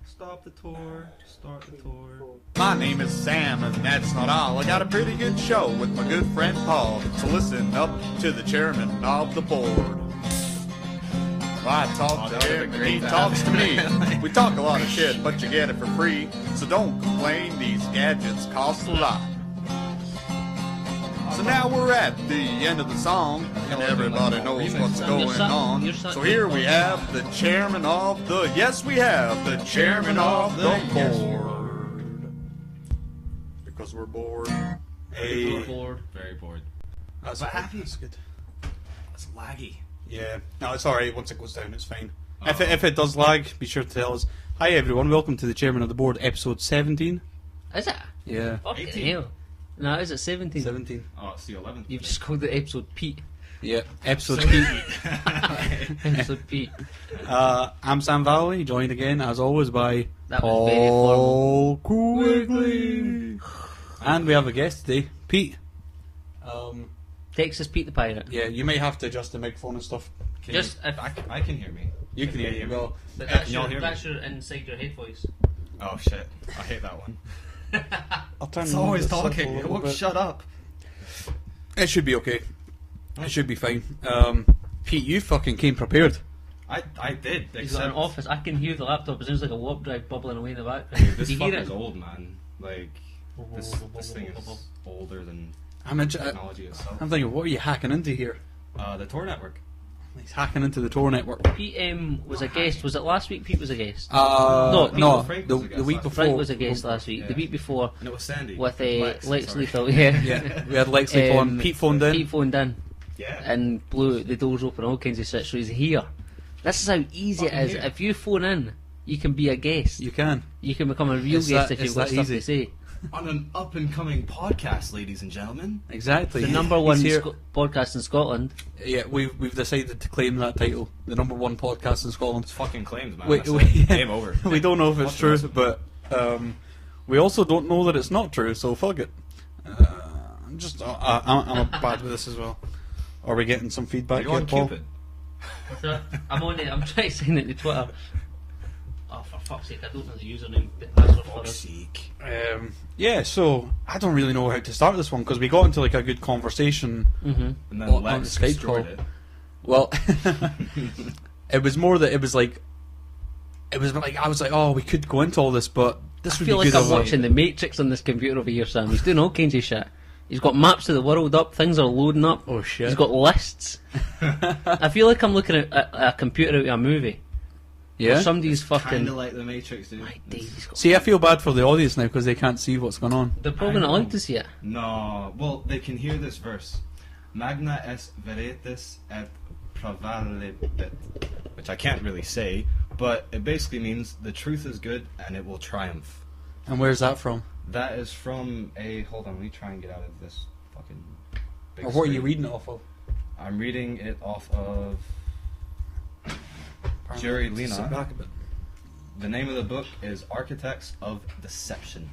Stop the tour, start the tour. My name is Sam, and that's not all. I got a pretty good show with my good friend Paul. So listen up to the chairman of the board. I talk to him, and he talks to me. We talk a lot of shit, but you get it for free. So don't complain, these gadgets cost a lot. So now we're at the end of the song, and everybody knows what's going on. So here we have the chairman of the, yes we have, the chairman of the board. Because we're bored. Hey. Bored. Very bored. That's happy. That's good. That's laggy. Yeah. No, it's alright. Once it goes down, it's fine. If it does lag, be sure to tell us. Hi everyone, welcome to the chairman of the board, episode 17. Is it? Yeah. Fucking hell. No, is it 17? 17. Oh, it's the 11th. You've just called the episode Pete. Yeah, episode Pete. Episode Pete. I'm Sam Valley, joined again, as always, by That was very formal. Paul Quigley. And we have a guest today, Pete. Texas Pete the Pirate. Yeah, you may have to adjust the microphone and stuff. Just if, I can hear me. You can hear me well. but Can that's y'all your, hear that's your inside your head voice. Oh shit, I hate that one. I'll turn It's always this up a talking, it little won't bit. shut up. It should be okay. It should be fine. Pete, you fucking came prepared. I did, He's got an except office. I can hear the laptop. It sounds like a warp drive bubbling away in the background. this Do you hear fucker's it? old, man. Like, this thing is older than I'm technology itself. thinking, what are you hacking into here? The Tor network. He's hacking into the Tor network. Pete was a guest. Was it last week Pete was a guest? No, Frank the was a guest week last before. Frank was a guest last week. Yeah. The week before And it was Sandy. with Lex, Lex sorry. Lethal. Yeah. Yeah, we had Lex Lethal on. Pete phoned in. Pete phoned in Yeah. and blew the doors open, all kinds of shit. So he's here. This is how easy Fucking it is. here. If you phone in, you can be a guest. You can. You can become a real It's guest that- if you've it's got that stuff easy. to say. On an up and coming podcast, ladies and gentlemen. Exactly. The number He's one here. podcast in Scotland. Yeah, we've decided to claim that title, the number one podcast in Scotland. It's fucking claims, man. Wait, That's it. wait. Game over. We don't know if it's What's true, the but we also don't know that it's not true. So fuck it. I'm bad with this as well. Are we getting some feedback You're on yet, Paul? Cupid. So, I'm on it. I'm trying to sign it to Twitter. Oh, for fuck's sake! I don't know the username. That's what for us. Seek. Yeah, so I don't really know how to start this one because we got into like a good conversation. Mm-hmm. And then On Lex the Skype destroyed call. it. Well, it was more that it was like I was like, oh, we could go into all this, but this I would feel be like good. I'm watching The Matrix on this computer over here, Sam. He's doing all kinds of shit. He's got maps of the world up. Things are loading up. Oh shit! He's got lists. I feel like I'm looking at a computer out of a movie. Yeah. Or somebody's fucking. Kinda like the Matrix, dude. My days, he's got- See, I feel bad for the audience now because they can't see what's going on. They're probably not allowed to see it. No, well, they can hear this verse. Magna est veritas et pravalebit, which I can't really say, but it basically means the truth is good and it will triumph. And where's that from? That is from a. Hold on, let me try and get out of this fucking. Big Or what are you screen. reading it off of? I'm reading it off of. Jerry Sit Lena. back a bit. The name of the book is Architects of Deception.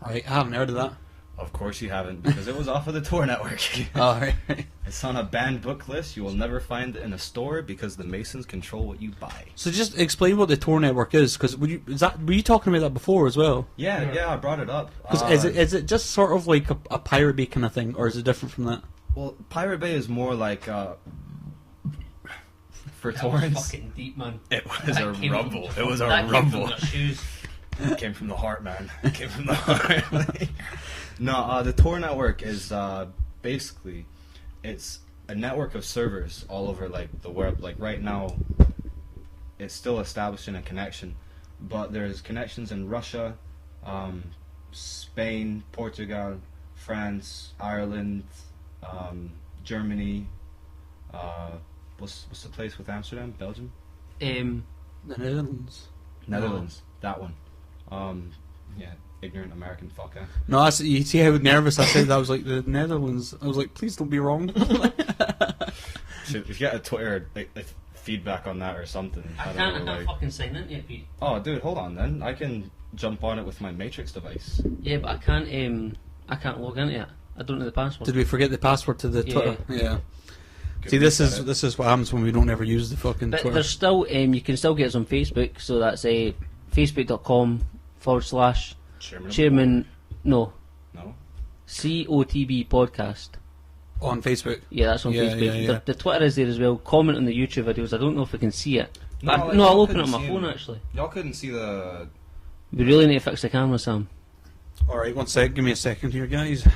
Right, I haven't heard of that. Of course you haven't, because it was off of the Tor network. Oh, right. It's on a banned book list. You will never find it in a store because the Masons control what you buy. So just explain what the Tor network is, because were you talking about that before as well? Yeah, I brought it up. Because is it just sort of like a Pirate Bay kind of thing, or is it different from that? Well, Pirate Bay is more like for That was torrents. fucking deep, man. It was That a came rumble. from- It was a that came rumble. from the shoes. It came from the heart, man. It came from the heart. No, the Tor network is basically it's a network of servers all over like the web. Like right now, it's still establishing a connection, but there's connections in Russia, Spain, Portugal, France, Ireland, Germany. What's the place with Amsterdam? Belgium? Um, The Netherlands. Netherlands. That one. Yeah, ignorant American fucker. No, you see how nervous I said that? I was like, the Netherlands. I was like, please don't be wrong. If you get a Twitter like feedback on that or something, I I can't don't know. Like, fucking sign in yet, Pete. oh, dude, hold on then. I can jump on it with my Matrix device. Yeah, but I can't log into it. I don't know the password. Did we forget the password to the Yeah. Twitter? Yeah. See, this is what happens when we don't ever use the fucking But Twitter. there's still, you can still get us on Facebook, so that's facebook.com/chairman, no, COTB podcast. On Facebook. Yeah, that's on Facebook. Yeah. The Twitter is there as well. Comment on the YouTube videos. I don't know if we can see it. No, I'll open it on my phone actually. Y'all couldn't see the... We really need to fix the camera, Sam. Alright, one sec, give me a second here, guys.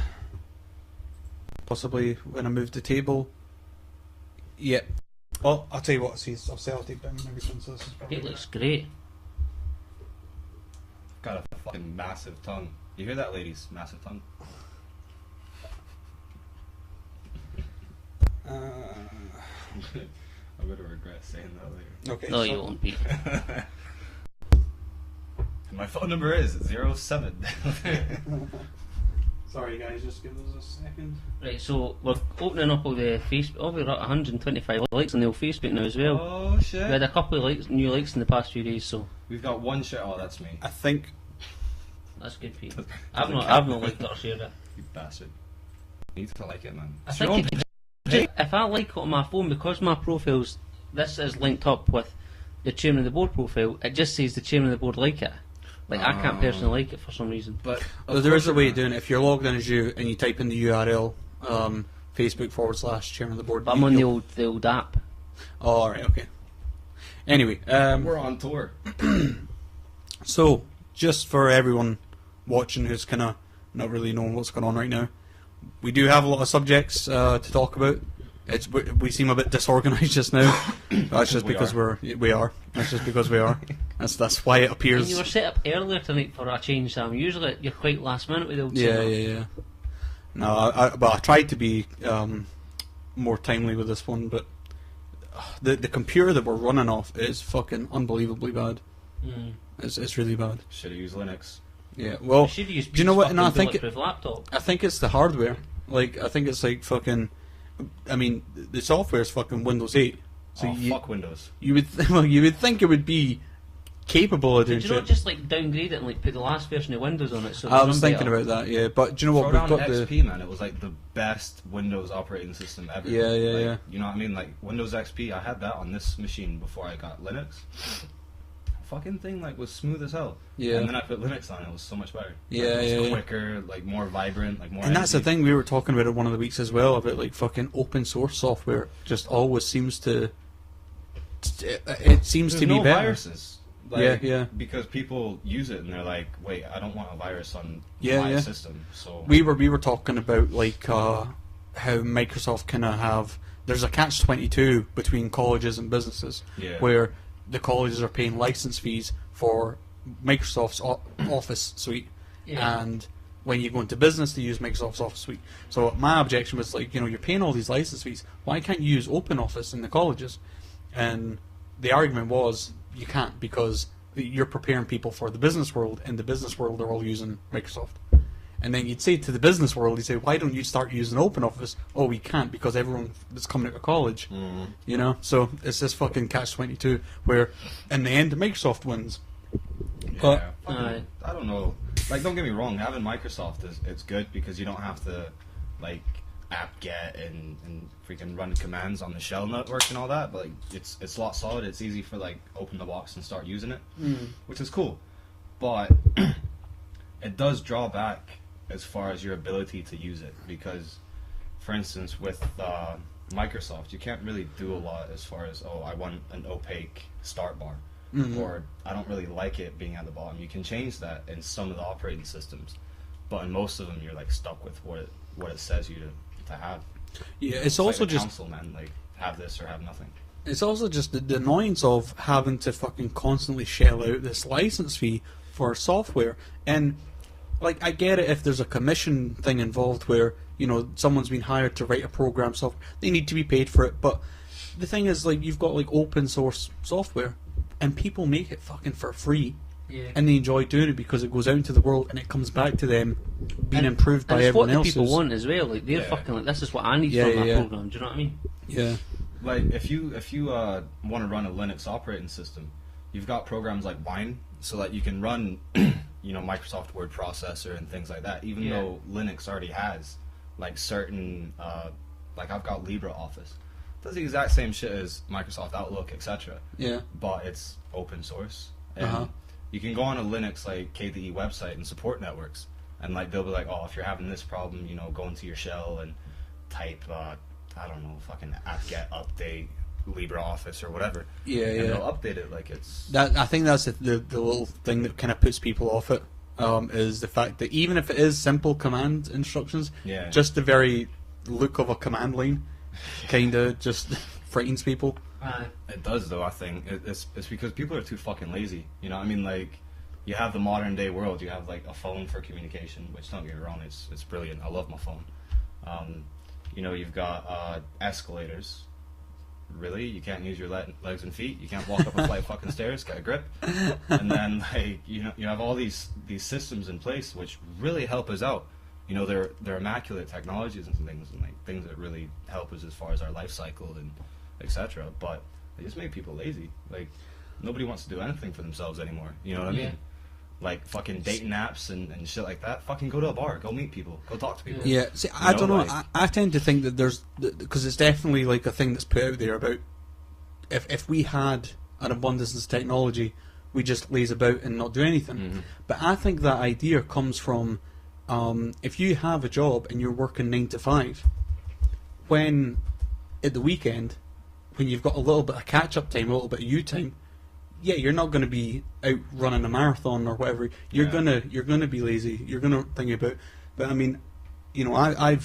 Possibly when I move the table. Yeah. Oh, I'll tell you what, see, I'll say I'll take down everything, so this is probably It looks great. Got a fucking massive tongue. You hear that, ladies? Massive tongue. I'm gonna regret saying that later. Okay. No, you won't be. My phone number is 07. Sorry guys, just give us a second. Right, so we're opening up all the Facebook. Oh, we're at 125 likes on the old Facebook now as well. Oh shit. We had a couple of new likes in the past few days, so We've got one share. Oh, that's me. I think that's good, Pete. I've not liked it or shared it. You bastard. You need to like it, man. I think if I like it on my phone, because my profiles, this is linked up with the chairman of the board profile, it just says the chairman of the board like it. Like, I can't personally like it for some reason. But there is a way of doing it. If you're logged in as you and you type in the URL, Facebook/chairman of the board. But I'm on the old app. Oh, alright, okay. Anyway, we're on tour. So, just for everyone watching who's kind of not really knowing what's going on right now, we do have a lot of subjects to talk about. We seem a bit disorganised just now. That's just because we are. That's just because we are. That's why it appears. And you were set up earlier tonight for a change, Sam. Usually you're quite last minute with the old Yeah. No, I tried to be more timely with this one, but the computer that we're running off is fucking unbelievably bad. It's really bad. Should have used Linux. Yeah, well, do you know what? No, I think laptop. I think it's the hardware. Like, I think it's like fucking. I mean, the software is fucking Windows 8. So fuck Windows. You would you would think it would be capable of doing Did you not shit. just like downgrade it and like put the last version of Windows on it? So I was thinking about that, yeah. But do you know what? Throw We've down got XP, man. It was like the best Windows operating system ever. Yeah. You know what I mean? Like Windows XP, I had that on this machine before I got Linux. Fucking thing like was smooth as hell. Yeah. And then I put Linux on it was so much better. Yeah, it was quicker, like more vibrant, like more. And that's the energy. thing we were talking about it one of the weeks as well, about like fucking open source software just always seems to. It seems There's to be no better. viruses. Like, Yeah. Because people use it and they're like, wait, I don't want a virus on my system. So We were talking about like how Microsoft kind of have. There's a catch-22 between colleges and businesses, where the colleges are paying license fees for Microsoft's Office suite, and when you go into business, they use Microsoft's Office suite. So my objection was like, you're paying all these license fees. Why can't you use OpenOffice in the colleges? And the argument was you can't, because you're preparing people for the business world, and the business world they're all using Microsoft. And then you'd say to the business world, you'd say, why don't you start using OpenOffice? Oh, we can't, because everyone that's coming out of college. So it's this fucking catch-22 where in the end Microsoft wins. Yeah, I don't know. Like, don't get me wrong, having Microsoft it's good because you don't have to like apt-get and freaking run commands on the shell network and all that. But like, it's a lot solid. It's easy for like open the box and start using it, which is cool. But it does draw back as far as your ability to use it, because, for instance, with Microsoft, you can't really do a lot as far as, I want an opaque start bar, or I don't really like it being at the bottom. You can change that in some of the operating systems, but in most of them, you're like stuck with what it says you to have. Yeah, it's also like just council, man, like have this or have nothing. It's also just the annoyance of having to fucking constantly shell out this license fee for software. And like, I get it if there's a commission thing involved where, someone's been hired to write a program software, they need to be paid for it. But the thing is, like, you've got like open source software and people make it fucking for free. Yeah. And they enjoy doing it because it goes out into the world and it comes back to them being improved by everyone else. It's what the people want as well. Like, they're fucking like, this is what I need from my program. Do you know what I mean? Yeah. Like, if you want to run a Linux operating system, you've got programs like Wine, so that you can run, Microsoft Word processor and things like that. Even though Linux already has like certain, like I've got LibreOffice, does the exact same shit as Microsoft Outlook, etc. Yeah. But it's open source. And you can go on a Linux like KDE website and support networks, and like they'll be like, oh, if you're having this problem, you know, go into your shell and type I don't know, fucking apt-get update LibreOffice or whatever. Yeah, and yeah. they'll update it like it's... That, I think that's the little thing that kind of puts people off it, is the fact that even if it is simple command instructions, just the very look of a command line kind of just frightens people. It does, though, I think. It's because people are too fucking lazy. You know what I mean? Like, you have the modern day world, you have like a phone for communication, which, don't get me wrong, it's brilliant. I love my phone. You know, you've got escalators. Really? You can't use your legs and feet? You can't walk up a flight of fucking stairs? Get a grip? And then, like, you know, you have all these systems in place which really help us out. You know, they're immaculate technologies and things, and like things that really help us as far as our life cycle and etc. But they just make people lazy. Like, nobody wants to do anything for themselves anymore. You know what I mean? Like fucking dating apps and shit like that. Fucking go to a bar, go meet people, go talk to people. Yeah, see, I don't know. Like, I tend to think that there's, because it's definitely like a thing that's put out there about if we had an abundance of technology, we just laze about and not do anything. But I think that idea comes from if you have a job and you're working 9 to 5, when at the weekend, when you've got a little bit of catch-up time, a little bit of you time, yeah, you're not going to be out running a marathon or whatever. You're gonna be lazy. You're gonna think about. But I mean, you know, I'm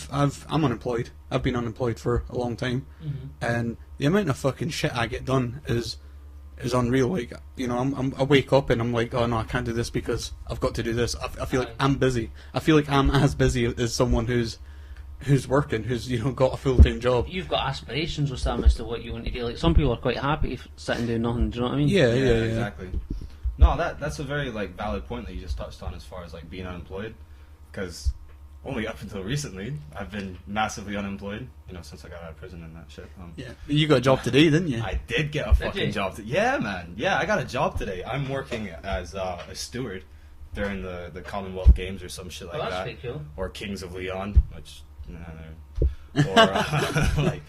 unemployed. I've been unemployed for a long time, and the amount of fucking shit I get done is unreal. Like, you know, I wake up and I'm like, oh no, I can't do this because I've got to do this. I feel like I'm busy. I feel like I'm as busy as someone who's working, who's, you know, got a full-time job. You've got aspirations with Sam as to what you want to do. Like, some people are quite happy sitting doing nothing. Do you know what I mean? Yeah, exactly. No, that's a very like valid point that you just touched on as far as like being unemployed, because only up until recently I've been massively unemployed. You know, since I got out of prison and that shit. Yeah, you got a job today, didn't you? I did get a fucking job. Yeah, man. Yeah, I got a job today. I'm working as a steward during the Commonwealth Games or some shit like that's that, pretty cool. or Kings of Leon, which. Or like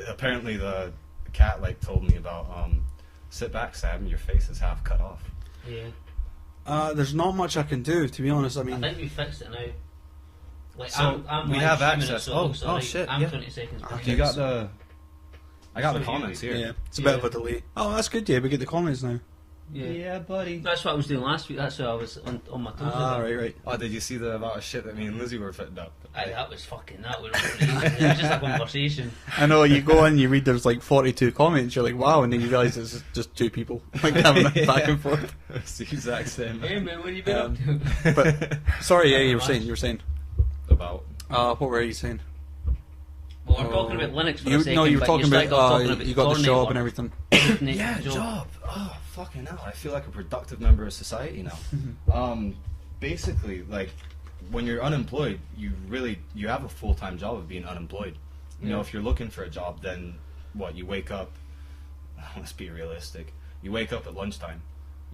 apparently the cat like told me about sit back, Sam, your face is half cut off. Yeah. There's not much I can do, to be honest. I mean, I think we fixed it now. Like, so I'm we have access. So like, shit! I'm Yeah. 20 seconds. You got the. I got the comments here. Yeah, it's a bit of a delay. Oh, that's good. Yeah, we get the comments now. Yeah, buddy. That's what I was doing last week. That's why I was on my toes. Right. Oh, did you see the amount of shit that me and Lizzie were fitting up? That was it was just a conversation. I know, you go in, you read there's like 42 comments, you're like, wow, and then you realise it's just two people like having a back and forth. It's the exact same. Hey man, what have you been up to? But sorry, yeah, you were saying about. What were you saying? Well, we're talking about Linux for a second. No, you were talking about you got the job and everything. Yeah, job. Oh, fucking hell. I feel like a productive member of society now. Basically, like, when you're unemployed, you have a full-time job of being unemployed. You know, if you're looking for a job, then what, you wake up, let's be realistic, you wake up at lunchtime,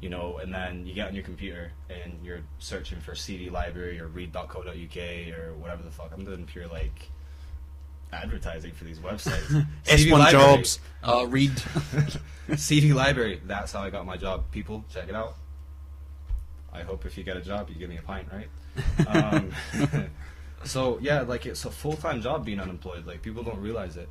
you know, and then you get on your computer and you're searching for CD library or read.co.uk or whatever the fuck. I'm doing pure, like, advertising for these websites. S1 jobs, read. CD library, that's how I got my job. People, check it out. I hope if you get a job, you give me a pint, right? So, yeah, like, it's a full-time job being unemployed. Like, people don't realize it.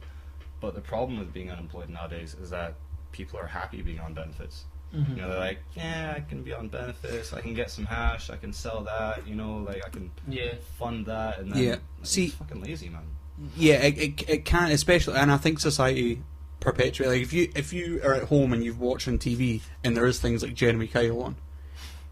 But the problem with being unemployed nowadays is that people are happy being on benefits. You know, they're like, yeah, I can be on benefits, I can get some hash, I can sell that, you know, like, I can fund that, and then, like, see, it's fucking lazy, man. Yeah, it can, especially, and I think society perpetuates. Like, if you are at home and you've watched on TV and there is things like Jeremy Kyle on,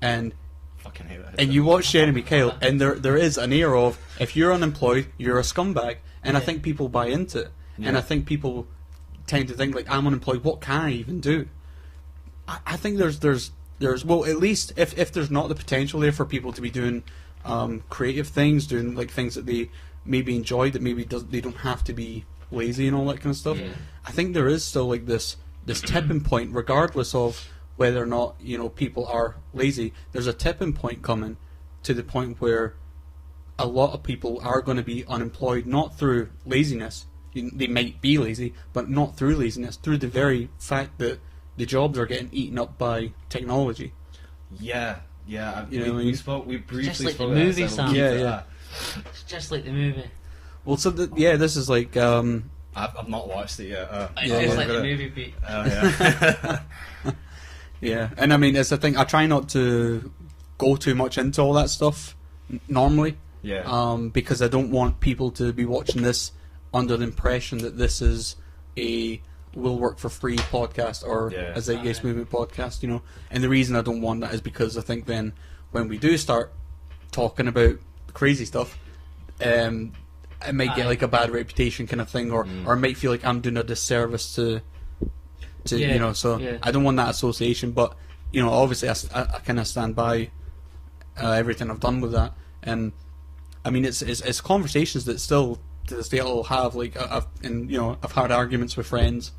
and fucking hate that. And you watch Jeremy Kyle, and there is an air of, if you're unemployed, you're a scumbag, and I think people buy into it, and I think people tend to think, like, I'm unemployed, what can I even do? I think there's well, at least if there's not the potential there for people to be doing creative things, doing like things that they maybe enjoy, that maybe they don't have to be lazy and all that kind of stuff. I think there is still like this tipping point, regardless of whether or not, you know, people are lazy. There's a tipping point coming to the point where a lot of people are going to be unemployed, not through laziness, they might be lazy, but not through laziness, through the very fact that the jobs are getting eaten up by technology. Yeah. We briefly spoke. Just like the movie, Sam. Yeah. It's just like the movie. Well, so this is like. I've not watched it yet. It's just like the movie, Pete. Oh yeah. Yeah, and I mean, it's the thing. I try not to go too much into all that stuff normally. Yeah. Because I don't want people to be watching this under the impression that this is a will work for free podcast or a Zeitgeist Movement podcast, you know. And the reason I don't want that is because I think then when we do start talking about crazy stuff, it might get like a bad reputation kind of thing, or it might feel like I'm doing a disservice to you know. So I don't want that association, but you know, obviously I kind of stand by everything I've done with that, and I mean it's conversations that still to this day I'll have, like I've had arguments with friends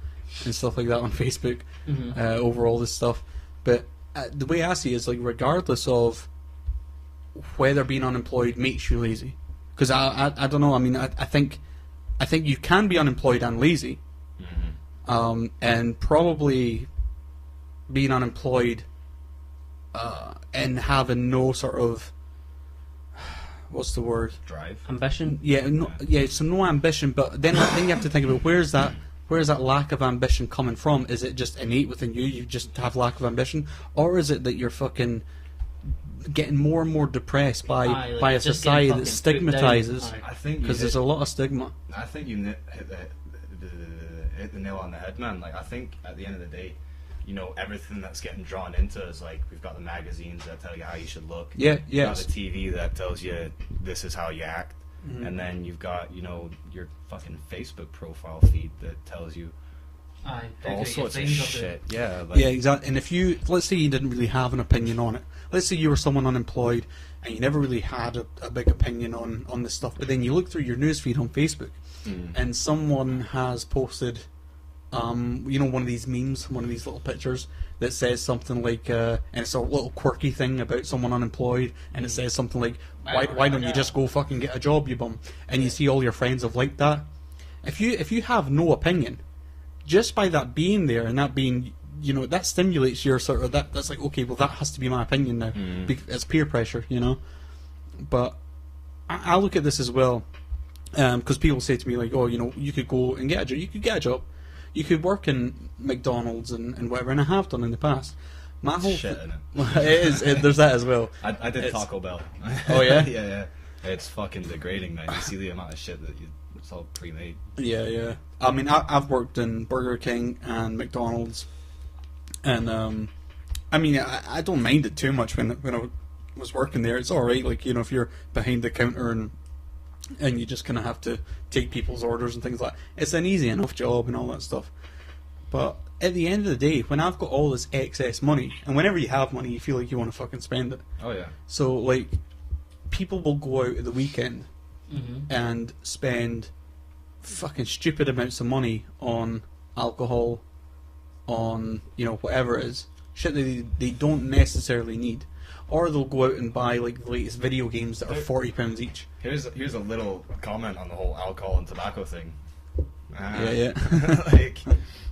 and stuff like that on Facebook over all this stuff, but the way I see it is like regardless of whether being unemployed makes you lazy, because I don't know, I mean I think you can be unemployed and lazy, and probably being unemployed and having no sort of what's the word? Drive. Ambition. So no ambition, but then you have to think about where's that lack of ambition coming from? Is it just innate within you? You just have lack of ambition, or is it that you're fucking getting more and more depressed by a society that stigmatizes? I think because there's a lot of stigma. I think you hit the nail on the head, man. Like I think at the end of the day, you know, everything that's getting drawn into is like we've got the magazines that tell you how you should look. You've got the TV that tells you this is how you act, and then you've got, you know, your fucking Facebook profile feed that tells you all sorts of shit. Yeah, exactly. And if let's say you didn't really have an opinion on it. Let's say you were someone unemployed and you never really had a big opinion on this stuff, but then you look through your newsfeed on Facebook and someone has posted you know, one of these memes, one of these little pictures that says something like, and it's a little quirky thing about someone unemployed, and it says something like, why don't you just go fucking get a job, you bum? And you see all your friends have liked that. If you have no opinion, just by that being there and that being, you know, that stimulates your sort of, that's like, okay, well that has to be my opinion now. It's peer pressure, you know. But I look at this as well, because people say to me like, oh, you know, you could go and get a job, you could get a job. You could work in McDonald's and whatever, and I have done in the past. My whole shit in it. There's that as well. I did Taco Bell. Oh yeah? yeah. It's fucking degrading, man. You see the amount of shit that it's all pre-made. Yeah. I mean, I've worked in Burger King and McDonald's, and I mean, I don't mind it too much when I was working there. It's all right, like, you know, if you're behind the counter and you just kind of have to take people's orders and things like that. It's an easy enough job and all that stuff. But at the end of the day, when I've got all this excess money, and whenever you have money, you feel like you want to fucking spend it. Oh, yeah. So, like, people will go out at the weekend and spend fucking stupid amounts of money on alcohol, on, you know, whatever it is. Shit that they don't necessarily need. Or they'll go out and buy like the latest video games that are £40 each. Here's a little comment on the whole alcohol and tobacco thing. Yeah. Like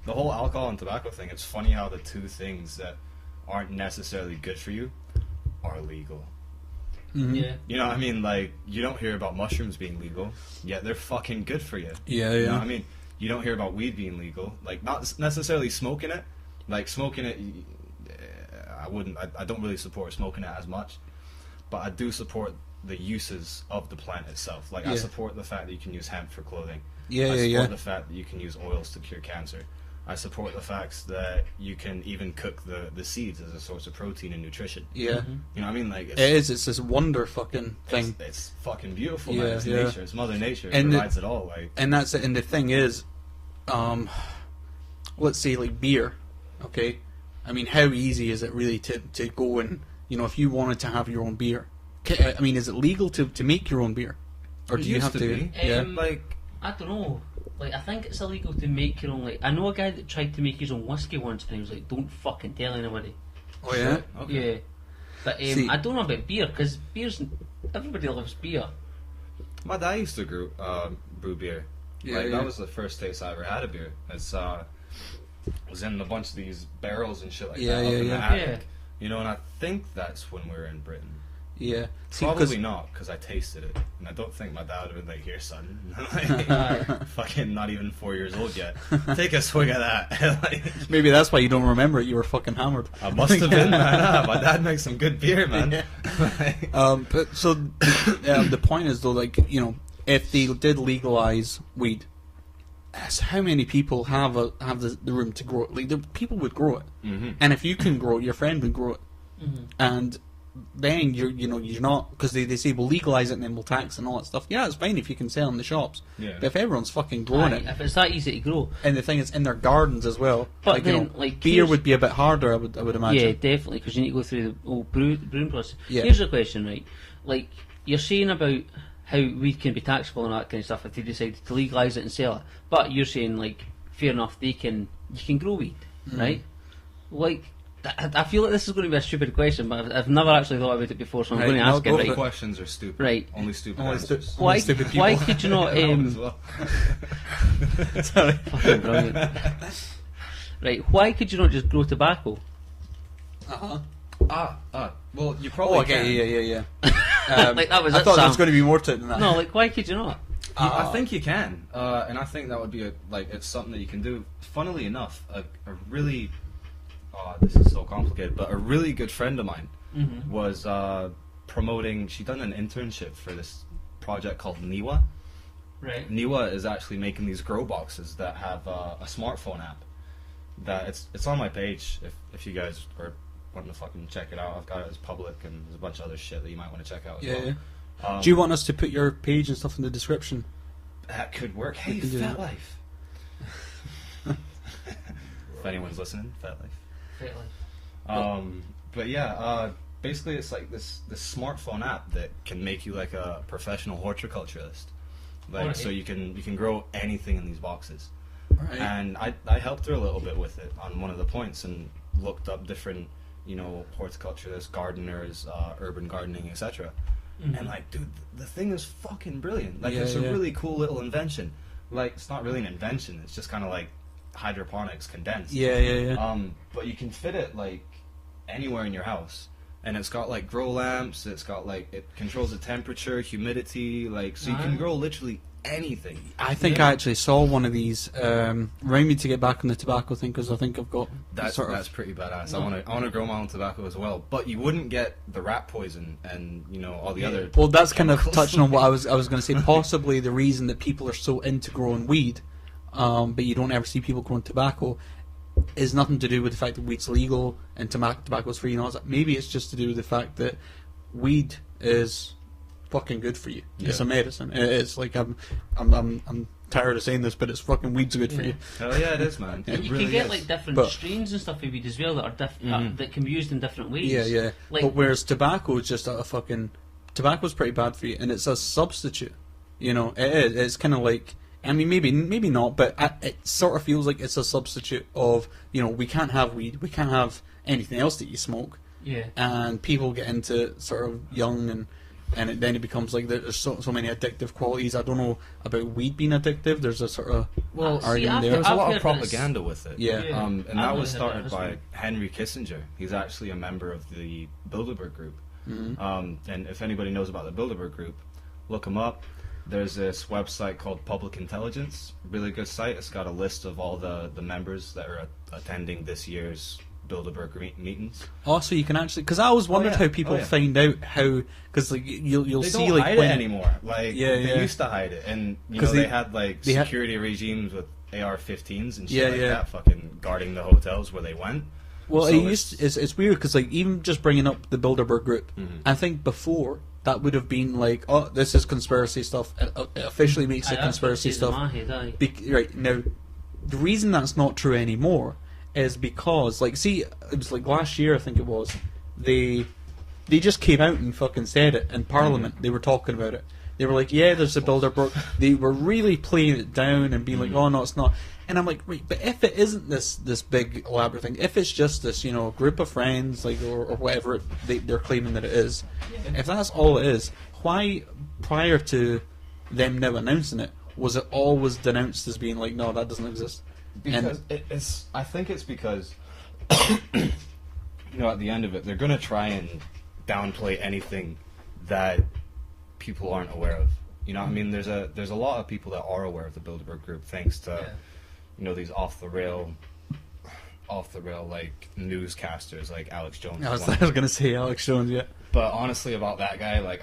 the whole alcohol and tobacco thing. It's funny how the two things that aren't necessarily good for you are legal. Yeah. You know what I mean? Like you don't hear about mushrooms being legal, yet they're fucking good for you. Yeah. You know what I mean? You don't hear about weed being legal, like not necessarily smoking it. Like smoking it. I don't really support smoking it as much, but I do support the uses of the plant itself. Like I support the fact that you can use hemp for clothing. I support the fact that you can use oils to cure cancer. I support the facts that you can even cook the seeds as a source of protein and nutrition. Yeah. You know what I mean? Like it's this wonder fucking thing. It's fucking beautiful, man. It's nature. It's Mother Nature. It and provides it all. Like, and that's it. And the thing is, let's say like beer, okay? I mean, how easy is it really to go and, you know, if you wanted to have your own beer? I mean, is it legal to make your own beer? Or do you have to? Be. Like, I don't know. Like, I think it's illegal to make your own, like, I know a guy that tried to make his own whiskey once and he was like, don't fucking tell anybody. Oh, yeah? Okay. Yeah. But I don't know about beer, because everybody loves beer. My dad used to brew beer. That was the first taste I ever had of beer. It's was in a bunch of these barrels and shit like that up in the attic. You know, and I think that's when we were in Britain. Yeah. Probably not, because I tasted it. And I don't think my dad would have been like, here, son. Fucking not even 4 years old yet. Take a swig of that. Like, maybe that's why you don't remember it. You were fucking hammered. I must have been, man. My dad makes some good beer, man. Yeah. But so the point is, though, like, you know, if they did legalize weed, how many people have the room to grow it? Like, people would grow it. Mm-hmm. And if you can grow it, your friend would grow it. Mm-hmm. And then you're not, because they say we'll legalize it and then we'll tax and all that stuff. Yeah, it's fine if you can sell in the shops. Yeah. But if everyone's fucking growing it, if it's that easy to grow, and the thing is in their gardens as well. But like, then, you know, like, beer would be a bit harder. I would imagine. Yeah, definitely, because you need to go through the whole brewing process. Yeah. Here's the question, right? Like, you're saying about how weed can be taxable and all that kind of stuff if they decide to legalise it and sell it. But you're saying, like, fair enough, you can grow weed, right? Like, I feel like this is going to be a stupid question, but I've never actually thought about it before, so I'm going to ask it. Right? Questions are stupid. Right. Only stupid answers. Why could you not... Sorry. Fucking brilliant. Right, why could you not just grow tobacco? Well, you probably can. Yeah. Like, that was I thought there was going to be more to it than that. No, like, why could you not? I think you can, and I think that would be it's something that you can do. Funnily enough, a really, this is so complicated, but a really good friend of mine was promoting. She'd done an internship for this project called Niwa. Right. Niwa is actually making these grow boxes that have a smartphone app. That it's on my page if you guys are wanting to fucking check it out. I've got it as public, and there's a bunch of other shit that you might want to check out as well. Yeah. Do you want us to put your page and stuff in the description? That could work. Hey, Fat Life. If anyone's listening, Fat Life. But yeah, basically it's like this smartphone app that can make you like a professional horticulturalist. Like, so you can grow anything in these boxes. Right. And I helped her a little bit with it on one of the points and looked up different, horticulturists, gardeners, urban gardening, etc. And like, dude, the thing is fucking brilliant. Like, it's a really cool little invention. Like, it's not really an invention. It's just kind of like hydroponics condensed. Yeah. But you can fit it like anywhere in your house, and it's got like grow lamps. It's got like, it controls the temperature, humidity. Like, so you can grow literally anything. I think I actually saw one of these. Remind me to get back on the tobacco thing, because I think I've got that's pretty badass. I want to grow my own tobacco as well, but you wouldn't get the rat poison and all the other. Well, that's kind of touching on what I was going to say. Possibly the reason that people are so into growing weed, but you don't ever see people growing tobacco, is nothing to do with the fact that weed's legal and tobacco's free and all that. Maybe it's just to do with the fact that weed is fucking good for you. Yeah. It's a medicine. It's like I'm tired of saying this, but it's fucking weed's good for you. Hell yeah, it is, man. And you can get like different strains and stuff of weed as well that are that can be used in different ways. Yeah. Like, but whereas tobacco is just tobacco's pretty bad for you, and it's a substitute. It is. It's kind of like, I mean, maybe not, but it sort of feels like it's a substitute of, we can't have weed, we can't have anything else that you smoke. Yeah. And people get into sort of young and then it becomes like there's so many addictive qualities. I don't know about weed being addictive. There's a sort of argument there. There's a lot of propaganda with it. Yeah. And that was started by Henry Kissinger. He's actually a member of the Bilderberg Group. Mm-hmm. And if anybody knows about the Bilderberg Group, look them up. There's this website called Public Intelligence. Really good site. It's got a list of all the members that are attending this year's Bilderberg meetings. Also, you can actually, because I always wondered how people find out how, because like you'll they see don't like hide when it anymore. Like they used to hide it, and they had like security regimes with AR-15s and shit that, fucking guarding the hotels where they went. Well, so it's weird because like even just bringing up the Bilderberg Group, I think before that would have been like, oh, this is conspiracy stuff. It officially makes it conspiracy stuff. Right now, the reason that's not true anymore is because, like, see, it was like last year, I think it was, they just came out and fucking said it in Parliament. They were talking about it. They were like, yeah, there's a Bilderberg. They were really playing it down and being like, oh, no, it's not. And I'm like, wait, but if it isn't this big elaborate thing, if it's just this, group of friends, like, or whatever they're claiming that it is, if that's all it is, why, prior to them now announcing it, was it always denounced as being like, no, that doesn't exist? Because I think it's because, you know, at the end of it, they're going to try and downplay anything that people aren't aware of. You know what I mean? There's a lot of people that are aware of the Bilderberg Group thanks to, you know, these off the rail like newscasters like Alex Jones. I was going to say Alex Jones, yeah. But honestly, about that guy, like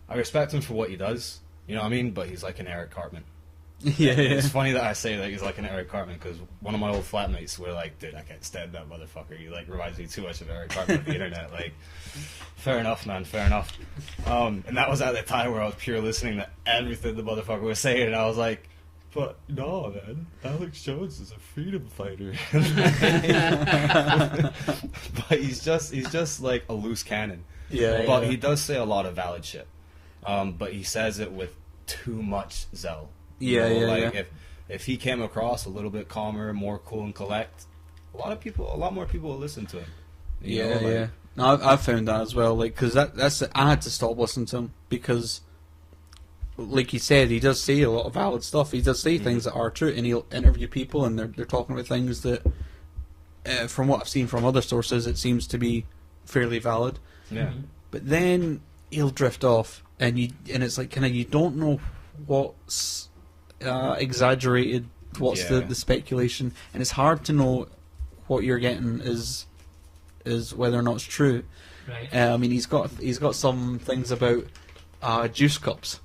I respect him for what he does. You know what I mean? But he's like an Eric Cartman. Yeah. It's funny that I say that he's like an Eric Cartman because one of my old flatmates were like, dude, I can't stand that motherfucker. He like reminds me too much of Eric Cartman on the internet. Like, fair enough, man, fair enough. And that was at the time where I was pure listening to everything the motherfucker was saying, and I was like, but no, man, Alex Jones is a freedom fighter. But he's just like a loose cannon. Yeah. But he does say a lot of valid shit. But he says it with too much zeal. If he came across a little bit calmer, more cool and collect, a lot more people will listen to him. You know, No, I've found that as well. Like, because I had to stop listening to him because, like you said, he does say a lot of valid stuff. He does say things that are true, and he'll interview people, and they're talking about things that, from what I've seen from other sources, it seems to be fairly valid. Yeah. But then he'll drift off, and it's like kind of you don't know what's exaggerated, what's the speculation, and it's hard to know what you're getting is whether or not it's true. Right. I mean, he's got some things about juice cups,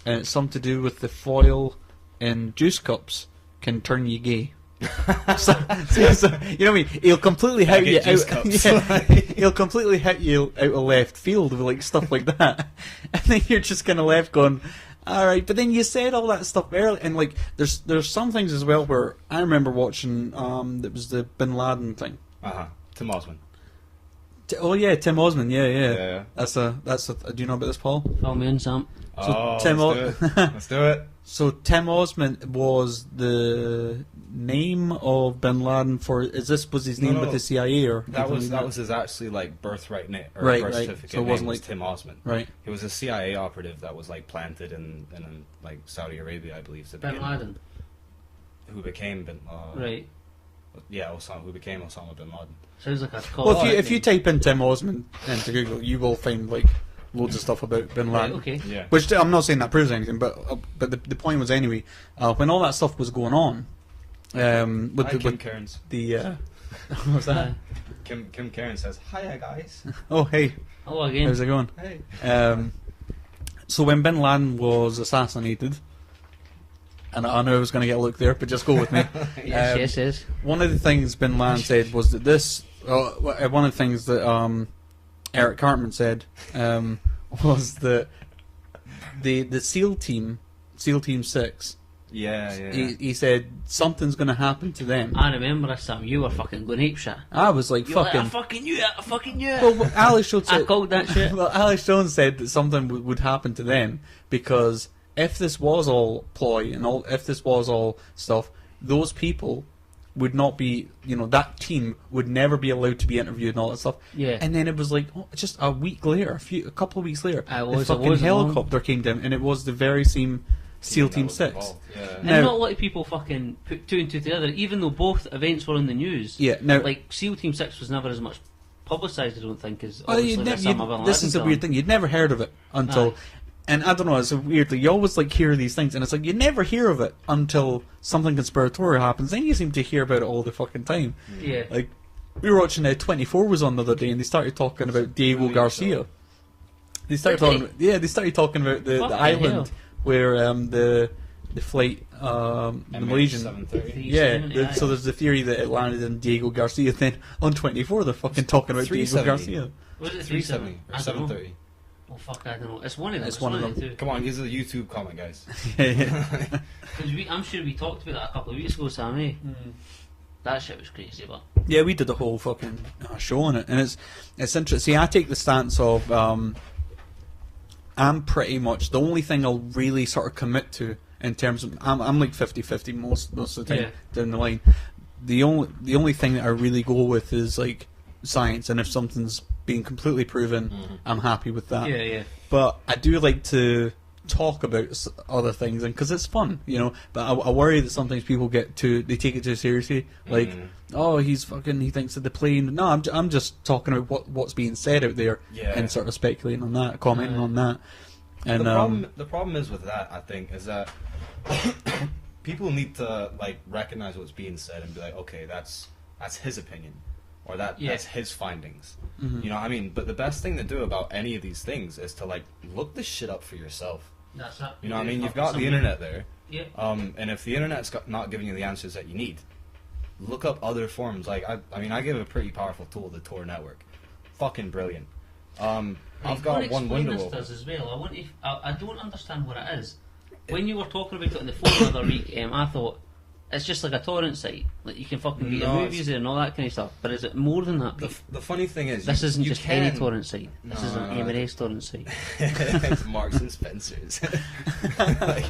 and it's something to do with the foil in juice cups can turn you gay. so, you know what I mean? He'll completely hit you out. He'll completely hit you out of left field with like stuff like that, and then you're just kind of left going, all right. But then you said all that stuff earlier, and like there's some things as well where I remember watching. That was the Bin Laden thing. Tim Osman. Tim Osman. Yeah. That's a. Do you know about this, Paul? Fill me in, Sam. So let's do it. So Tim Osman was the name of Bin Laden was his name with the CIA or that was his actually like birthright name or birth certificate. So it wasn't was like Tim Osman. Right. He was a CIA operative that was like planted in like Saudi Arabia, I believe. Bin Laden. Who became right. Yeah, who became Osama bin Laden. Sounds like a call. Well, if you type in Tim Osman into Google, you will find like loads of stuff about Bin Laden. Right, okay. Yeah. Which I'm not saying that proves anything, but the point was anyway, when all that stuff was going on, Kim Cairns. What was that? Kim Cairns says, "Hiya guys." Oh hey. Hello again. How's it going? Hey. So when Bin Laden was assassinated, and I know I was going to get a look there, but just go with me. Yes. One of the things Bin Laden said was that one of the things that Eric Cartman said was that the SEAL Team 6. Yeah. He said something's going to happen to them. I remember this time. You were fucking going ape shit. I was like, I fucking knew it. Well, Alex Jones said, I called that shit. Well, Alex Jones said that something would happen to them because if this was all ploy and if this was all stuff, those people would not be, that team would never be allowed to be interviewed and all that stuff. Yeah. And then it was like, just a week later, a couple of weeks later, the fucking helicopter came down, and it was the very same SEAL Team 6. Yeah. And not a lot of people fucking put two and two together, even though both events were in the news. Yeah. Now, like SEAL Team 6 was never as much publicised, I don't think, as this is the weird thing. You'd never heard of it until. And I don't know, it's weirdly, you always like hear these things, and it's like you never hear of it until something conspiratorial happens. Then you seem to hear about it all the fucking time. Yeah. Like, we were watching 24 was on the other day, and they started talking about Diego Garcia. They started talking about the island where the flight, the Malaysian. 730. Yeah, so there's the theory that it landed in Diego Garcia. Then on 24, they're fucking talking about Diego Garcia. Was it 370 or 730? Oh fuck, I don't know. It's one of them. It's one of them. Too. Come on, give us a YouTube comment, guys. Because I'm sure we talked about that a couple of weeks ago, Sammy. That shit was crazy, but yeah, we did a whole fucking show on it, and it's interesting. See, I take the stance of I'm pretty much the only thing I'll really sort of commit to in terms of I'm like 50-50 most of the time down the line. The only thing that I really go with is like science, and if something's being completely proven, I'm happy with that. Yeah. But I do like to talk about other things, and because it's fun, you know. But I worry that sometimes people they take it too seriously. Like, oh, he thinks of the plane. No, I'm just talking about what's being said out there, and sort of speculating on that, commenting on that. And the problem is with that, I think, is that people need to like recognize what's being said and be like, okay, that's his opinion, or that's his findings. You know what I mean? But the best thing to do about any of these things is to like look this shit up for yourself. That's it. You know what I mean? You've got the internet there. Yeah. And if the internet's not giving you the answers that you need, look up other forums. Like I mean, I give a pretty powerful tool, the Tor network. Fucking brilliant. I've got one window this open. as well. I don't understand what it is. When you were talking about it on the phone the other week, I thought it's just like a torrent site. Like you can fucking get your movies there and all that kind of stuff. But is it more than that? The funny thing is, this isn't just any torrent site. This is an M&S torrent site. It's Marks and Spencer's. Like,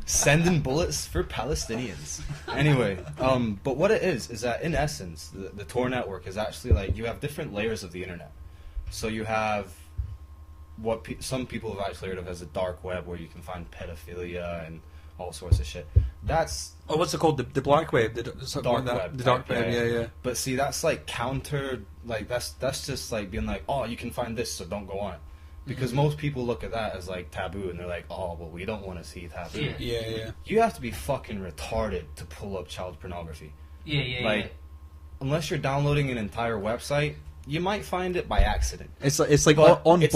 sending bullets for Palestinians. Anyway, but what it is that in essence, the Tor network is actually like you have different layers of the internet. So you have what some people have actually heard of as the dark web, where you can find pedophilia and all sorts of shit. That's what's it called? The black web, the dark web. The dark web, yeah. But see, that's like counter. Like that's just like being like, oh, you can find this, so don't go on it. Because most people look at that as like taboo, and they're like, oh, well, we don't want to see taboo. Yeah. You have to be fucking retarded to pull up child pornography. Yeah. Unless you're downloading an entire website, you might find it by accident. It's like on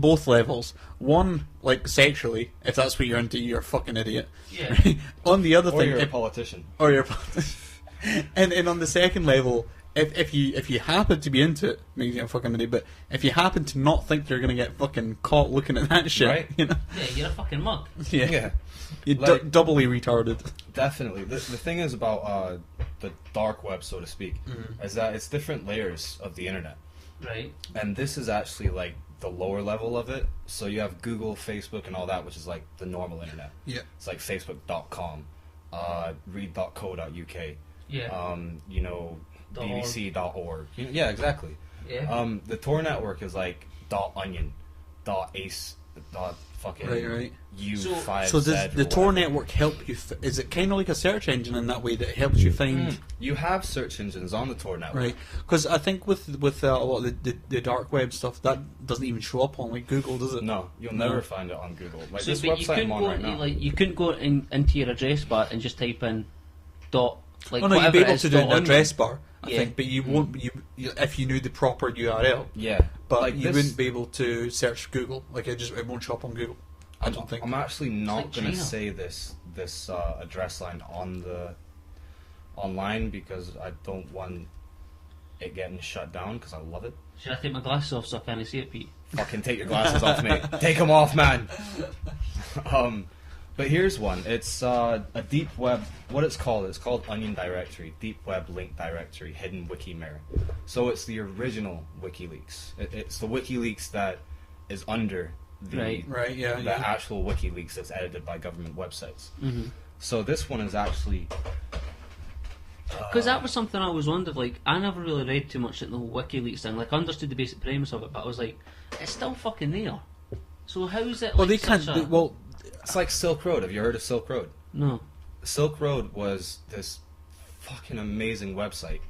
both levels. One, like sexually, if that's what you're into, you're a fucking idiot. Yeah. On the other or thing, you're a politician. Or you're a politician. and on the second level, if you happen to be into it, maybe you're a fucking idiot. But if you happen to not think you're gonna get fucking caught looking at that shit, right? You know? Yeah, you're a fucking mug. Yeah. You're doubly retarded. Definitely. The thing is about the dark web, so to speak, is that it's different layers of the internet. Right. And this is actually like the lower level of it. So you have Google, Facebook, and all that, which is like the normal internet. Yeah. It's like facebook.com, read.co.uk, you know, bbc.org. Yeah, exactly. Yeah. The Tor network is like .onion, .ace, fucking right. U5Z. So does the Tor network help you? Is it kind of like a search engine in that way that helps you find? You have search engines on the Tor network, right? Because I think with a lot of the dark web stuff that doesn't even show up on like Google, does it? No, you'll never find it on Google. Like So, this but website I'm on right now. like you couldn't go into your address bar and just type in dot. Like no, you'd be able to do an onion. address bar, I think, but you won't. You if you knew the proper URL. Yeah, but like you wouldn't be able to search Google. Like it won't show up on Google. I don't think. I'm actually not like going to China. say this address line online because I don't want it getting shut down because I love it. Should I take my glasses off so I can't see it, Pete? Fucking take your glasses off, mate. Take them off, man. But here's one. It's a deep web. What it's called Onion Directory, Deep Web Link Directory, Hidden Wiki Mirror. So it's the original WikiLeaks. It's the WikiLeaks that is under the actual WikiLeaks that's edited by government websites. Mm-hmm. So this one is actually because that was something I always wondered. Like, I never really read too much into the whole WikiLeaks thing. Like, I understood the basic premise of it, but I was like, it's still fucking there. So how is it? Well, like they can't. It's like Silk Road. Have you heard of Silk Road? No. Silk Road was this fucking amazing website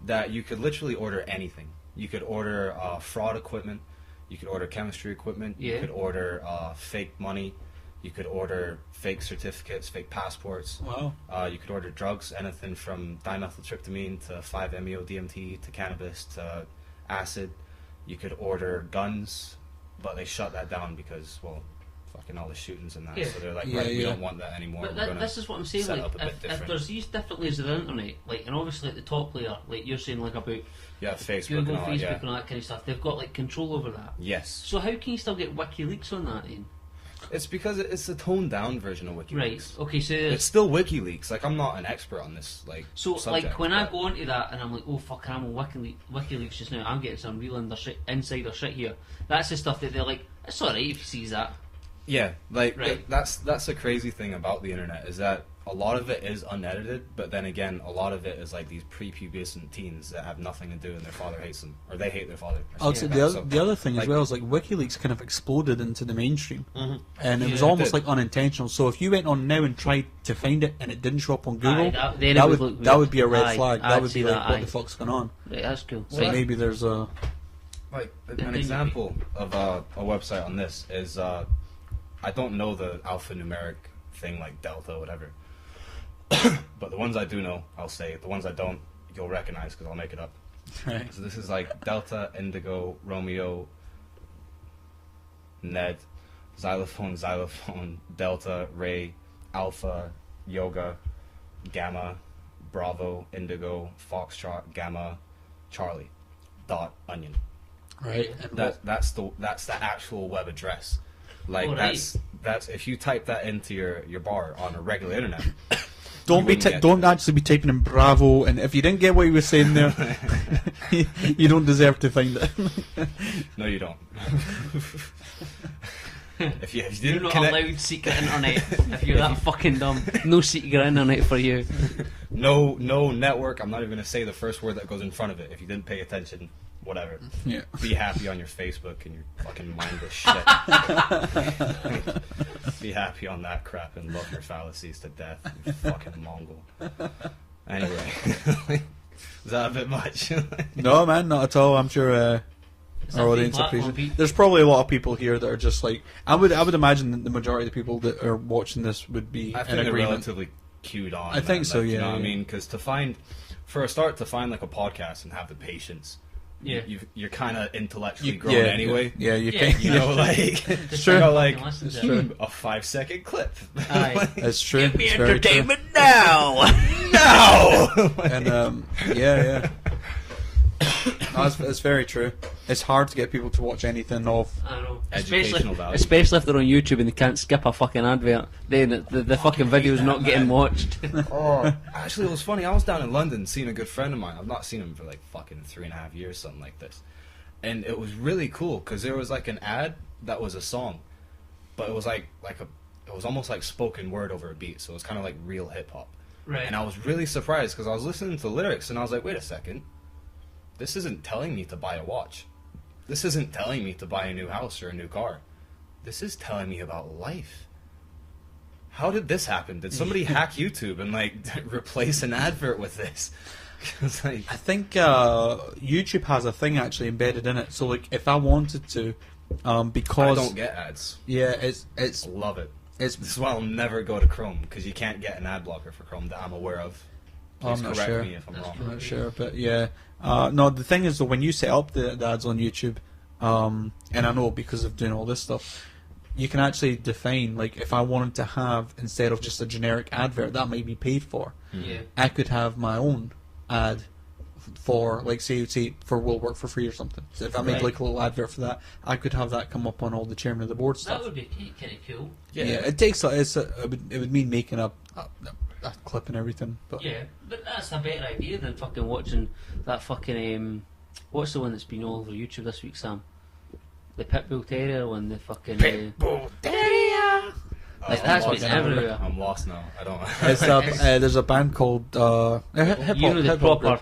that you could literally order anything. You could order fraud equipment. You could order chemistry equipment. Yeah. You could order fake money. You could order fake certificates, fake passports. Wow. You could order drugs, anything from dimethyltryptamine to 5-MeO-DMT to cannabis to acid. You could order guns, but they shut that down because, well, fucking all the shootings and that. Yeah. So they're like, we don't want that anymore. But this is what I'm saying. Set Like, up a bit if different. there's these different layers of the internet, like, and obviously at the top layer, like you're saying, like about Facebook, Google, and all Facebook, that, and all that kind of stuff, they've got like control over that. Yes. So how can you still get WikiLeaks on that then? It's because it's a toned down version of WikiLeaks. Right. Okay. So It's still WikiLeaks. Like, I'm not an expert on this. Like, So, subject, like, when I but- go into that and I'm like, oh, fuck, I'm on WikiLeaks just now, I'm getting some real insider shit here. That's the stuff that they're like, it's alright if he sees that. Yeah, like, Right. that's the crazy thing about the internet is that a lot of it is unedited, but then again, a lot of it is like these prepubescent teens that have nothing to do, and their father hates them, or they hate their father. I'd say the other thing as well is like WikiLeaks kind of exploded into the mainstream, and it was Yeah, it almost did. like unintentional. So if you went on now and tried to find it and it didn't show up on Google, then it would look that weird. would be a red Aye, flag. I'd That would see be like, that, what aye. the fuck's going on? Right, that's cool. So Right. maybe there's a. Like And an then example of a website on this is I don't know the alphanumeric thing like Delta, whatever. But the ones I do know, I'll say. The ones I don't, you'll recognize because I'll make it up. Right. So this is like Delta, Indigo, Romeo, Ned, Xylophone, Delta, Ray, Alpha, Yoga, Gamma, Bravo, Indigo, Foxtrot, Gamma, Charlie, dot, Onion. Right. And That's the actual web address. Like Oh, right. that's if you type that into your bar on a regular internet. don't actually be typing in Bravo, and if you didn't get what he was saying there, you don't deserve to find it. No, you don't. if you You're didn't not connect, allowed secret internet if you're that fucking dumb. No secret internet for you. no network. I'm not even gonna say the first word that goes in front of it. If you didn't pay attention, whatever. Yeah. Be happy on your Facebook and your fucking mindless shit. Be happy on that crap and love your fallacies to death, you fucking Mongol. Anyway, is that a bit much? No, man, not at all. I'm sure that our the audience platform, appreciates. Pete? There's probably a lot of people here that are just like I would imagine that the majority of the people that are watching this would be I in think they're agreement. relatively queued on. I think man. so, Like, yeah, You know what yeah. I mean? Because for a start, to find like a podcast and have the patience. Yeah. You're kind of intellectually grown anyway. Yeah, you Yeah. can. You know, like Just true. you know, like listen to It's true. a 5-second clip. Aye. It's true. Give me It's very true. entertainment now. No. And yeah. No, it's very true. It's hard to get people to watch anything of. I know. Educational value. Especially if they're on YouTube and they can't skip a fucking advert. Then the fucking video's not getting watched. Oh, actually, it was funny. I was down in London seeing a good friend of mine. I've not seen him for like fucking 3.5 years, something like this. And it was really cool because there was like an ad that was a song, but it was it was almost like spoken word over a beat. So it was kind of like real hip hop. Right. And I was really surprised because I was listening to the lyrics and I was like, wait a second, this isn't telling me to buy a watch. This isn't telling me to buy a new house or a new car. This is telling me about life. How did this happen? Did somebody hack YouTube and like replace an advert with this? It's like, I think YouTube has a thing actually embedded in it. So like, if I wanted to, because I don't get ads. yeah, it's Love it. it's. This is why I'll never go to Chrome because you can't get an ad blocker for Chrome that I'm aware of. Please I'm not correct sure. me if I'm wrong. I'm not sure, but yeah. No, the thing is though, when you set up the ads on YouTube, and I know because of doing all this stuff, you can actually define, like, if I wanted to have, instead of just a generic advert that might be paid for, Yeah. I could have my own ad for, like, say for Will Work for Free or something. So if I made Right. like a little advert for that, I could have that come up on all the Chairman of the Board That stuff. would be kind of cool. Yeah, it takes it would mean making a clip and everything. But Yeah, but that's a better idea than fucking watching that fucking what's the one that's been all over YouTube this week, Sam? The Pitbull Terrier one, the fucking Pitbull Terrier. Like that's been everywhere. I'm lost now. I don't. it's there's a band called hip You know the hop proper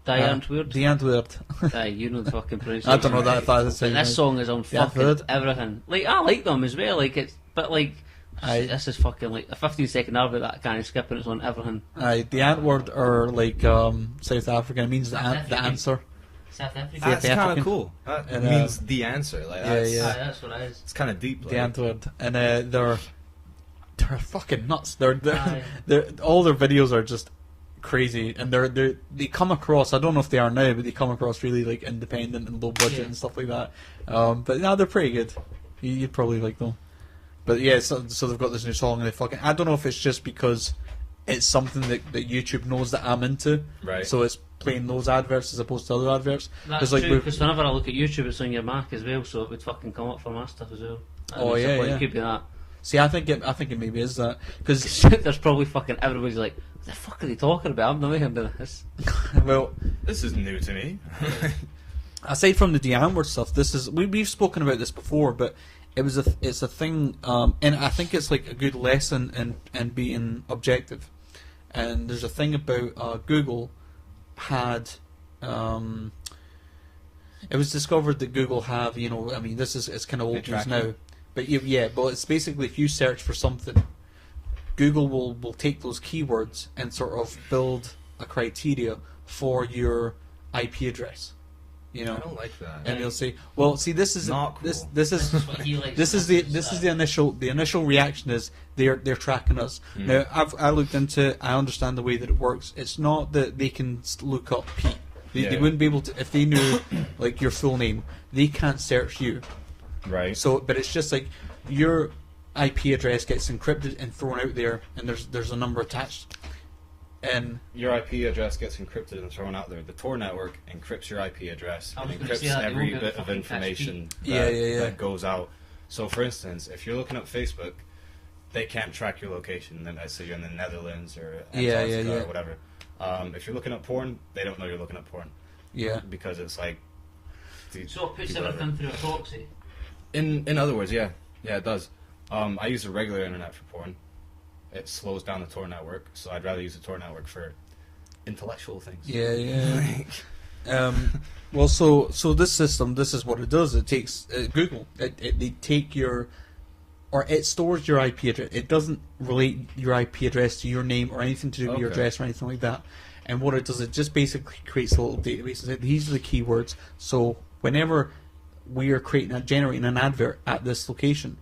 Diane Weird. The Antwerp. Aye, you know the fucking pronunciation. I don't know that if that's the But same. this song is on Yeah, I've fucking heard. everything. Like I like them as well. Like it's, but like Aye. this is fucking like a 15-second advert that I can't skip and it's on everything. The ant word or like South African. It means the South the African. answer. South Africa. That's Yeah, kind fucking- of cool. That And, means the answer. Like, yeah, that's, yeah. Aye, that's what it is. It's kind of deep. The Like. ant word, and they're fucking nuts. Aye. They're all their videos are just crazy, and they come across. I don't know if they are now, but they come across really like independent and low budget Yeah. and stuff like that. But no, they're pretty good. You'd probably like them. But yeah, so they've got this new song, and they fucking. I don't know if it's just because it's something that YouTube knows that I'm into, Right. so it's playing those adverts as opposed to other adverts. That's like true, we've- because whenever I look at YouTube, it's on your Mac as well, so it would fucking come up for my stuff as well. Oh, yeah, It yeah. could be that. See, I think it maybe is that because There's probably fucking everybody's like, what the fuck are they talking about? I've never heard of this. well, This is new to me. aside from the Deanward stuff, this is we've spoken about this before, but it's a thing, and I think it's like a good lesson in being objective. And there's a thing about Google had. It was discovered that Google have, I mean, it's kind of old news now, but but it's basically if you search for something, Google will take those keywords and sort of build a criteria for your IP address. I don't like that. And they'll say, "Well, see, this is not cool. This is the initial reaction is they're tracking us." Now, I looked into it. I understand the way that it works. It's not that they can look up Pete. They wouldn't be able to if they knew like your full name. They can't search you. Right. So, but it's just like your IP address gets encrypted and thrown out there, and there's a number attached. And your IP address gets encrypted and thrown out there. The Tor network encrypts your IP address and encrypts every bit of information that goes out. So, for instance, if you're looking up Facebook, they can't track your location. Then let's say you're in the Netherlands or Antarctica or whatever. If you're looking up porn, they don't know you're looking up porn. Yeah. Because it's like. So it puts everything through a proxy. In other words, yeah, it does. I use the regular internet for porn. It slows down the Tor network, so I'd rather use the Tor network for intellectual things. Well, so this system, this is what it does. It takes Google. They take your, or it stores your IP address. It doesn't relate your IP address to your name or anything to do with your address or anything like that. And what it does, it just basically creates a little database and says, these are the keywords. So whenever we are generating an advert at this location,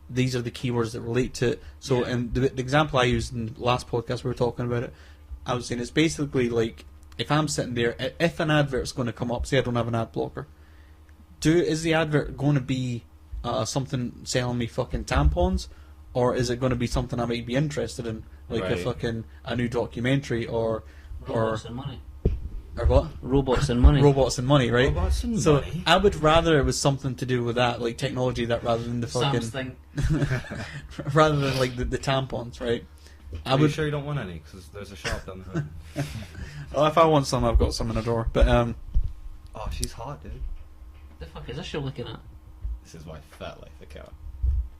these are the keywords that relate to it. So, and the example I used in the last podcast we were talking about it, I was saying it's basically like if I'm sitting there, if an advert's going to come up, say I don't have an ad blocker, is the advert going to be something selling me fucking tampons, or is it going to be something I might be interested in, like a new documentary or Robots and money. Or what? Robots and money. Robots and money, right? Robots and so money. I would rather it was something to do with that, like technology, that rather than the fucking Sam's thing. rather than like the tampons, right? Are you sure you don't want any? Because there's a shop down the road. Well, if I want some, I've got some in the door. But oh, she's hot, dude. The fuck is this you're looking at? This is my Fat Life account.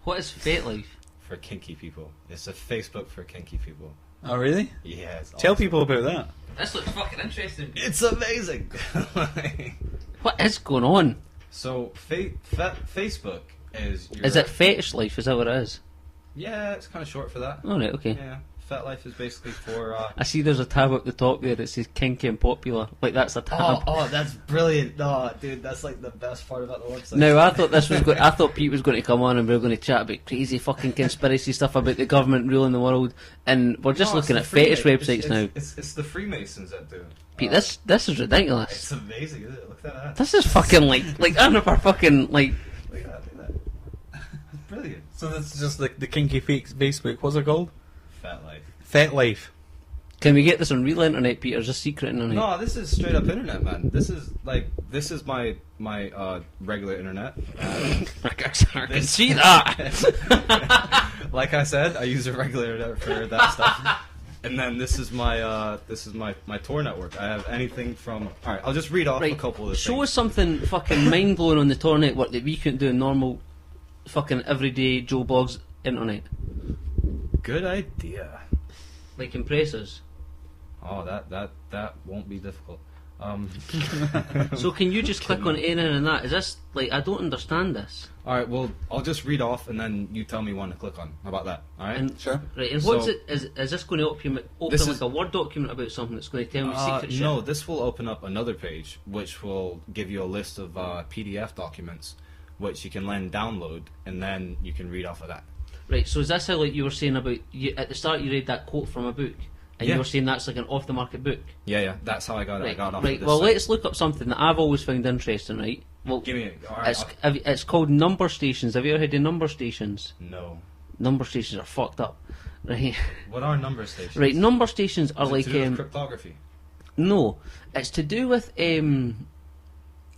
What is Fate Life? For kinky people. It's a Facebook for kinky people. Oh, really? Yeah. It's Tell awesome. people about that. This looks fucking interesting. It's amazing. What is going on? So, Facebook is. Is it Fetish Life? Is that what it is? Yeah, it's kind of short for that. Oh, right, okay. Yeah, Fat Life is basically for. I see there's a tab up the top there that says kinky and popular. Like, that's a tab. Oh, that's brilliant. No, dude, that's like the best part about the website. No, I thought this was. I thought Pete was going to come on and we were going to chat about crazy fucking conspiracy stuff about the government ruling the world, and we're just looking at fetish websites now. It's the Freemasons that do. Pete, this is ridiculous. It's amazing, isn't it? Look at that. This is fucking like I don't know if our fucking like. Look at that. It's brilliant. So this is just like the kinky Facebook. What's it called? Fat Life. Fat Life. Can we get this on real internet, Peter? Just secret internet? No, this is straight up internet, man. This is my regular internet. I can see that. Like I said, I use a regular internet for that stuff. And then this is my Tor network. I have anything from. All right, I'll just read off a couple of the Show things. us something fucking mind blowing on the Tor network that we couldn't do in normal, fucking everyday Joe Bloggs internet. Good idea. Like compressors. Oh, that won't be difficult. So can you just click on any and that? Is this like I don't understand this? All right, well, I'll just read off and then you tell me one to click on. How about that? All right. Sure. Right, and what's it? Is this going to open like a Word document about something that's going to tell me secret shit? No, this will open up another page which will give you a list of PDF documents which you can then download and then you can read off of that. Right, so is this how, like you were saying about at the start, you read that quote from a book, and you were saying that's like an off-the-market book? Yeah, that's how I got it. Right, I got off right. of this Well, site. let's look up something that I've always found interesting. Right. Well, Give me it. All right. it's called number stations. Have you ever heard of number stations? No. Number stations are fucked up. Right. What are number stations? Right. Number stations are Is it like to do with cryptography. no, it's to do with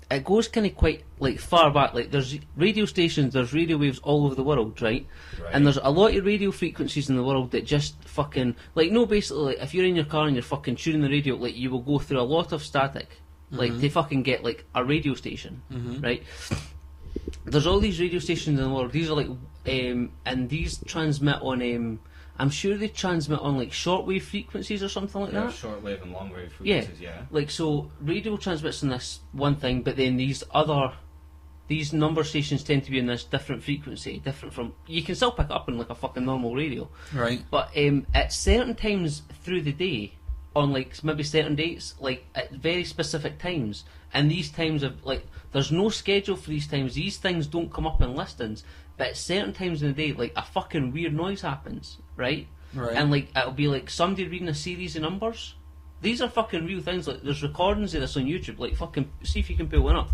it goes kind of quite like far back. Like there's radio stations, there's radio waves all over the world, right? And there's a lot of radio frequencies in the world that just fucking like basically like, if you're in your car and you're fucking tuning the radio, like you will go through a lot of static, like to fucking get like a radio station, right? there's all these radio stations in the world. These are like, and these transmit on. I'm sure they transmit on like shortwave frequencies or something like that. Shortwave and longwave frequencies. Yeah. Like so, radio transmits on this one thing, but then these number stations tend to be in this different frequency, different from. You can still pick it up on like a fucking normal radio, right? But at certain times through the day, on like maybe certain dates, like at very specific times, and these times of like, there's no schedule for these times. These things don't come up in listings, but at certain times in the day, like a fucking weird noise happens, right? Right. And like it'll be like somebody reading a series of numbers. These are fucking real things. Like there's recordings of this on YouTube. Like fucking see if you can pull one up.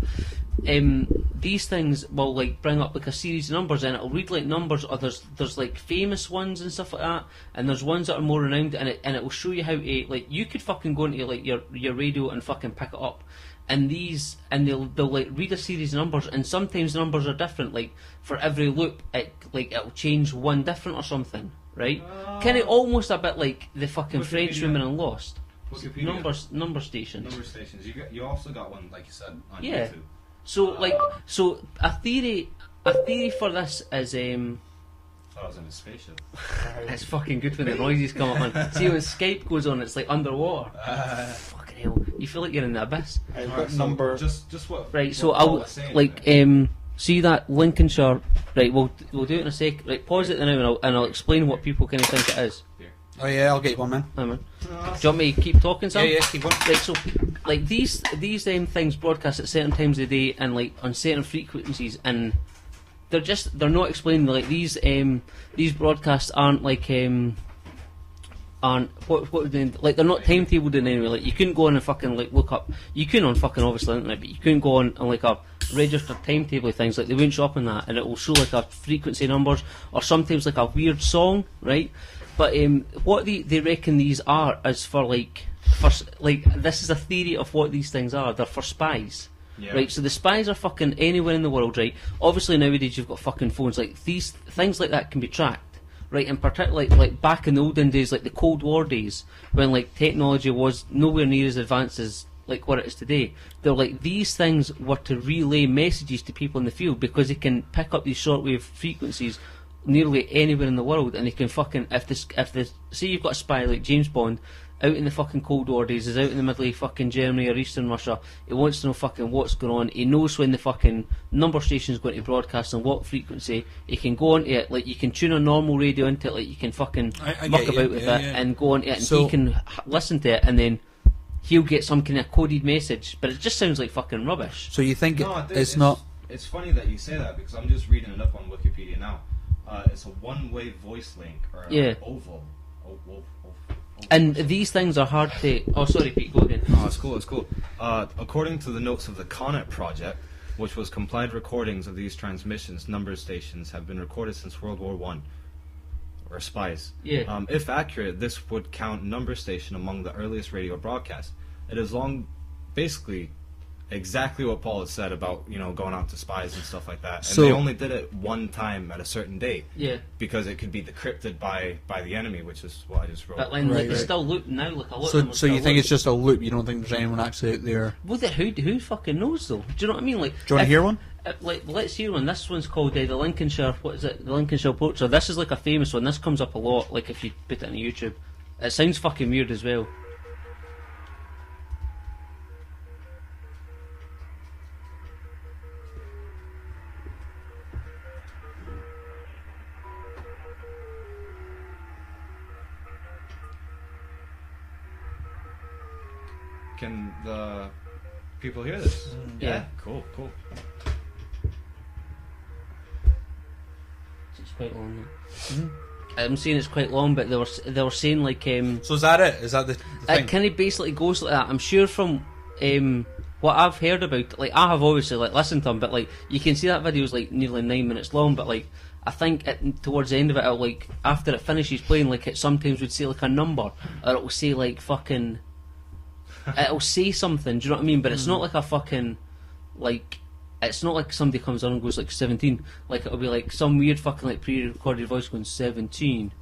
These things will like bring up like a series of numbers, and it'll read like numbers. Or there's like famous ones and stuff like that, and there's ones that are more renowned, and it will show you how to like. You could fucking go into like your radio and fucking pick it up, and they'll like read a series of numbers, and sometimes the numbers are different. Like for every loop, it'll change one different or something, right? Kind of almost a bit like the fucking Frenchwoman in Lost. Number stations. Number stations. You also got one, like you said, on Yeah. YouTube. So a theory for this is I thought I was in a spaceship. it's fucking good when the noises come up on. See when Skype goes on, it's like underwater. Fucking hell, you feel like you're in the abyss. Alright, so number. Just what? Right, so what Paul I'll was saying like there. see that Lincolnshire. Right, we'll do it in a sec. Right, pause it now, and I'll explain what people kind of think it is. Oh yeah, I'll get you one, man. Hi, man. Do you want me to keep talking, Sam? Yeah, keep on. Right, so like these things broadcast at certain times of the day and like on certain frequencies, and they're not explained. Like these broadcasts aren't like aren't what would they, like they're not timetabled in any way. Like you couldn't go on and fucking like look up. You can on fucking obviously internet, but you couldn't go on and like a registered timetable things. Like they wouldn't show up on that, and it will show like a frequency numbers or sometimes like a weird song, right? But what they reckon these are is for this is a theory of what these things are. They're for spies, right? So the spies are fucking anywhere in the world, right? Obviously nowadays you've got fucking phones. Like these things like that can be tracked, right? And particularly like back in the olden days, like the Cold War days, when like technology was nowhere near as advanced as like what it is today. They're like these things were to relay messages to people in the field because they can pick up these shortwave frequencies nearly anywhere in the world, and they can fucking if this say you've got a spy like James Bond out in the fucking Cold War days, is out in the middle of fucking Germany or Eastern Russia, he wants to know fucking what's going on, he knows when the fucking number station's going to broadcast and what frequency, he can go onto it, like you can tune a normal radio into it, like you can fucking muck about with it and go onto it, and so he can listen to it, and then he'll get some kind of coded message, but it just sounds like fucking rubbish. So you think it's not... It's funny that you say that, because I'm just reading it up on Wikipedia now. It's a one-way voice link, or oval. And these things are hard to... Oh, sorry, Pete, go again. Oh, it's cool. According to the notes of the Connet project, which was compiled recordings of these transmissions, number stations have been recorded since World War I, or spies. Yeah. If accurate, this would count number station among the earliest radio broadcasts. It is basically exactly what Paul has said about, going out to spies and stuff like that. And they only did it one time at a certain date. Yeah. Because it could be decrypted by the enemy, which is what I just wrote. But when they still loop now, like a lot of them So you think it's just a loop? You don't think there's anyone actually out there? Well, who fucking knows though? Do you know what I mean? Like, do you want to hear one? Let's hear one. This one's called the Lincolnshire. What is it? The Lincolnshire Poacher. This is like a famous one. This comes up a lot. Like if you put it on YouTube, it sounds fucking weird as well. Can the people hear this? Yeah. Cool. It's quite long. I'm saying it's quite long, but they were saying like. So is that it? Is that the thing? It kind of basically goes like that. I'm sure from what I've heard about, like I have obviously like listened to them, but like you can see that video's like nearly 9 minutes long, but like I think towards the end of it, it'll, like after it finishes playing, like it sometimes would say like a number, or it'll say like fucking. It'll say something, do you know what I mean? But it's not like a fucking, like, it's not like somebody comes on and goes like 17. Like it'll be like some weird fucking like pre-recorded voice going 17.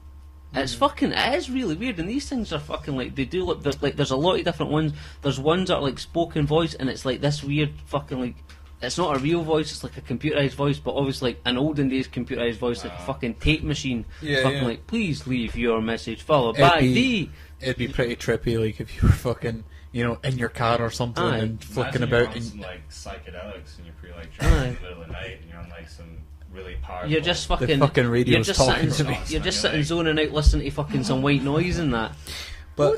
It's fucking, it is really weird, and these things are fucking like, they do look, like there's a lot of different ones. There's ones that are like spoken voice, and it's like this weird fucking like, it's not a real voice, it's like a computerised voice, but obviously like an olden days computerised voice, like a fucking tape machine. Fucking like, please leave your message followed by the... It'd be pretty trippy, like, if you were fucking, you know, in your car or something and flicking about. You're on some, like, psychedelics and you're pretty, like, drunk in the middle of the night and you're on, like, some really powerful... You're just fucking... The fucking radio's talking to me. You're just sitting zoning out listening to fucking some white noise and that. But...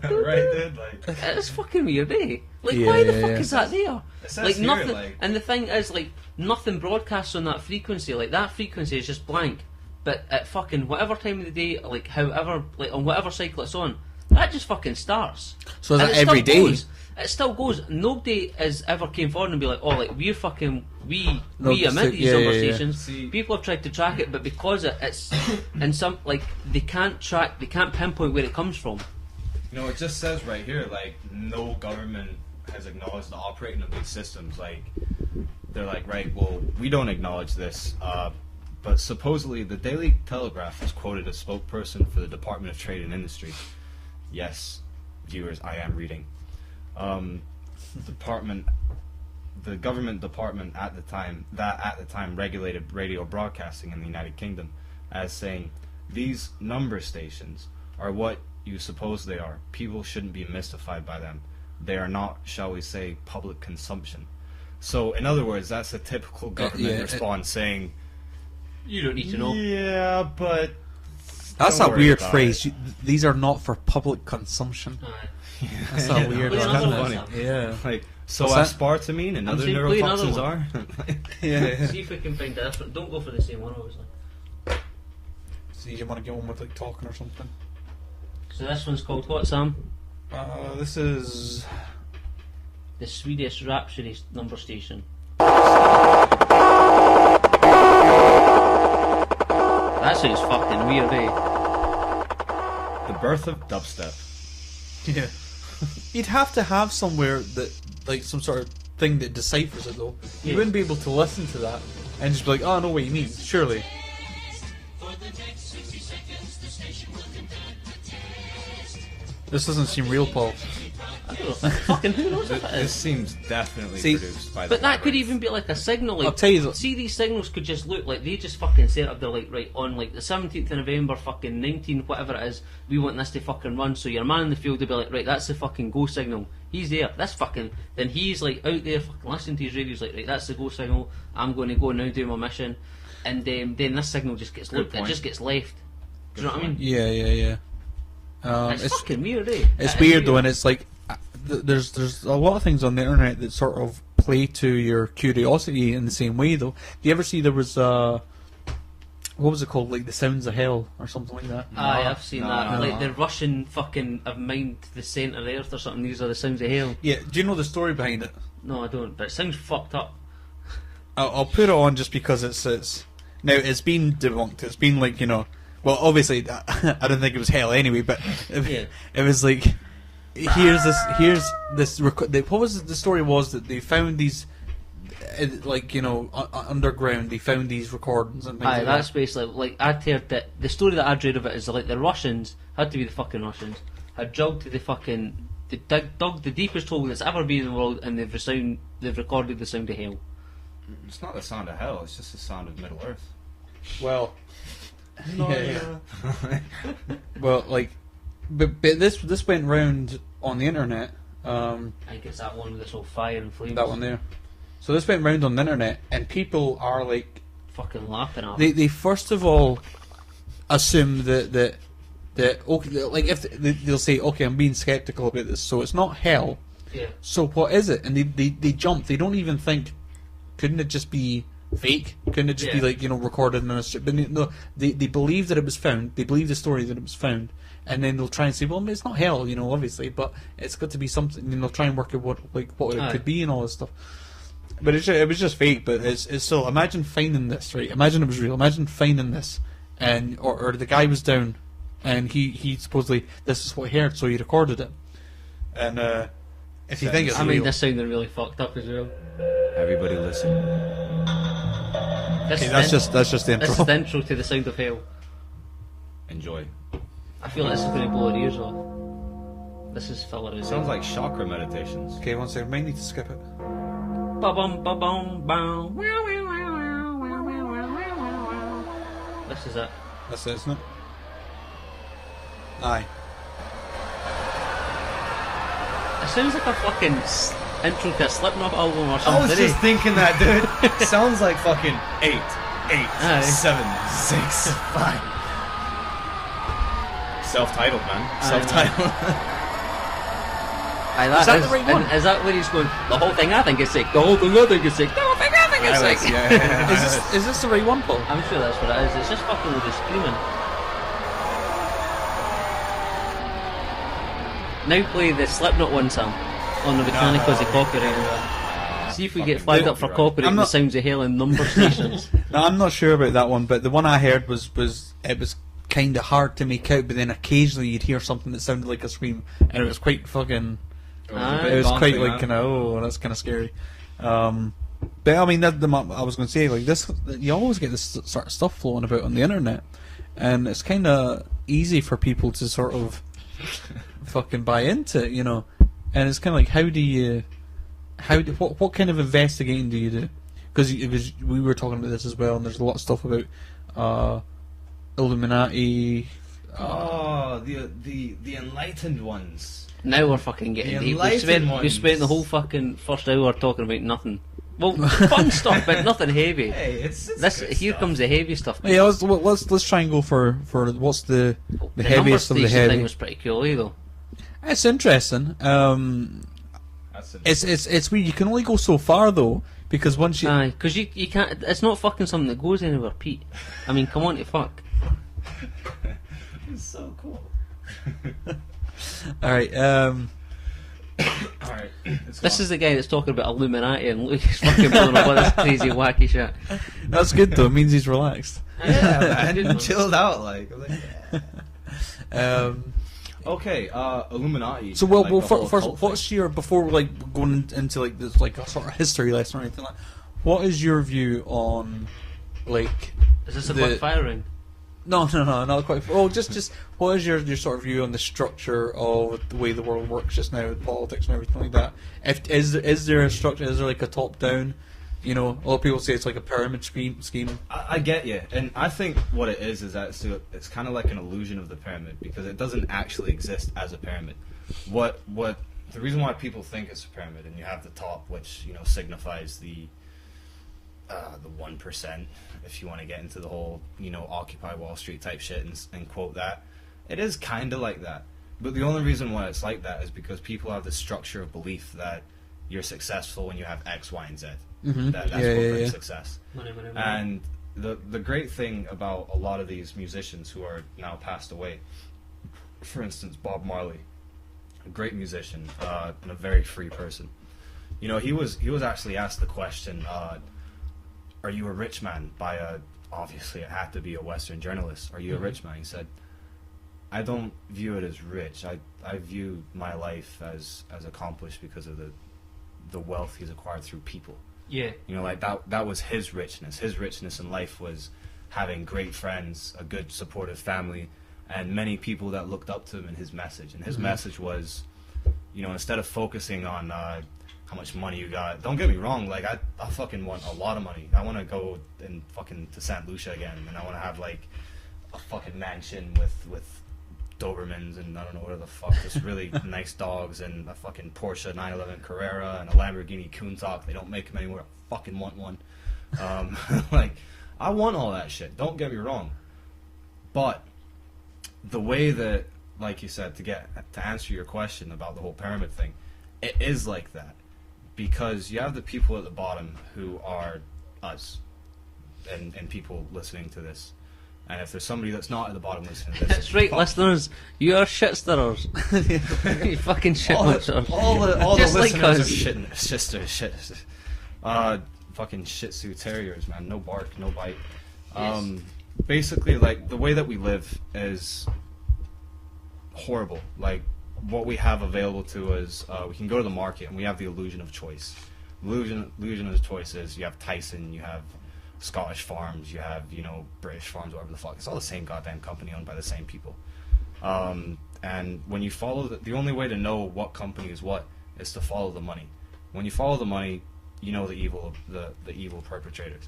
right, dude, like... It's fucking weird, eh? Like, why the fuck is that there? Like, here, nothing... like... And the thing is, like, nothing broadcasts on that frequency. Like, that frequency is just blank. But at fucking whatever time of the day, like, however... Like, on whatever cycle it's on, that just fucking starts. So is that every day? It still goes. Nobody has ever came forward and be like, oh, like, we're fucking... We emit these number stations. People have tried to track it, but because it's... in some... Like, they can't pinpoint where it comes from. You know, it just says right here, like, no government has acknowledged the operating of these systems. Like, they're like, right, well, we don't acknowledge this, but supposedly the Daily Telegraph has quoted a spokesperson for the Department of Trade and Industry. Yes, viewers, I am reading. The government department at the time regulated radio broadcasting in the United Kingdom as saying, these number stations are what you suppose they are. People shouldn't be mystified by them. They are not, shall we say, public consumption. So, in other words, that's a typical government response saying, you don't need to know. Yeah, but... That's a weird phrase. These are not for public consumption. That's a weird It's kind of funny. Yeah. Like, so aspartame and other neurotoxins are? See if we can find a different... Don't go for the same one, obviously. So you want to get on with, like, talking or something? So this one's called what, Sam? This is... The Swedish Rhapsody number station. That sounds fucking weird, eh? The birth of dubstep. Yeah. You'd have to have somewhere that, like, some sort of thing that deciphers it, though. You wouldn't be able to listen to that and just be like, oh, I know what you mean, surely. This doesn't seem real, Paul. I don't know. Fucking who knows if it This is? seems definitely produced by the But that could Labyrinth. even be like a signal. Like, I'll tell you see, these signals could just look like they just fucking set up. They're like, right, on like the 17th of November, fucking 19, whatever it is, we want this to fucking run. So your man in the field will be like, right, that's the fucking go signal. He's there. That's fucking. Then he's like out there fucking listening to his radio. He's like, right, that's the go signal. I'm going to go now do my mission. And then this signal just gets looked. It just gets left. Do you know what I mean? Yeah. It's fucking weird, eh? It's weird though, and it's like there's a lot of things on the internet that sort of play to your curiosity in the same way, though. Do you ever see there was what was it called, like the Sounds of Hell or something like that? Aye, I've seen that. Like the Russian fucking have mined the centre of the earth or something. These are the sounds of hell. Yeah. Do you know the story behind it? No, I don't. But it sounds fucked up. I'll put it on just because it's now it's been debunked. It's been like, you know. Well, obviously, I don't think it was hell anyway, but it was like, here's this. What was the story was that they found these, like, you know, underground. They found these recordings and things. Aye, like that's that. basically like I'd heard that the story that I'd read of it is like the Russians had to be the fucking Russians had dug to the fucking dug the deepest hole that's ever been in the world, and they've recorded the sound of hell. It's not the sound of hell. It's just the sound of Middle Earth. Well. Yeah. Well, like, but this went round on the internet. I think it's that one with this whole fire and flames. That one there. So this went round on the internet, and people are like fucking laughing at it. They first of all assume that okay, like if they'll say, okay, I'm being skeptical about this, so it's not hell. Yeah. So what is it? And they jump. They don't even think. Couldn't it just be fake? Couldn't it just be like, you know, recorded in a strip? But no, they believe that it was found. They believe the story that it was found, and then they'll try and say, well, it's not hell, you know, obviously, but it's got to be something. And they'll try and work out what it could be and all this stuff. But it was just fake. But it's still. Imagine finding this, right? Imagine it was real. Imagine finding this, and or the guy was down, and he supposedly this is what he heard, so he recorded it. And if you think it's real, this sounded really fucked up as well. Everybody listen. Okay, that's just the intro. This is the intro to the Sound of Hell. Enjoy. I feel like this is going to blow our ears off. This is filler. Is Sounds like chakra meditations. Okay, one second. Might need to skip it. Ba-bum, ba-bum, bum. This is it. That's it, isn't it? Aye. It sounds like a fucking intro to a Slipknot album or something. I was just thinking that, dude. Sounds like fucking 8, 8, 7, 6, 5. Self-titled, man. Self-titled. Is that the right one? Is that where he's going, the whole thing I think is sick, the whole thing I think is sick, the whole thing I think is sick? Yeah. Is this the right one, Paul? I'm sure that's what it is. It's just fucking with the screaming. Now play the Slipknot one, Sam, on the mechanic as a copyright. See if we get flagged up for copyright the Sounds of Hell and number stations. No, I'm not sure about that one, but the one I heard was kind of hard to make out, but then occasionally you'd hear something that sounded like a scream, and it was quite fucking... It was quite like, kind of, oh, that's kind of scary. But I mean, I was going to say, like, this, you always get this sort of stuff flowing about on the internet, and it's kind of easy for people to sort of fucking buy into it, you know. And it's kind of like, what kind of investigating do you do? Because we were talking about this as well, and there's a lot of stuff about Illuminati. The enlightened ones. Now we're fucking getting deep. We spent the whole fucking first hour talking about nothing. Well, fun stuff, but nothing heavy. Hey, it's here stuff. comes the heavy stuff. Yeah, let's try and go for what's the heaviest of the heavy. Thing was pretty cool, though. It's interesting. It's weird. You can only go so far though, because once you because you can't. It's not fucking something that goes anywhere, Pete. I mean, come on to fuck. It's so cool. All right. Alright. This is the guy that's talking about Illuminati and Luke's fucking blowing up all this crazy wacky shit. That's good though. It means he's relaxed. Yeah, man. Chilled out, like. Okay, Illuminati. So well, like, first, what's your, before like going into like this like a sort of history lesson or anything like that, what is your view on like? Is this a quick firing? No, not quite. Oh, just what is your sort of view on the structure of the way the world works just now with politics and everything like that? Is there a structure? Is there like a top down? You know, a lot of people say it's like a pyramid scheme. I get you, and I think what it is that it's kind of like an illusion of the pyramid because it doesn't actually exist as a pyramid. What the reason why people think it's a pyramid, and you have the top, which signifies the 1%, if you want to get into the whole Occupy Wall Street type shit and quote that, it is kind of like that. But the only reason why it's like that is because people have this structure of belief that you're successful when you have X, Y, and Z. Mm-hmm. That's what brings success. Money. And the great thing about a lot of these musicians who are now passed away, for instance, Bob Marley, a great musician and a very free person. He was actually asked the question, are you a rich man? Obviously it had to be a Western journalist. Are you a rich man? He said, I don't view it as rich. I view my life as accomplished because of the wealth he's acquired through people. Yeah. Like that was his richness. His richness in life was having great friends, a good supportive family, and many people that looked up to him in his message. And his message was, instead of focusing on how much money you got, don't get me wrong, like I fucking want a lot of money. I want to go and fucking to St. Lucia again, and I want to have like a fucking mansion with Dobermans and I don't know what the fuck, just really nice dogs and a fucking Porsche 911 Carrera and a Lamborghini Countach. They don't make them anymore. I fucking want one. Like, I want all that shit. Don't get me wrong. But the way that, like you said, to answer your question about the whole pyramid thing, it is like that because you have the people at the bottom who are us and people listening to this. And if there's somebody that's not at the bottom listening to this... That's right, listeners. You are shit stirrers. You fucking shit monsters. All the Just listeners like are us. shit. Fucking Shih Tzu terriers, man. No bark, no bite. Yes. Basically, like, the way that we live is horrible. Like, what we have available to us, we can go to the market and we have the illusion of choice. Illusion of choice is you have Tyson, you have Scottish Farms, you have, British Farms, whatever the fuck. It's all the same goddamn company owned by the same people. And when you follow the only way to know what company is what is to follow the money. When you follow the money, you know the evil perpetrators.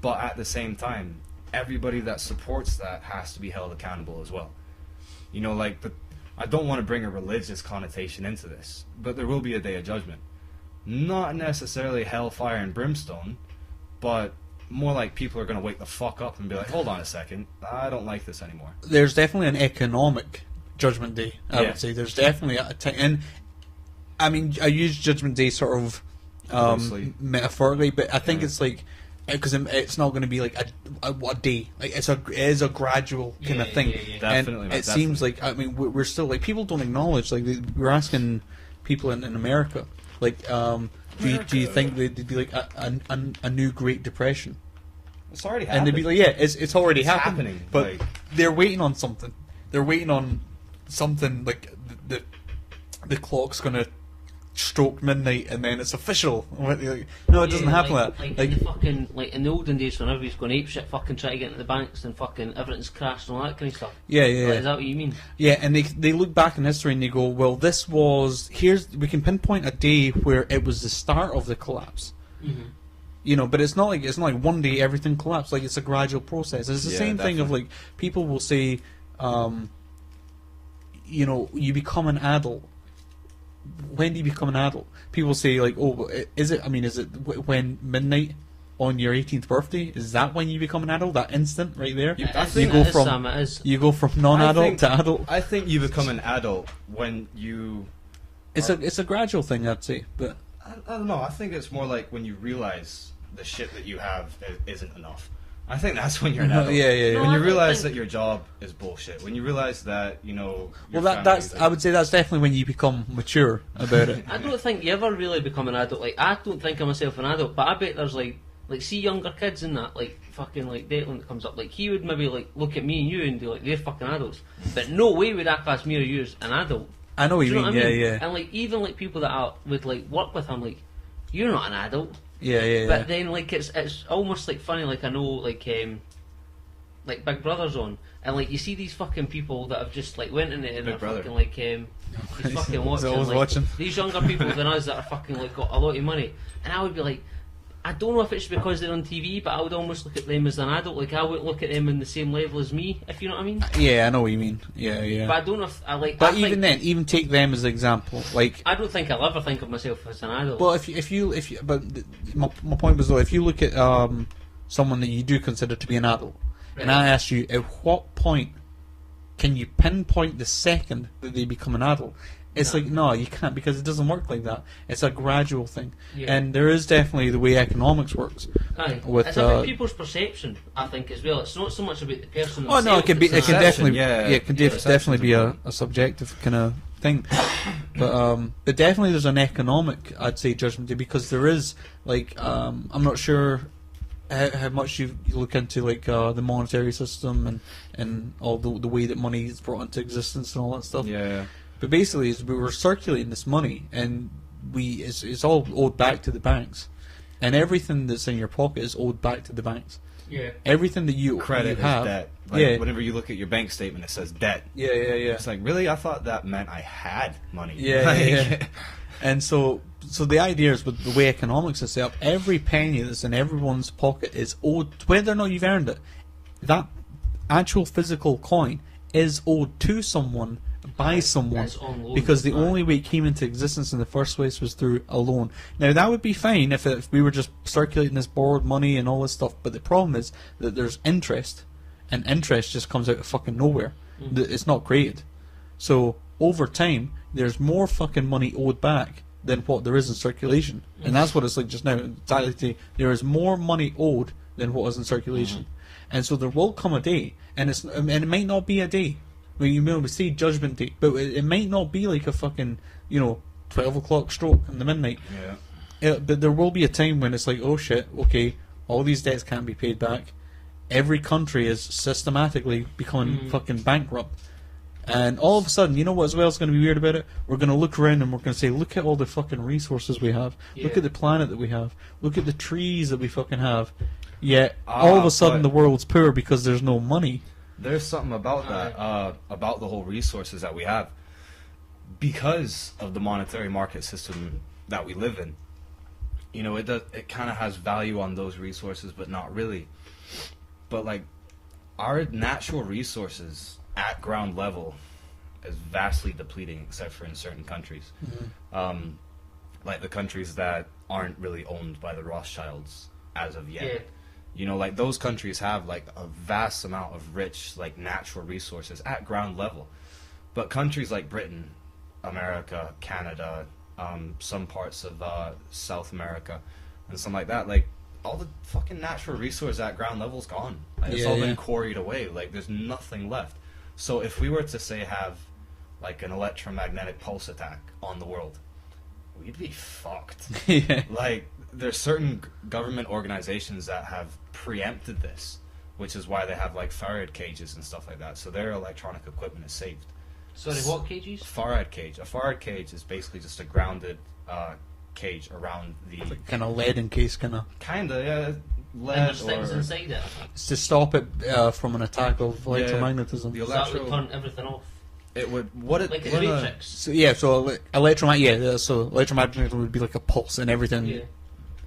But at the same time, everybody that supports that has to be held accountable as well. You know, like, I don't want to bring a religious connotation into this, but there will be a day of judgment. Not necessarily hellfire and brimstone, but more like people are going to wake the fuck up and be like, hold on a second, I don't like this anymore. There's definitely an economic Judgment Day, I would say. There's definitely a time, and I mean, I use Judgment Day sort of metaphorically, but I think it's like, because it's not going to be like a day. Like it is a gradual kind of thing. Definitely, and it seems like, I mean, we're still like, people don't acknowledge, like, we're asking people in America, like, do you think they'd be like a new Great Depression? It's already happening. And they'd be like, yeah, it's already happening. But like, they're waiting on something. They're waiting on something, like the clock's going to stroke midnight and then it's official. No, it doesn't happen like that. Like in the fucking, like in the olden days when everybody's going apeshit, fucking trying to get into the banks and fucking everything's crashed and all that kind of stuff. Yeah. Is that what you mean? Yeah, and they look back in history and they go, well, this was, we can pinpoint a day where it was the start of the collapse. You know, but it's not like one day everything collapsed. Like, it's a gradual process. It's the same thing of, like, people will say, you know, you become an adult. When do you become an adult? People say, like, oh, is it when midnight on your 18th birthday? Is that when you become an adult? That instant right there? You go from non-adult to adult. I think you become an adult when you... It's a gradual thing, I'd say. But I don't know. I think it's more like when you realize the shit that you have isn't enough. I think that's when you're an adult. Yeah. When you realize that your job is bullshit. When you realize that, you know... Well, that's I would say that's definitely when you become mature about it. I don't think you ever really become an adult. Like, I don't think of myself an adult, but I bet there's, like see younger kids in that, like, fucking, like, Declan that comes up. Like, he would maybe, like, look at me and you and be like, they're fucking adults. But no way would I class me or you as an adult. I know what you mean, yeah. And, like, even, like, people that I would, like, work with, I'm like, you're not an adult. Yeah. But then, like, it's almost, like, funny, like, I know, like Big Brother's on, and like you see these fucking people that have just like went in it and they're fucking like he's fucking watching, these younger people than us that are fucking like got a lot of money, and I would be like, I don't know if it's because they're on TV, but I would almost look at them as an adult. Like, I wouldn't look at them in the same level as me, if you know what I mean. Yeah, I know what you mean. Yeah. But I don't know if I like. But even take them as an example. Like, I don't think I'll ever think of myself as an adult. Well, if you but my point was, though, if you look at someone that you do consider to be an adult. Right. And I asked you, at what point can you pinpoint the second that they become an adult? It's like, no, you can't, because it doesn't work like that. It's a gradual thing. Yeah. And there is definitely the way economics works. Aye. It's about people's perception, I think, as well. It's not so much about the person. Oh, no, it can definitely be a subjective kind of thing. But definitely there's an economic, I'd say, judgment day, because there is, like, I'm not sure how much you look into, like, the monetary system and all the way that money is brought into existence and all that stuff. Yeah. But basically, we were circulating this money, and it's all owed back to the banks, and everything that's in your pocket is owed back to the banks. Yeah. Everything that you credit have, is debt. Like, whenever you look at your bank statement, it says debt. Yeah. It's like, really? I thought that meant I had money. Yeah. And so the idea is, with the way economics is set up, every penny that's in everyone's pocket is owed, whether or not you've earned it. That actual physical coin is owed to someone by someone, because the only way it came into existence in the first place was through a loan. Now, that would be fine if we were just circulating this borrowed money and all this stuff, but the problem is that there's interest, and interest just comes out of fucking nowhere. It's not created. So over time, there's more fucking money owed back than what there is in circulation. And that's what it's like just now. Exactly, there is more money owed than what is in circulation. And so there will come a day, and it might not be a day. We say Judgment Day, but it might not be like a fucking 12 o'clock stroke in the midnight. Yeah. But there will be a time when it's like, oh shit, okay, all these debts can't be paid back. Every country is systematically becoming fucking bankrupt. And all of a sudden, you know what as well is going to be weird about it? We're going to look around and we're going to say, look at all the fucking resources we have. Yeah. Look at the planet that we have. Look at the trees that we fucking have. Yet, all of a sudden the world's poor because there's no money. there's something about that, about the whole resources that we have, because of the monetary market system that we live in. You know, it kind of has value on those resources, but not really. But like, our natural resources at ground level is vastly depleting, except for in certain countries. Mm-hmm. Like the countries that aren't really owned by the Rothschilds as of yet. Yeah. You know, like those countries have like a vast amount of rich, like natural resources at ground level. But countries like Britain, America, Canada, some parts of South America, and something like that, like all the fucking natural resource at ground level's gone. Like, it's all been quarried away. Like there's nothing left. So if we were to say have like an electromagnetic pulse attack on the world, we'd be fucked. Yeah. Like there's certain government organizations that have preempted this, which is why they have like Faraday cages and stuff like that. So their electronic equipment is saved. Sorry, what cages? Faraday cage. A Faraday cage is basically just a grounded cage around the... Like kind of lead encased, kind of... Kinda, yeah. Lead, and there's things inside it. It's to stop it from an attack of electromagnetism. The that would turn everything off. It would... What it... Like a matrix. So electromagnetism would be like a pulse in everything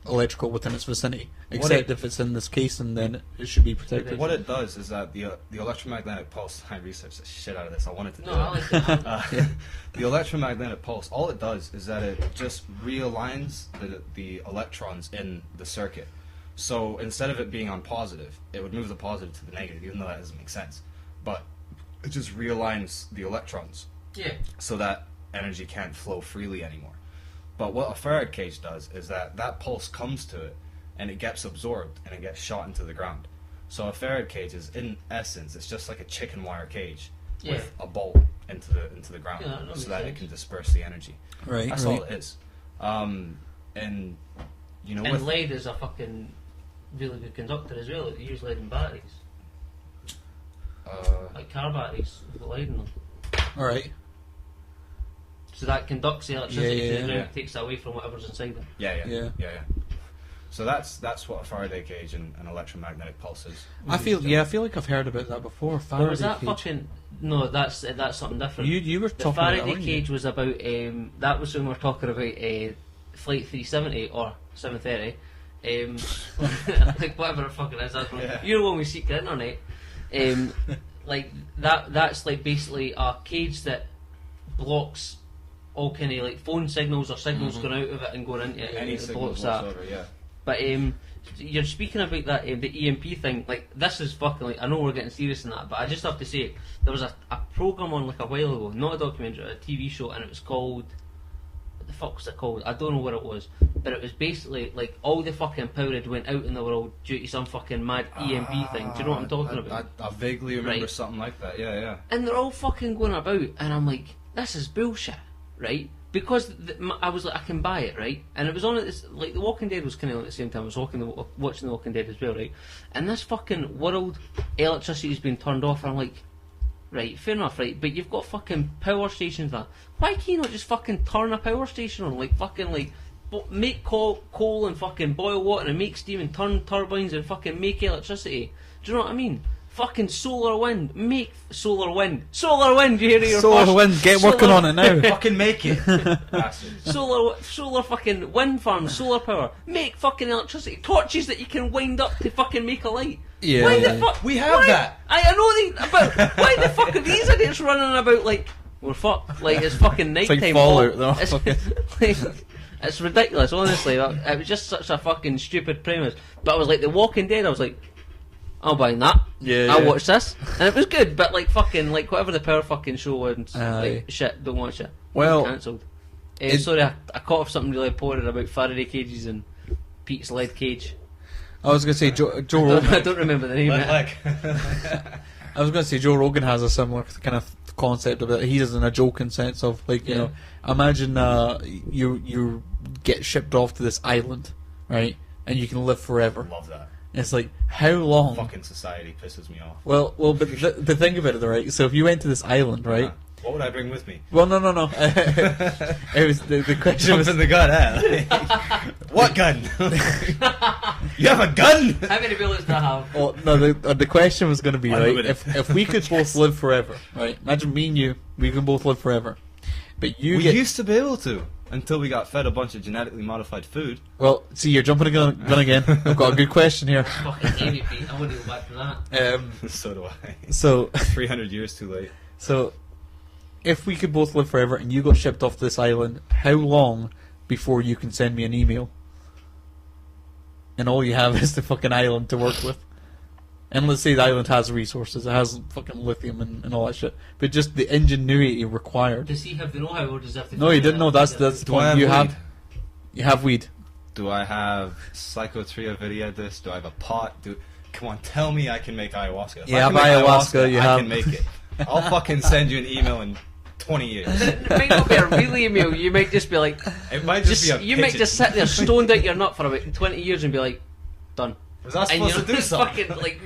electrical within its vicinity. Except if it's in this case, and then it should be protected. What it does is that the electromagnetic pulse... I researched the shit out of this. I wanted to do it. I like it. The electromagnetic pulse, all it does is that it just realigns the electrons in the circuit. So instead of it being on positive, it would move the positive to the negative, even though that doesn't make sense. But it just realigns the electrons. Yeah. So that energy can't flow freely anymore. But what a Faraday cage does is that pulse comes to it, and it gets absorbed, and it gets shot into the ground. So a Faraday cage is, in essence, it's just like a chicken wire cage with a bolt into the ground, so that it can disperse the energy. Right. That's all it is. And you know, and lead is a fucking really good conductor as well. You use lead in batteries, like car batteries with lead in them. All right. So that conducts the electricity to the ground, takes it away from whatever's inside them. Yeah. So that's what a Faraday cage and an electromagnetic pulse is. I feel like I've heard about that before. Faraday was that cage. fucking... No, that's something different. You were talking the Faraday about that, cage was about... that was when we were talking about Flight 370 or 730. Like whatever the fuck it is. That's you're the one with secret internet. Like that's like basically a cage that blocks all kind of like phone signals or signals going out of it and going into it. Any it signals blocks that. whatsoever, yeah. But you're speaking about that the EMP thing. Like this is fucking like I know we're getting serious in that, but I just have to say there was a program on like a while ago, not a documentary, a TV show, and it was called. What the fuck was it called? I don't know what it was, but it was basically like all the fucking power had went out in the world due to some fucking mad EMP thing. Do you know what I'm talking about? I vaguely remember something like that. Yeah. And they're all fucking going about, and I'm like, this is bullshit, right? Because I was like, I can buy it, right? And it was on at this, like The Walking Dead was kind of on at the same time. I was watching The Walking Dead as well, right? And this fucking world electricity's been turned off, and I'm like, right, fair enough, right? But you've got fucking power stations there. Why can't you not just fucking turn a power station on? Like fucking like make coal and fucking boil water and make steam and turn turbines and fucking make electricity. Do you know what I mean? Fucking solar wind, make solar wind. Solar wind, you hear your solar wind, get working on it now. Fucking make it. solar fucking wind farms, solar power. Make fucking electricity. Torches that you can wind up to fucking make a light. Yeah. Why the fuck? We have that. I know but why the fuck are these idiots running about like we're fucked? Like it's fucking night time. It's like Fallout though. It's ridiculous, honestly. It was just such a fucking stupid premise. But I was like The Walking Dead. I was like, I'll buy that. I'll watch this, and it was good. But like fucking like whatever the power fucking show was, like shit, don't watch it. Well, cancelled. Sorry, I caught off something really important about Faraday cages and Pete's lead cage. I was going to say Joe Rogan. I don't remember the name. I was going to say Joe Rogan has a similar kind of concept of it. He does in a joking sense of like you know, imagine you get shipped off to this island, right, and you can live forever. Love that. It's like, how long? Fucking society pisses me off. Well, but the thing about it, right? So if you went to this island, right? What would I bring with me? Well, no. It was the question was in the gun, eh? What gun? You have a gun? How many bullets do I have? Well, no, the question was going to be, right, Unlimited. if we could both live forever, right? Imagine me and you, we can both live forever. But We used to be able to, until we got fed a bunch of genetically modified food. Well, see, you're jumping the gun again. I've got a good question here. Fucking Amy Pete. I wouldn't go back to that. So do I. So, 300 years too late. so, if we could both live forever and you got shipped off this island, how long before you can send me an email? And all you have is the fucking island to work with. And let's say the island has resources, it has fucking lithium and all that shit. But just the ingenuity required. Does he have the know-how, or does he have to... No, you didn't know. That's the Do I point. have weed? You have weed. Do I have psychotria viridis? Do I have a pot? Come on, tell me I can make ayahuasca. If You I have can make ayahuasca, you I have- can make it. I'll fucking send you an email in 20 years. It might not be a real email. You might just be like... It might just be a You might pigeon. just sit there stoned out your nut for about 20 years and be like, done. Was I And supposed you're to do just something? fucking, like,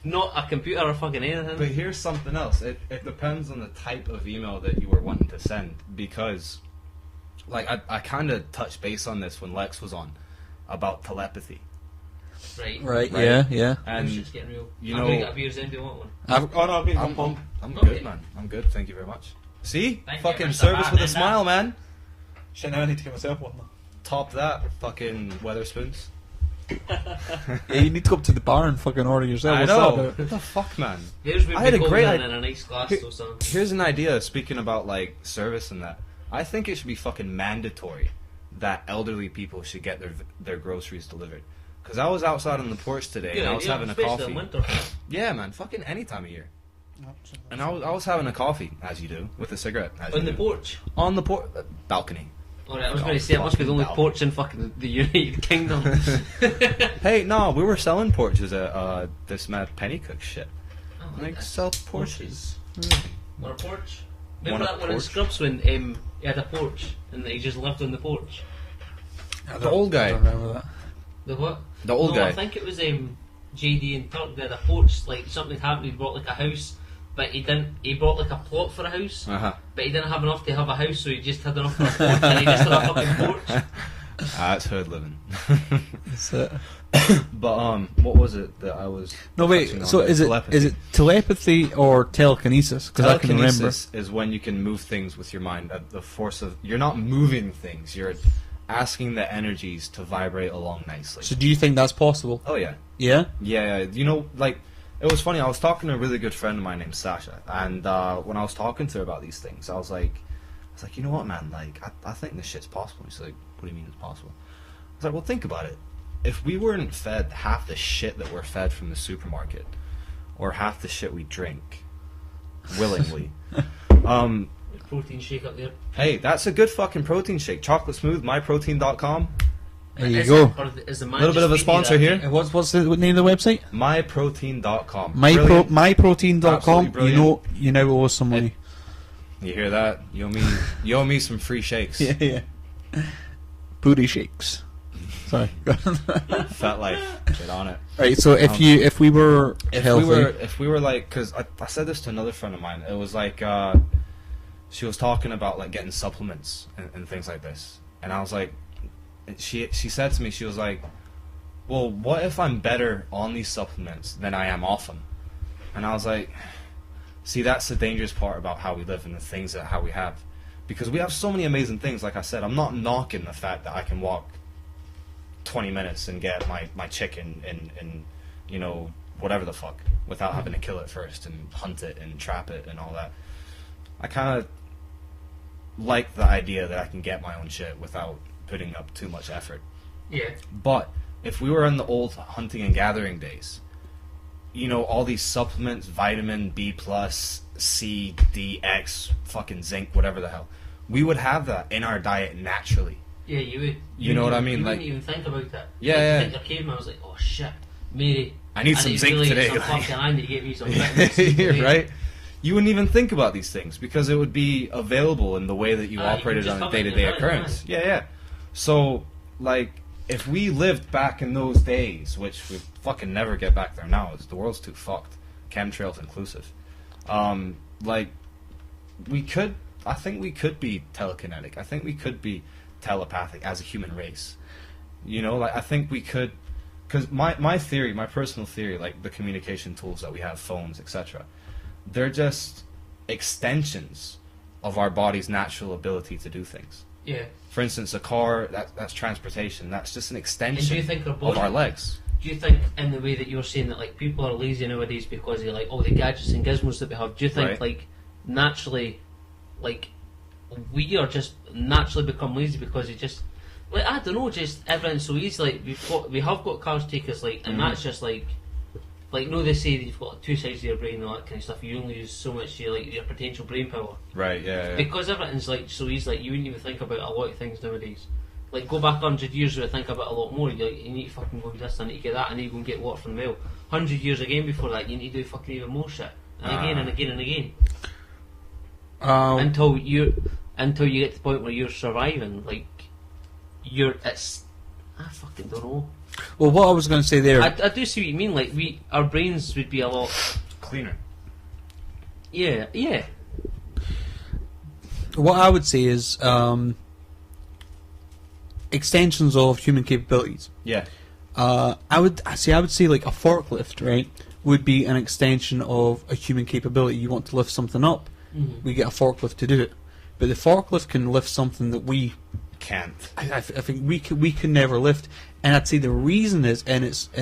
not a computer or fucking anything. But here's something else. It depends on the type of email that you were wanting to send, because, like, I kind of touched base on this when Lex was on about telepathy. Right. Right, Right. yeah. And Shit's getting real. you I'm know- gonna get a beer, Zen, do you want one? I'm Okay. good, man. I'm good. Thank you very much. See, Thank you, fucking Mr. service with a Bartender. smile, man. Shit, now I need to get myself one. Top that, fucking Weatherspoons. Yeah, you need to go up to the bar and fucking order yourself. I What's that know. about? What the fuck, man? Here's where I we had a go great down idea. in a nice glass Here- or something. Here's an idea. Speaking about like service and that, I think it should be fucking mandatory that elderly people should get their groceries delivered. Because I was outside on the porch today Good and I was idea, having a especially coffee. in winter. Yeah, man, fucking any time of year. And I was having a coffee, as you do, with a cigarette. As On you the do. porch. On the balcony. Alright, I was going to say it must be the only Fucking porch in fucking the United Kingdom. Hey, no, we were selling porches at this mad penny cook shit. Oh, Like okay. sell porches. Want a porch? Remember Want a that one in porch? Scrubs when he had a porch and he just lived on the porch? The old I guy. don't remember that. The what? The old no, guy. I think it was JD and Turk. They had a porch, like something had happened. He bought like a house, but he didn't. He bought like a plot for a house, Uh-huh. but he didn't have enough to have a house, so he just had enough for a porch, and he just had a fucking porch. That's hood living. It's, uh, But what was it that I was? no, wait. touching on So there? is it telepathy or telekinesis? Because I can remember. Telekinesis is when you can move things with your mind. The force of you're not moving things. You're asking the energies to vibrate along nicely. So do you think that's possible? Oh yeah, Yeah. yeah. You know, like it was funny. I was talking to a really good friend of mine named Sasha, and when I was talking to her about these things, I was like, you know what, man? Like, I think this shit's possible. She's like, what do you mean it's possible? I was like, well, think about it. If we weren't fed half the shit that we're fed from the supermarket, or half the shit we drink, willingly, Protein shake up there. hey, that's a good fucking protein shake. Chocolate Smooth, myprotein.com. There you Is go. it- or is the man Little bit just of a feeding you sponsor that? here. And what's the name of the website? Myprotein.com. Myprotein.com. Absolutely You now owe us some money. You hear that? You owe me some free shakes. Yeah. Booty shakes. Sorry. Fat life. Get on it. Right. So if we were healthy, If we were like, because I said this to another friend of mine. It was like she was talking about like getting supplements and things like this, and I was like, she said to me, she was like, well, what if I'm better on these supplements than I am off them? And I was like, see, that's the dangerous part about how we live and the things that how we have, because we have so many amazing things. Like I said, I'm not knocking the fact that I can walk 20 minutes and get my chicken and you know, whatever the fuck, without having to kill it first and hunt it and trap it and all that. I kind of like the idea that I can get my own shit without putting up too much effort. Yeah. But if we were in the old hunting and gathering days, you know, all these supplements, vitamin B+, C, D, X, fucking zinc, whatever the hell, we would have that in our diet naturally. Yeah, you would. You know what I mean? You Like- wouldn't even think about that. Yeah, Like, yeah. You think you're caveman. I was like, oh shit, Mary. I need some zinc really today, Get some like- fucking, I need to get me some vitamin C You're today. right? You wouldn't even think about these things because it would be available in the way that you You can operated just on a have it in day-to-day your diet, occurrence. Yeah. So, like, if we lived back in those days, which we fucking never get back there now, the world's too fucked, chemtrails inclusive. Like, I think we could be telekinetic. I think we could be telepathic as a human race. You know, like, I think we could because my theory, my personal theory, like the communication tools that we have, phones, etc., they're just extensions of our body's natural ability to do things. Yeah. For instance, a car, that's transportation. That's just an extension And do you think of our legs. Do you think, in the way that you're saying that, like, people are lazy nowadays because they like all the gadgets and gizmos that we have? Do you think, like, naturally, like, we are just naturally become lazy because it just, like, I don't know, just everything's so easy. Like, we have got cars take us, like, and that's just like, no, they say that you've got two sides of your brain and all that kind of stuff. You only use so much your potential brain power. Right. Yeah. Because everything's like so easy. Like, you wouldn't even think about a lot of things nowadays. Like, go back 100 years where I think about a lot more. You're like, you need to fucking go do this, I need to get that, I need to go and get water from the well. 100 years again before that, you need to do fucking even more shit. And again and again and again. Until you get to the point where you're surviving. Like, I fucking don't know. Well, what I was going to say there... I do see what you mean. Like, our brains would be a lot... cleaner. Yeah. What I would say is... extensions of human capabilities. Yeah. I would say like a forklift, right, would be an extension of a human capability. You want to lift something up, we get a forklift to do it. But the forklift can lift something that we can't. I think we can never lift. And I'd say the reason is, and it's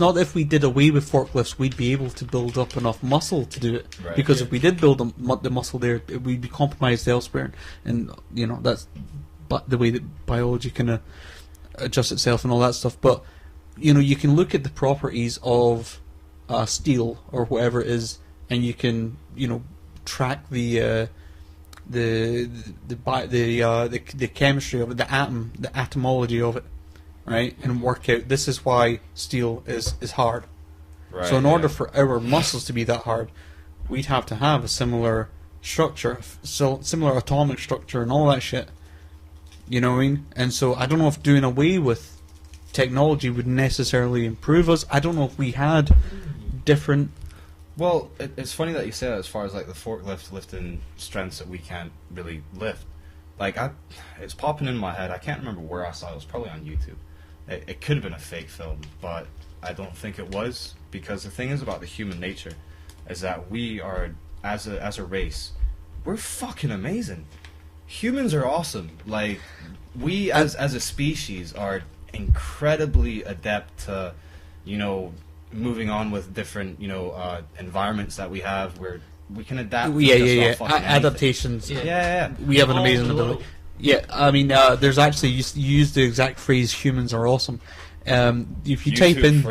not that if we did away with forklifts, we'd be able to build up enough muscle to do it. Right. Because if we did build the muscle there, we'd be compromised elsewhere. And that's the way that biology kind of adjusts itself and all that stuff. But you can look at the properties of steel or whatever it is, and you can track the chemistry of it, the atomology of it, right, and work out this is why steel is hard. Right, so in order for our muscles to be that hard, we'd have to have a similar structure, similar atomic structure and all that shit. You know what I mean? And so I don't know if doing away with technology would necessarily improve us. I don't know if we had different... Well, it's funny that you say that as far as like the forklift lifting strengths that we can't really lift. Like, it's popping in my head. I can't remember where I saw it. It was probably on YouTube. It could have been a fake film, but I don't think it was, because the thing is about the human nature is that we are, as a race, we're fucking amazing. Humans are awesome. Like, we as a species are incredibly adept to, moving on with different, environments that we have where we can adapt. Adaptations. Yeah. We have an amazing ability. Yeah, I mean, there's actually, you use the exact phrase, humans are awesome. If you type in...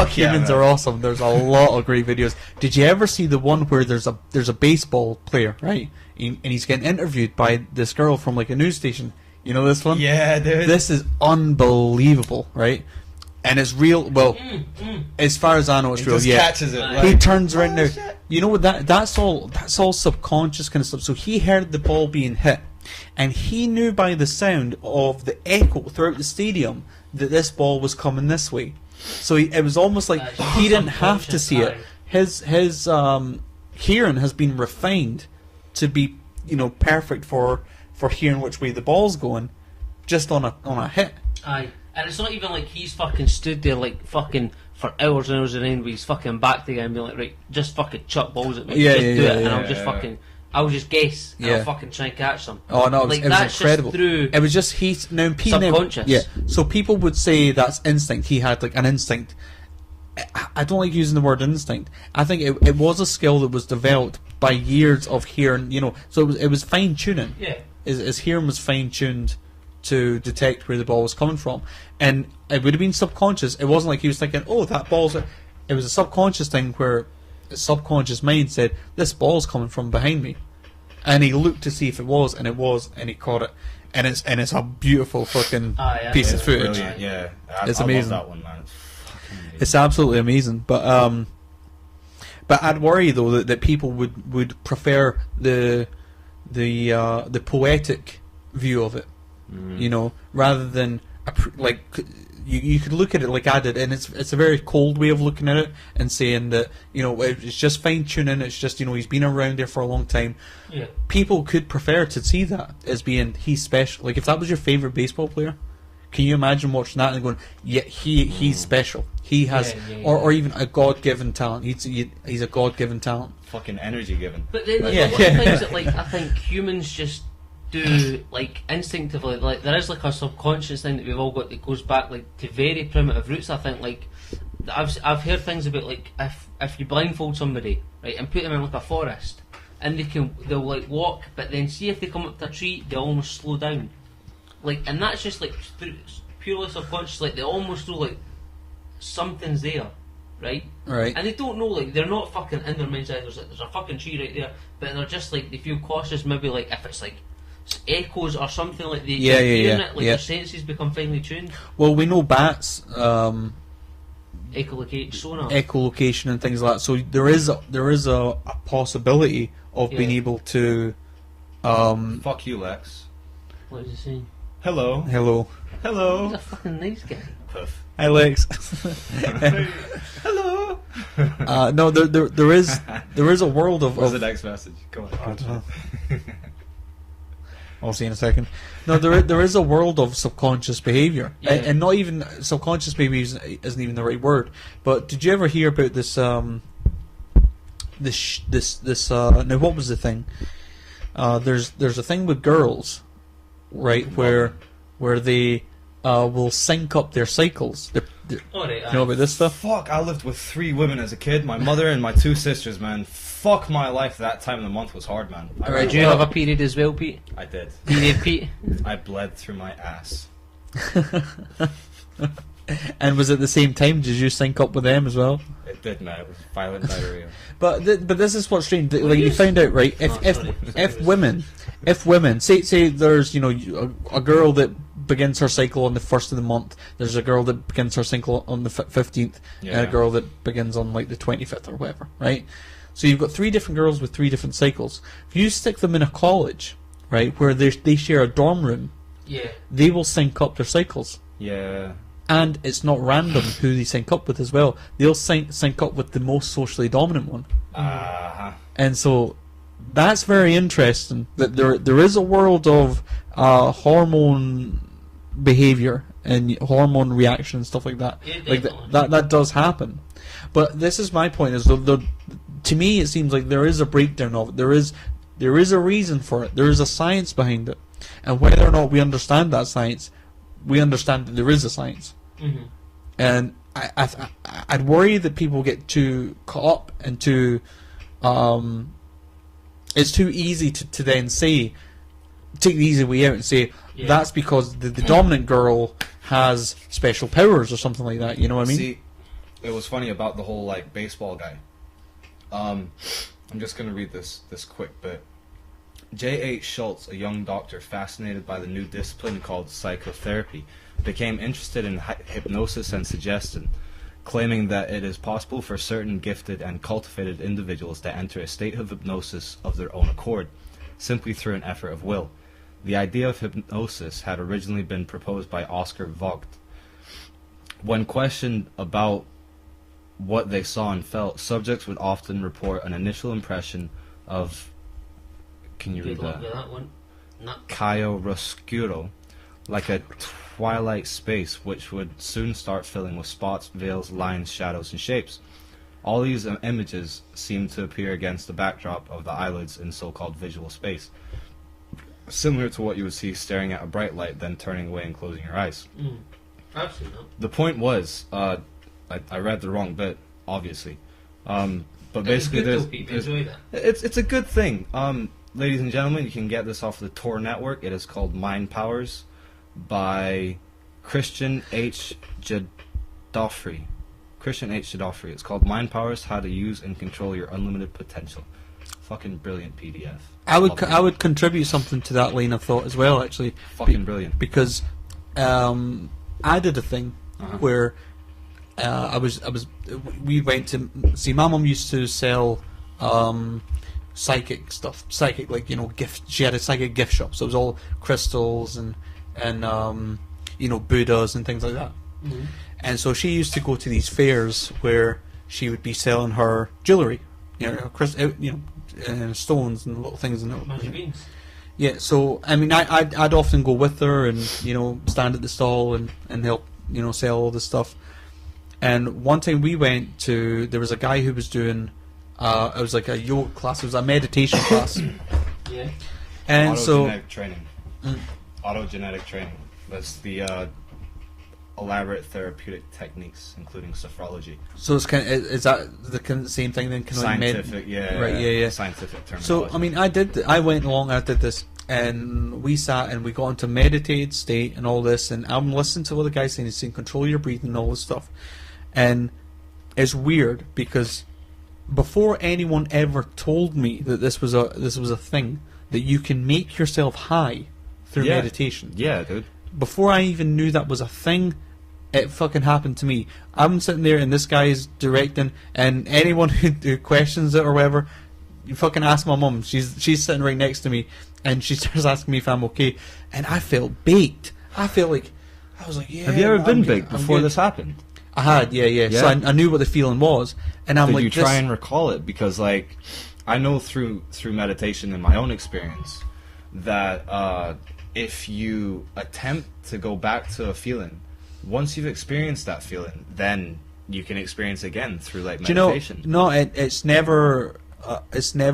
humans are awesome, there's a lot of great videos. Did you ever see the one where there's a baseball player, right? And he's getting interviewed by this girl from like a news station. You know this one? Yeah, dude. This is unbelievable, right? And it's real. Well, as far as I know, it's real. Just catches it. Like, he turns around now. You know what? That's all subconscious kind of stuff. So he heard the ball being hit, and he knew by the sound of the echo throughout the stadium that this ball was coming this way. So it was almost like he didn't have to see it. His hearing has been refined to be perfect for hearing which way the ball's going, just on a hit. Aye. And it's not even like he's fucking stood there like fucking for hours and hours and end with his fucking back to the guy and be like, right, just fucking chuck balls at me, do it, and I'll just fucking, I'll just guess, and I'll fucking try and catch them. Oh no, like, it was incredible. It was just subconscious. Yeah, so people would say that's instinct. He had like an instinct. I don't like using the word instinct. I think it was a skill that was developed by years of hearing. So it was fine tuning. Yeah, his hearing was fine tuned to detect where the ball was coming from, and it would have been subconscious. It wasn't like he was thinking, "Oh, that ball's." It was a subconscious thing where his subconscious mind said, "This ball's coming from behind me," and he looked to see if it was, and he caught it, and it's a beautiful fucking piece of footage. Brilliant. Yeah, it's amazing. I love that one, man. It's fucking amazing. It's absolutely amazing, but I'd worry though that people would prefer the poetic view of it. Rather than you could look at it like I did, and it's a very cold way of looking at it and saying that it's just fine tuning. It's just he's been around there for a long time. Yeah. People could prefer to see that as being he's special. Like if that was your favorite baseball player, can you imagine watching that and going, yeah, he's special. He has, or even a God-given talent. He's a God-given talent. Fucking energy given. But then there's a lot of things that I think humans just do instinctively. Like there is a subconscious thing that we've all got that goes back to very primitive roots. I think I've heard things about if you blindfold somebody, right, and put them in a forest, and they'll walk, but then see if they come up to a tree, they'll almost slow down. And that's just purely subconscious. They almost know something's there, right? Right. And they don't know. They're not fucking in their mind's eye. There's a fucking tree right there, but they're just they feel cautious. Maybe if it's echoes or something they hearing it. Their senses become finely tuned. Well, we know bats. Echolocation and things like that. So there is a possibility of being able to. Fuck you, Lex. What is he saying? Hello. Hello. He's a fucking nice guy. Puff. Hi, Lex. Hello. No, there is a world of. What's the next message? Go on. I don't know. I'll see in a second. No, there is a world of subconscious behaviour, and not even subconscious. Maybe isn't even the right word. But did you ever hear about this? This. Now, what was the thing? There's a thing with girls, right? Where they will sync up their cycles. You know about this stuff? Fuck! I lived with 3 women as a kid. My mother and my 2 sisters, man. Fuck my life. That time of the month was hard, man. Did you have a period as well, Pete? I did. Period, Pete? I bled through my ass. And was it the same time? Did you sync up with them as well? It did, man. It was violent diarrhea. But this is what's strange. You find out, right? If women, say there's a girl that begins her cycle on the 1st of the month. There's a girl that begins her cycle on the 15th, and a girl that begins on the 25th or whatever, right? So you've got 3 different girls with 3 different cycles. If you stick them in a college, right, where they share a dorm room, they will sync up their cycles. Yeah. And it's not random who they sync up with as well. They'll sync up with the most socially dominant one. And so that's very interesting. That there is a world of hormone behavior and hormone reaction and stuff like that. That does happen. But this is my point: is to me it seems like there is a breakdown of it. There is a reason for it. There is a science behind it, and whether or not we understand that science, we understand that there is a science. Mm-hmm. And I'd worry that people get too caught up and too. It's too easy to then say, take the easy way out and say that's because the dominant girl has special powers or something like that. You know what I mean? See, it was funny about the whole baseball guy. I'm just gonna read this quick bit. J.H. Schultz, a young doctor fascinated by the new discipline called psychotherapy, became interested in hypnosis and suggestion, claiming that it is possible for certain gifted and cultivated individuals to enter a state of hypnosis of their own accord, simply through an effort of will. The idea of hypnosis had originally been proposed by Oscar Vogt. When questioned about what they saw and felt, subjects would often report an initial impression of, can you read that? Chiaroscuro, like a twilight space, which would soon start filling with spots, veils, lines, shadows, and shapes. All these images seem to appear against the backdrop of the eyelids in so-called visual space, similar to what you would see staring at a bright light, then turning away and closing your eyes. I've seen that. The point was, I read the wrong bit, obviously, but basically it's a good thing. Ladies and gentlemen, you can get this off the Tor network. It is called Mind Powers by Christian H. Jadofri. It's called Mind Powers: How to Use and Control Your Unlimited Potential. Fucking brilliant PDF. I would contribute something to that line of thought as well, actually. Fucking brilliant. Because I did a thing where we went to see. My mum used to sell psychic stuff, gift. She had a psychic gift shop, so it was all crystals and Buddhas and things like that. And so she used to go to these fairs where she would be selling her jewellery, stones and little things. Yeah, so I mean, I'd often go with her and stand at the stall and help sell all this stuff. And one time we went to, there was a guy who was doing, it was like a yoga class, it was a meditation class. Yeah. And autogenetic training. Autogenetic training. That's the elaborate therapeutic techniques, including sophrology. So it's is that the same thing then? Scientific, yeah. Scientific terminology. So I mean, I went along, I did this, and we sat and we got into meditated state and all this, and I'm listening to what the guy's saying. He's saying control your breathing and all this stuff, and it's weird because before anyone ever told me that this was a thing that you can make yourself high through meditation. Yeah, dude. Before I even knew that was a thing, it fucking happened to me. I'm sitting there and this guy is directing, and anyone who questions it or whatever, you fucking ask my mum. She's sitting right next to me, and she starts asking me if I'm okay, and I felt baked. I felt like, I was like, yeah. Have you ever been baked before this happened? I had, yeah. So I knew what the feeling was, and I'm Did like, you try and recall it? Because like, I know through meditation in my own experience that if you attempt to go back to a feeling, once you've experienced that feeling, then you can experience it again through like meditation. No, it's never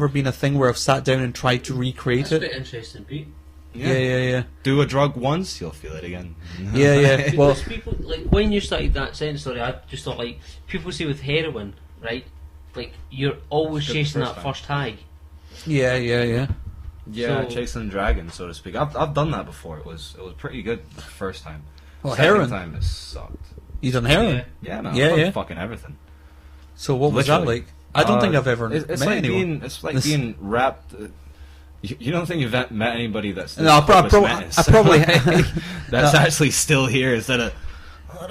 been a thing where I've sat down and tried to recreate That's it. a bit interesting, Pete. Yeah. Do a drug once, you'll feel it again. Yeah. Well, Because people, like, when you started that sentence story, I just thought, like, people say with heroin, right? Like, you're always chasing that first high. yeah. Yeah, So- chasing the dragon, so to speak. I've done that before. It was pretty good the first time. Well, Second heroin. time it sucked. You done heroin? Yeah. Yeah, man. Yeah, I've done yeah. fucking everything. So what was that Literally. like? I don't think I've ever It's met like anyone. it's like being wrapped. You don't think you've met anybody that's No, I probably. that's actually still here instead of.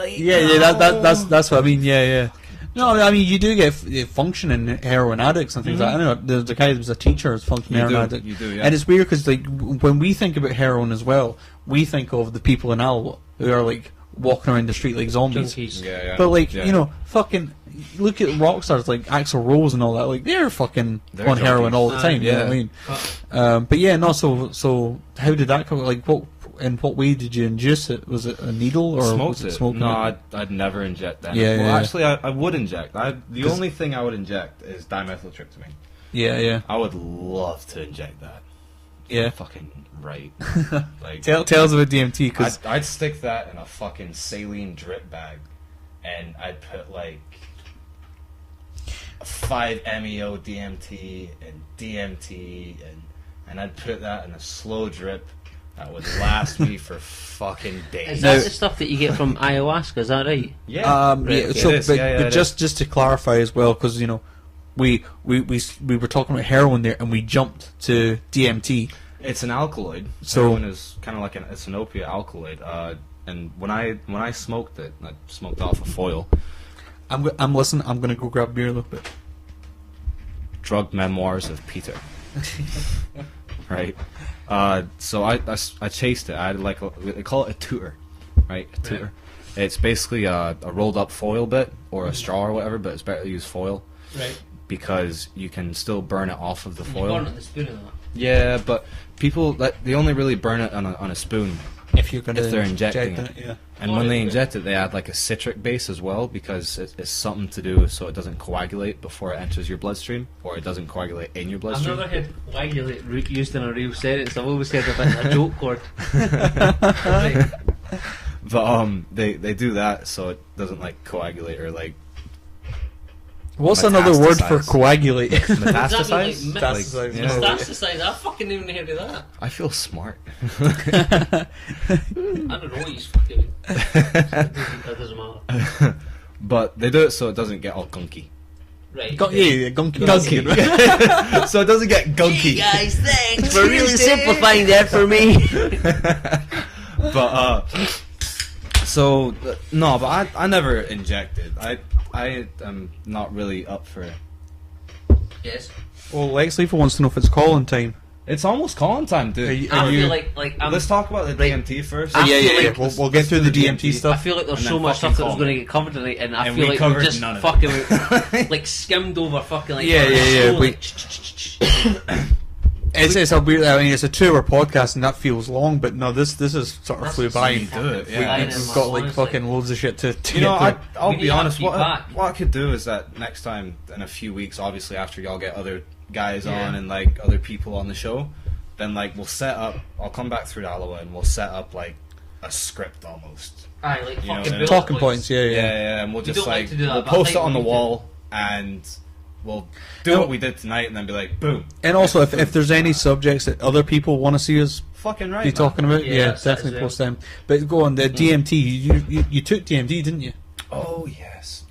Yeah. That's what I mean. Yeah. No, I mean you do get functioning heroin addicts and things like that. I know there's a guy that was a teacher, who's functioning heroin addict. You do, yeah. And it's weird because like when we think about heroin as well, we think of the people in Alba who are like walking around the street like zombies. Junkies. Yeah. But like Yeah. fucking look at rock stars like Axl Rose and all that. Like they're fucking They're on heroin junkies. all the time. You know what I mean? But yeah, no. So how did that come? Like what? In what way did you induce it? Was it a needle or Smoked was it it? smoking? No, I'd never inject that. Yeah, well, yeah. actually, I would inject. The 'Cause- only thing I would inject is dimethyltryptamine. Yeah. I would love to inject that. Yeah. Fucking right. Like Tell us about DMT because I'd stick that in a fucking saline drip bag, and I'd put like 5-MeO DMT and DMT, and I'd put that in a slow drip that would last me for fucking days. Is that the stuff that you get from ayahuasca? Is that right? Yeah. yeah. So, It is, but, yeah, but it just to clarify as well, because we were talking about heroin there, and we jumped to DMT. It's an alkaloid. So- Heroin is kind of like it's an opiate alkaloid. And when I smoked it, I smoked off a foil. I'm listening. I'm gonna go grab a beer a little bit. Drug Memoirs of Peter. Right. So I chased it. I had they call it a tutor, right? A tutor. It's basically a rolled up foil bit or a straw or whatever, but it's better to use foil. Right. Because you can still burn it off of the You foil. burn it on the spoon of that. Yeah, but people they only really burn it on a spoon If you're gonna if they're injecting inject it. yeah. And when they inject it, they add like a citric base as well because it's something to do so it doesn't coagulate before it enters your bloodstream, or it doesn't coagulate in your I've bloodstream. never heard coagulate used in a real sentence. I've always heard of it a joke word. But they do that so it doesn't like coagulate or like What's another word for Metastasize. coagulate? metastasize. Metastasize. Yeah. Metastasize. I fucking even heard of that. I feel smart. I don't know what he's fucking. That doesn't matter. But they do it so it doesn't get all gunky. Right. Gunky. So it doesn't get gunky. Guys, thanks for really simplifying that for me. But no, but I never injected. I am not really up for it. Yes. Well, Lex Leafer wants to know if it's calling time. It's almost calling time, dude. I feel like Let's talk about the DMT first. Yeah. We'll get through the DMT I stuff. feel like there's And so then much stuff that was fucking going to get covered tonight, and I And feel we like covered we just none of fucking it. like skimmed over fucking like Yeah. so, It's a weird. I mean, it's a 2-hour podcast, and that feels long. But no, this is sort of That's flew what by. You do it, yeah. We've got like fucking loads of shit to You know, get through. I'll We need be to honest. have you What back. I could do is that next time, in a few weeks, obviously after y'all get other guys Yeah. on and like other people on the show, then like we'll set up. I'll come back through to Alloa and we'll set up like a script almost. Aye, like You know, fucking the bullet Talking points. points, yeah. Yeah, and we'll just don't like like to do that, we'll but I post it think on the we do. wall and we'll do No. what we did tonight and then be like, boom. And also, if there's any subjects that other people want to see us Fucking right. be man. talking about, Yeah, yeah, that's definitely as post them. But go on, the DMT. You took DMT, didn't you? Oh yes.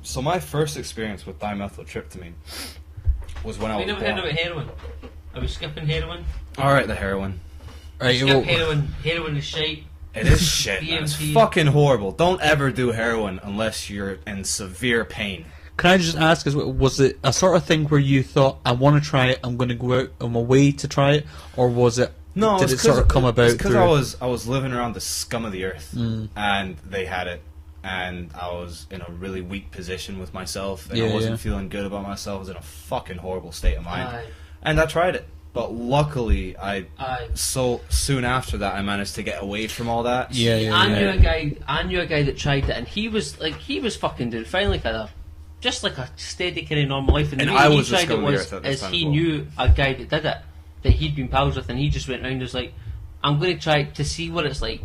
So my first experience with dimethyltryptamine was when I We was never heard born. about heroin. Are we skipping heroin? All right, the heroin. Right. Skip well, heroin. Heroin is shite. It is shit. Man. It's DMT. fucking horrible. Don't ever do heroin unless you're in severe pain. Can I just ask, was it a sort of thing where you thought, I want to try it, I'm going to go out on my way to try it, or was it? No, did it sort of come about? Because through- I was living around the scum of the earth, and they had it, and I was in a really weak position with myself, and I Yeah, wasn't yeah. feeling good about myself. I was in a fucking horrible state of mind, Aye. and I tried it. But luckily, Aye. so soon after that, I managed to get away from all that. Yeah, yeah, I yeah. knew a guy that tried it, and he was fucking doing fine, like just like a steady kind of normal life. And the And way I he was the tried scum it of the was, earth at this is time he as well. knew a guy that did it, that he'd been pals with, and he just went round and was like, I'm going to try it to see what it's like.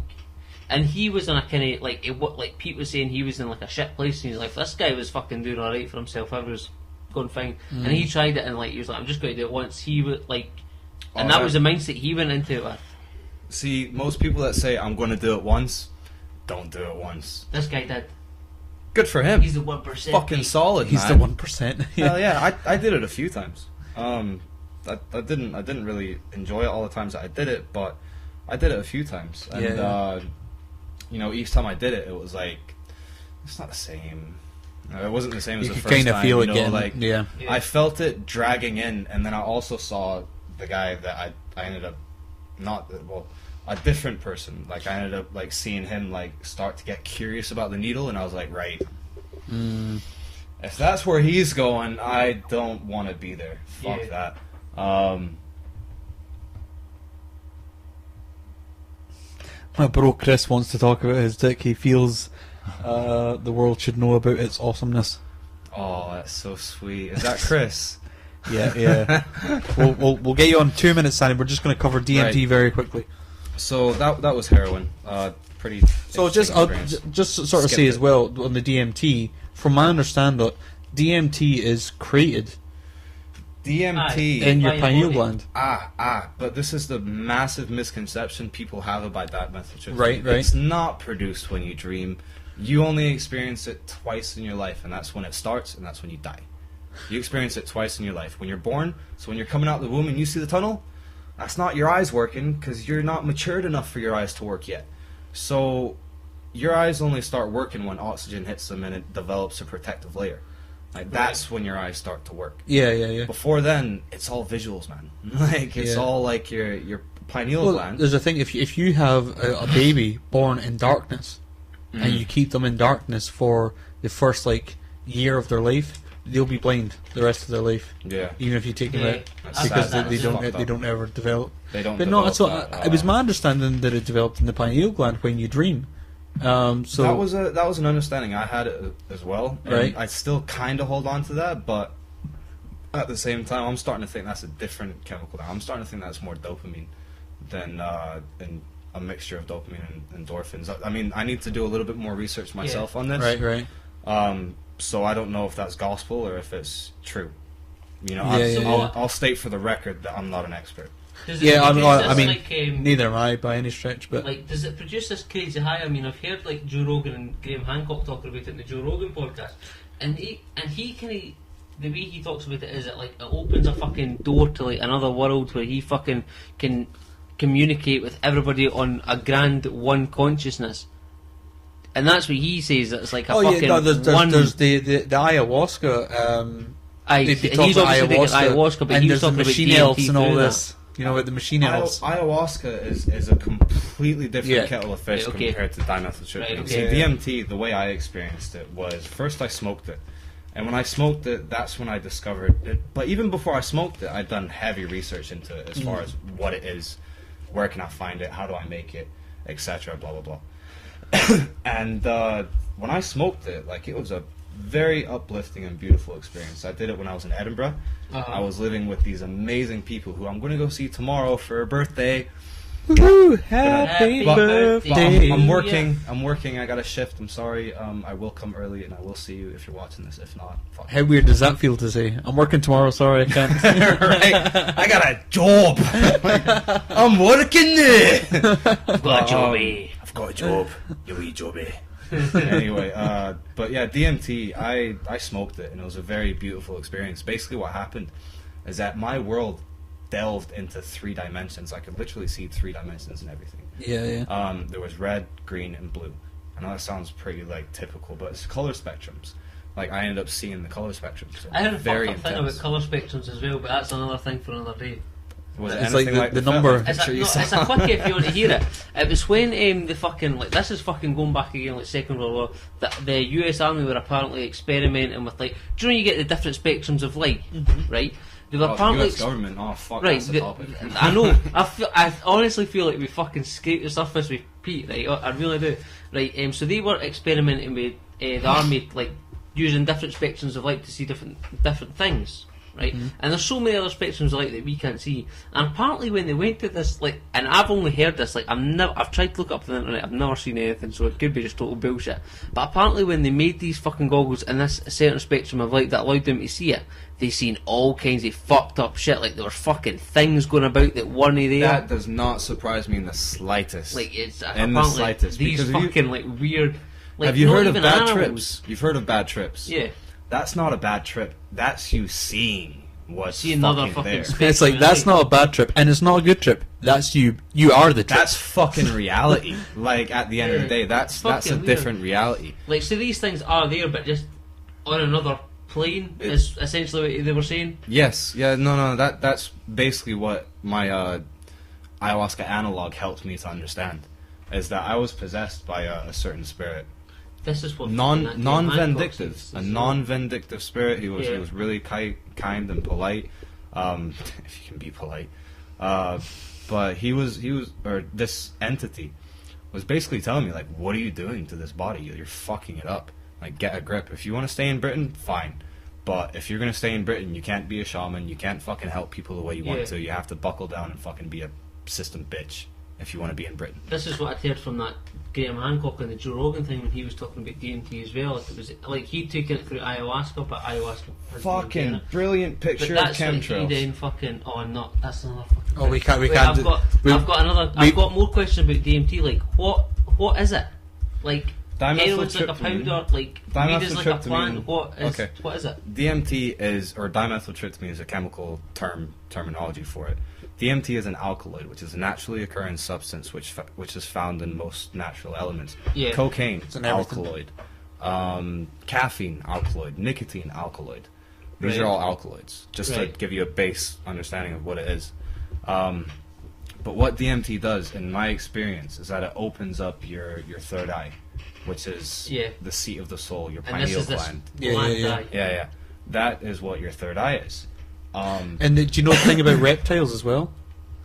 And he was in a kind of like Pete was saying, he was in like a shit place, and he's like, this guy was fucking doing alright for himself. I was going fine, and he tried it, and like he was like, I'm just going to do it once. He was like. And that was the mindset he went into it with. See, most people that say I'm going to do it once, don't do it once. This guy did. Good for him. He's the 1%. fucking solid. He's man. the 1%. Hell yeah, I did it a few times. I didn't really enjoy it all the times that I did it, but I did it a few times. And Yeah. you know, each time I did it, it was like it's not the same. It wasn't the same as You the could first kind of time. feel you it know, getting. like Yeah. Yeah. I felt it dragging in, and then I also saw the guy that I ended up a different person. Like I ended up like seeing him like start to get curious about the needle, and I was like, right. If that's where he's going, I don't want to be there. Fuck Yeah. that. My bro Chris wants to talk about his dick. He feels the world should know about its awesomeness. Oh, that's so sweet. Is that Chris? Yeah, yeah. we'll get you on 2 minutes, Sandy. We're just going to cover DMT Right. very quickly. So that was heroin. Pretty. So interesting I'll experience. just sort of Skip say it. as well on the DMT. From my understanding, DMT is created DMT. in your By your pineal body. gland. But this is the massive misconception people have about dimethyltryptamine. Right. It's not produced when you dream. You only experience it twice in your life, and that's when it starts, and that's when you die. You experience it twice in your life. When you're born, so when you're coming out of the womb and you see the tunnel, that's not your eyes working, because you're not matured enough for your eyes to work yet. So your eyes only start working when oxygen hits them and it develops a protective layer. Like that's when your eyes start to work. Yeah. Before then, it's all visuals, man. Like it's Yeah. all like your pineal Well, gland. there's a thing. If you have a baby born in darkness, and you keep them in darkness for the first year of their life, they'll be blind the rest of their life. Yeah, Even if you take them Yeah. out, That's because sad. they That's fucked don't up. ever develop. they don't. But no, develop so that, it was my understanding that it developed in the pineal gland when you dream. So that was an understanding I had it as well. And Right. I still kind of hold on to that, but at the same time, I'm starting to think that's a different chemical. Now. I'm starting to think that's more dopamine than a mixture of dopamine and endorphins. I mean, I need to do a little bit more research myself on this. right. So I don't know if that's gospel or if it's true. You know, Yeah. I'll state for the record that I'm not an expert. Does it Yeah, produce I mean, this, neither am I by any stretch, but does it produce this crazy high? I mean, I've heard Joe Rogan and Graham Hancock talking about it in the Joe Rogan podcast, and he kind of the way he talks about it is that it opens a fucking door to another world where he fucking can communicate with everybody on a grand one consciousness, and that's what he says. That it's like a fucking there's the ayahuasca. Aye, they talk he's about obviously taking ayahuasca, but and he was there's the talking about machine DMT elves and all through this. You know, with the machine elves. Ayahuasca is a completely different kettle of fish compared to dimethyltryptamine. Right, okay. See, DMT, the way I experienced it was, first I smoked it. And when I smoked it, that's when I discovered it. But even before I smoked it, I'd done heavy research into it as far as what it is, where can I find it, how do I make it, etc., blah, blah, blah. And when I smoked it, like, it was a very uplifting and beautiful experience. I did it when I was in Edinburgh. I was living with these amazing people who I'm going to go see tomorrow for a birthday. Woo! Happy birthday! But I'm working. I got a shift. I'm sorry. I will come early, and I will see you if you're watching this. If not, fuck. How weird does that feel to say? I'm working tomorrow. Sorry, I can't. Right? I got a job. I'm working there. I've got a jobby. I've got a job. You wee jobby. Anyway, but yeah, DMT. I smoked it, and it was a very beautiful experience. Basically, what happened is that my world delved into 3 dimensions. I could literally see 3 dimensions and everything. Yeah. There was red, green, and blue. I know that sounds pretty like typical, but it's color spectrums. Like, I ended up seeing the color spectrums. So I had a very fucked up thing about colour spectrums as well, but that's another thing for another day. Was It's it like anything the number. It's a quickie if you want to hear it. It was when the fucking, like, this is fucking going back again, like Second World War, that the US Army were apparently experimenting with, like, do you know you get the different spectrums of light, right? They were apparently the US government. Oh fuck, right, that's the topic. I know. I honestly feel like we fucking scraped the surface with Pete. Right, I really do. Right, so they were experimenting with the army, like using different spectrums of light to see different things. Right, and there's so many other spectrums of light that we can't see. And apparently, when they went to this, like, and I've only heard this, like, I've tried to look up on the internet, I've never seen anything, so it could be just total bullshit. But apparently, when they made these fucking goggles in this certain spectrum of light that allowed them to see it, they seen all kinds of fucked up shit. Like, there were fucking things going about that weren't there. That does not surprise me in the slightest. Like, it's in the slightest. These fucking like weird. Like, have you heard of bad animals. trips? You've heard of bad trips. Yeah. That's not a bad trip. That's you seeing what's another fucking there. It's like, that's not a bad trip, and it's not a good trip. That's you. You are the trip. That's fucking reality. Like, at the end of the day, that's a different reality. Like, so these things are there, but just on another plane is essentially what they were saying. Yes. Yeah. No. That's basically what my ayahuasca analog helped me to understand. Is that I was possessed by a certain spirit. This is what non-vindictive, a non-vindictive spirit. He was really kind and polite, if you can be polite. But he was, or this entity was basically telling me, like, what are you doing to this body? You're fucking it up. Like, get a grip. If you want to stay in Britain, fine. But if you're gonna stay in Britain, you can't be a shaman. You can't fucking help people the way you want to. You have to buckle down and fucking be a system bitch if you want to be in Britain. This is what I heard from that Graham Hancock on the Joe Rogan thing when he was talking about DMT as well. It was like he'd taken it through ayahuasca, but ayahuasca fucking brilliant picture of chemtrails. Then fucking that's another fucking. Oh, we can't. I've got more questions about DMT. Like, what is it? Like, heroin's like a powder. Like, weed is like a plant. What is it? DMT is, or dimethyltryptamine is a chemical terminology for it. DMT is an alkaloid, which is a naturally occurring substance which is found in most natural elements. Yeah. Cocaine, alkaloid. Caffeine, alkaloid. Nicotine, alkaloid. These are all alkaloids, just to give you a base understanding of what it is. But what DMT does, in my experience, is that it opens up your third eye, which is the seat of the soul, your pineal gland. Yeah. That is what your third eye is. And do you know the thing about reptiles as well?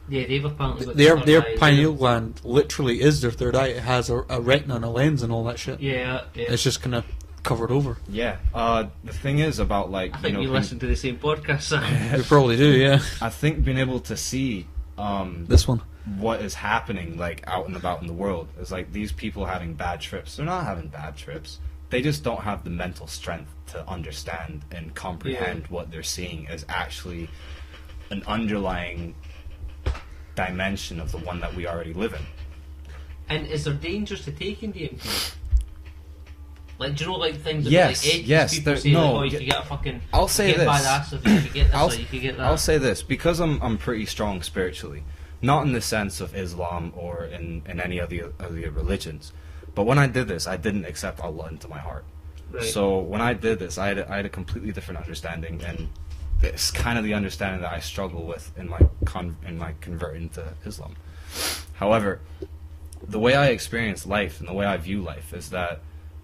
Yeah, they've apparently got their pineal gland literally is their third eye. It has a retina and a lens and all that shit. Yeah. It's just kind of covered over. Yeah. The thing is about, like, I think we listen to the same podcast. We probably do. Yeah. I think being able to see this one, what is happening, like, out and about in the world, is like these people having bad trips. They're not having bad trips. They just don't have the mental strength to understand and comprehend what they're seeing as actually an underlying dimension of the one that we already live in. And is there dangers to taking DMT? Like, do you know, like, things that yes, people say, like, oh, you could get a fucking... I'll say this. By the acid, you could get this, you could get that. I'll say this, because I'm pretty strong spiritually, not in the sense of Islam or in any of the religions. But when I did this, I didn't accept Allah into my heart. Right. So when I did this, I had a completely different understanding, and it's kind of the understanding that I struggle with in my converting to Islam. However, the way I experience life and the way I view life is that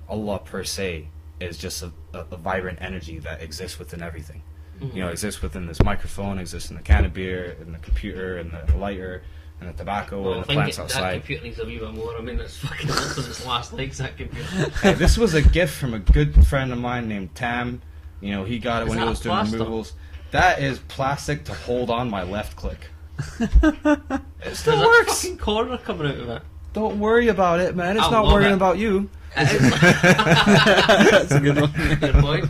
Allah per se is just a vibrant energy that exists within everything. You know, exists within this microphone, exists in the can of beer, in the computer, in the lighter, and the tobacco, and the plants outside. That computer needs a wee bit more. I mean, it's fucking up on its last legs, that computer. Hey, this was a gift from a good friend of mine named Tam. You know, he got it when he was doing removals. That is plastic to hold on my left click. It still works. There's a fucking corner coming out of it. Don't worry about it, man. It's not worrying about you. That's a good one. Good point.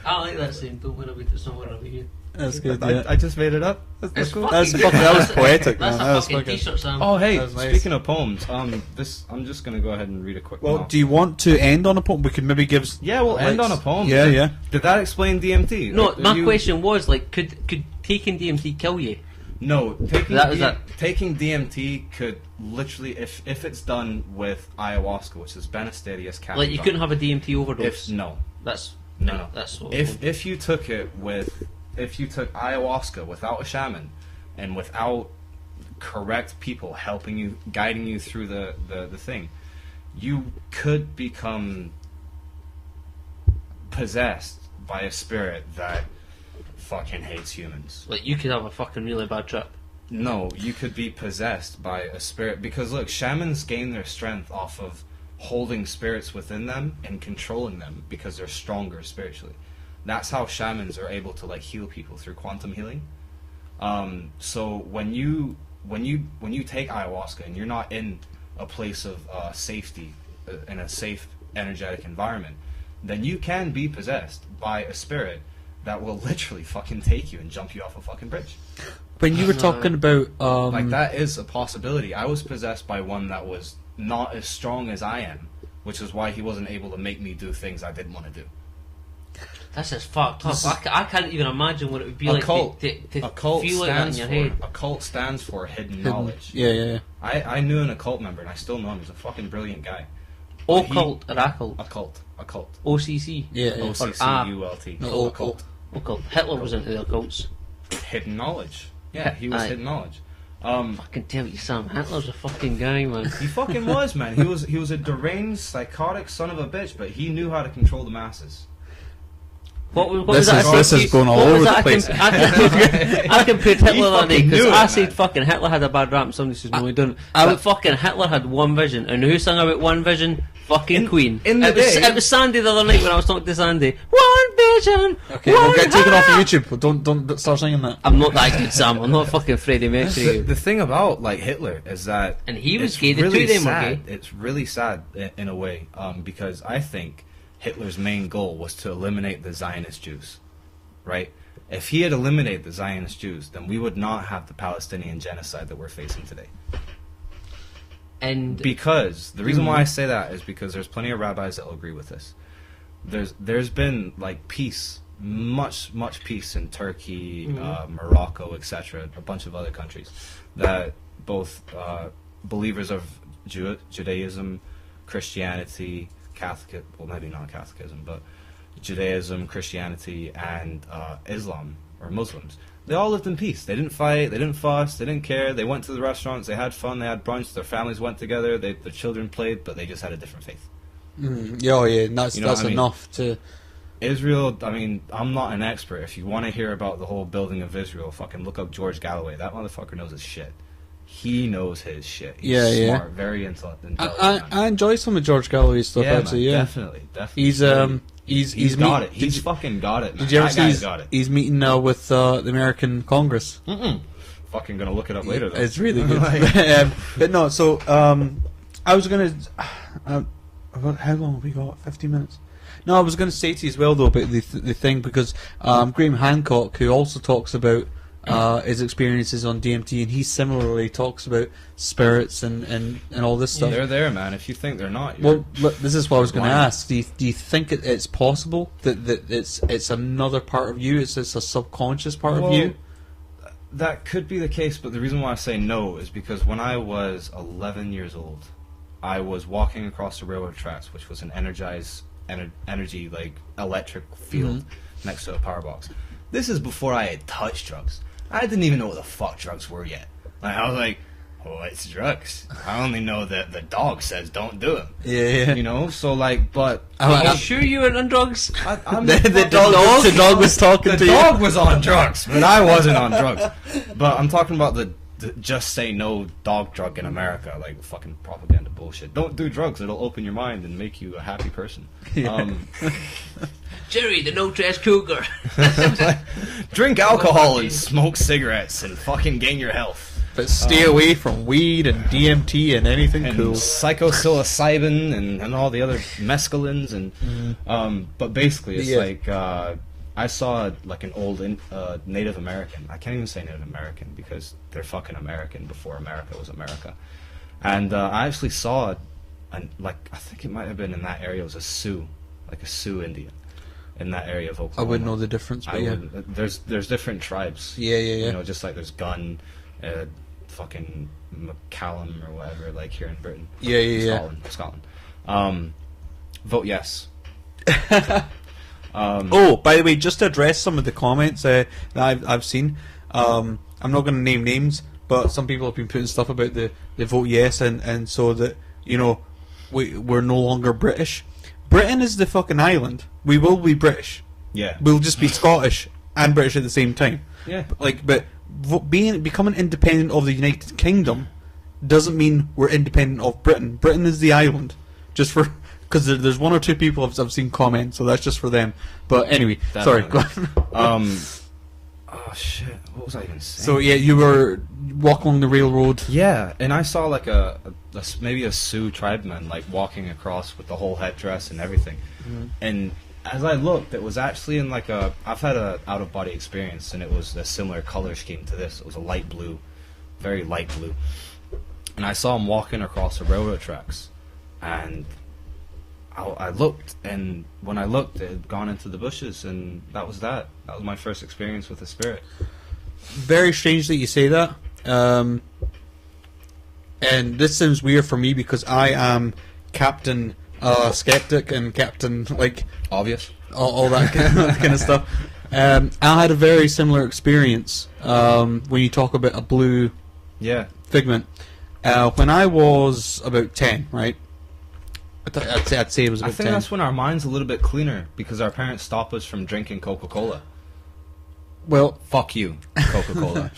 I like that saying, don't worry about it, it's not worrying about you. That's good, yeah. I just made it up. That's cool. That was poetic, man. That's That a was fucking fucking... t-shirt, Sam. Oh, hey, That was nice. speaking of poems, I'm just going to go ahead and read a quick one. Do you want to end on a poem? We could maybe give... Yeah, we'll end on a poem. Yeah, yeah. Did that explain DMT? No, my question was, like, could taking DMT kill you? No, That- taking DMT could literally, if it's done with ayahuasca, which is Benasterius capitan. Like, you couldn't have a DMT overdose? No. That's... No. That's what If you took it with... If you took ayahuasca without a shaman and without correct people helping you, guiding you through the thing, you could become possessed by a spirit that fucking hates humans. Like, you could have a fucking really bad trip. No, you could be possessed by a spirit, because look, shamans gain their strength off of holding spirits within them and controlling them because they're stronger spiritually. That's how shamans are able to like heal people, through quantum healing. So when you take ayahuasca and you're not in a place of safety, in a safe energetic environment, then you can be possessed by a spirit that will literally fucking take you and jump you off a fucking bridge. When you were talking about... like, that is a possibility. I was possessed by one that was not as strong as I am, which is why he wasn't able to make me do things I didn't want to do. That's just fucked up. I can't even imagine what it would be like to Occult feel like that in your head. Occult stands for hidden knowledge. Yeah. I knew an occult member, and I still know him. He's a fucking brilliant guy. Occult or occult? Occult. OCC? Yeah. OCCULT. No, Occult. Occult. Hitler was into the occults. Hidden knowledge. Yeah, he was Aye. hidden knowledge. Fucking tell you, Sam. Hitler's a fucking guy, man. He fucking was, man. He was a deranged, psychotic son of a bitch, but he knew how to control the masses. What was that? This is going all over the place. I compared Hitler that day because knew it, I man. said fucking Hitler had a bad rap and somebody says no he didn't. But fucking Hitler had one vision, and who sang about one vision? Fucking Queen. It was Sandy the other night when I was talking to Sandy. One vision. Okay, we'll get taken off of YouTube. Don't start singing that. I'm not that good, Sam. I'm not fucking Freddie Mercury. The thing about like Hitler is that, And he was it's gay. The really two of them were sad. gay. It's really sad in a way, because I think Hitler's main goal was to eliminate the Zionist Jews, right? If he had eliminated the Zionist Jews, then we would not have the Palestinian genocide that we're facing today. And Because the reason why I say that is because there's plenty of rabbis that will agree with this. There's been like peace, much peace in Turkey, Morocco, etc., a bunch of other countries that both believers of Judaism, Christianity, Catholic, well maybe not Catholicism, but Judaism, Christianity, and Islam or Muslims. They all lived in peace. They didn't fight. They didn't fuss. They didn't care. They went to the restaurants. They had fun. They had brunch. Their families went together. Their children played, but they just had a different faith. Yeah, and that's enough to... Israel, I mean, I'm not an expert. If you want to hear about the whole building of Israel, fucking look up George Galloway. That motherfucker knows his shit. He knows his shit. He's smart, very intelligent. I enjoy some of George Galloway's stuff, actually, man, yeah. Definitely. He's got it. He's fucking got it, man. Did you ever That see guy's got it. he's meeting now with the American Congress? Fucking gonna look it up later, though. It's really good. But no, so I was gonna. How long have we got? 15 minutes. No, I was going to say to you as well though about the thing because Graham Hancock, who also talks about his experiences on DMT, and he similarly talks about spirits and all this stuff. They're there, man. If you think they're not, well, look, this is what I was going to ask. Do you think it's possible that it's another part of you? It's a subconscious part of you? That could be the case, but the reason why I say no is because when I was 11 years old, I was walking across the railroad tracks, which was an energized energy like electric field next to a power box, This is before I had touched drugs. I didn't even know what the fuck drugs were yet. Like, I was like, oh, it's drugs. I only know that the dog says don't do them. Yeah. You know, so like, but Are you sure you weren't on drugs? The dog was talking to the you. dog was on drugs, but I wasn't on drugs. But I'm talking about the just say no dog drug in America, like fucking propaganda bullshit. Don't do drugs; it'll open your mind and make you a happy person. Jerry, the no trash cougar. Drink alcohol and smoke cigarettes and fucking gain your health. But stay away from weed and DMT and anything And cool. psychopsilocybin and all the other mescalines and but basically it's like I saw like an old Native American. I can't even say Native American because they're fucking American before America was America. And I actually saw like I think it might have been in that area. It was a Sioux, like a Sioux Indian in that area of Oklahoma. I wouldn't know the difference, but there's different tribes. Yeah. You know, just like there's Gun, fucking McCallum or whatever, like here in Britain. Scotland. Vote yes. Oh, by the way, just to address some of the comments that I've seen, I'm not going to name names, but some people have been putting stuff about the vote yes, and so that, you know, we're no longer British. Britain is the fucking island. We will be British. Yeah. We'll just be Scottish and British at the same time. Yeah. But becoming independent of the United Kingdom doesn't mean we're independent of Britain. Britain is the island. Just for... Because there's one or two people I've seen comment, so that's just for them. But anyway, sorry. Go on. Oh shit! What was I even saying? So yeah, you were walking along the railroad. Yeah, and I saw like maybe a Sioux tribeman like walking across with the whole headdress and everything. And as I looked, it was actually in like I've had a out of body experience, and it was a similar color scheme to this. It was a light blue, very light blue, and I saw him walking across the railroad tracks, and I looked, and when I looked, it had gone into the bushes, and that was that. That was my first experience with the spirit. Very strange that you say that. And this sounds weird for me because I am Captain Skeptic and Captain, like... Obvious. All that kind of stuff. I had a very similar experience when you talk about a blue figment. When I was about 10, right? I'd say it was about 10. I think that's when our mind's a little bit cleaner because our parents stop us from drinking Coca-Cola. Well, fuck you, Coca-Cola.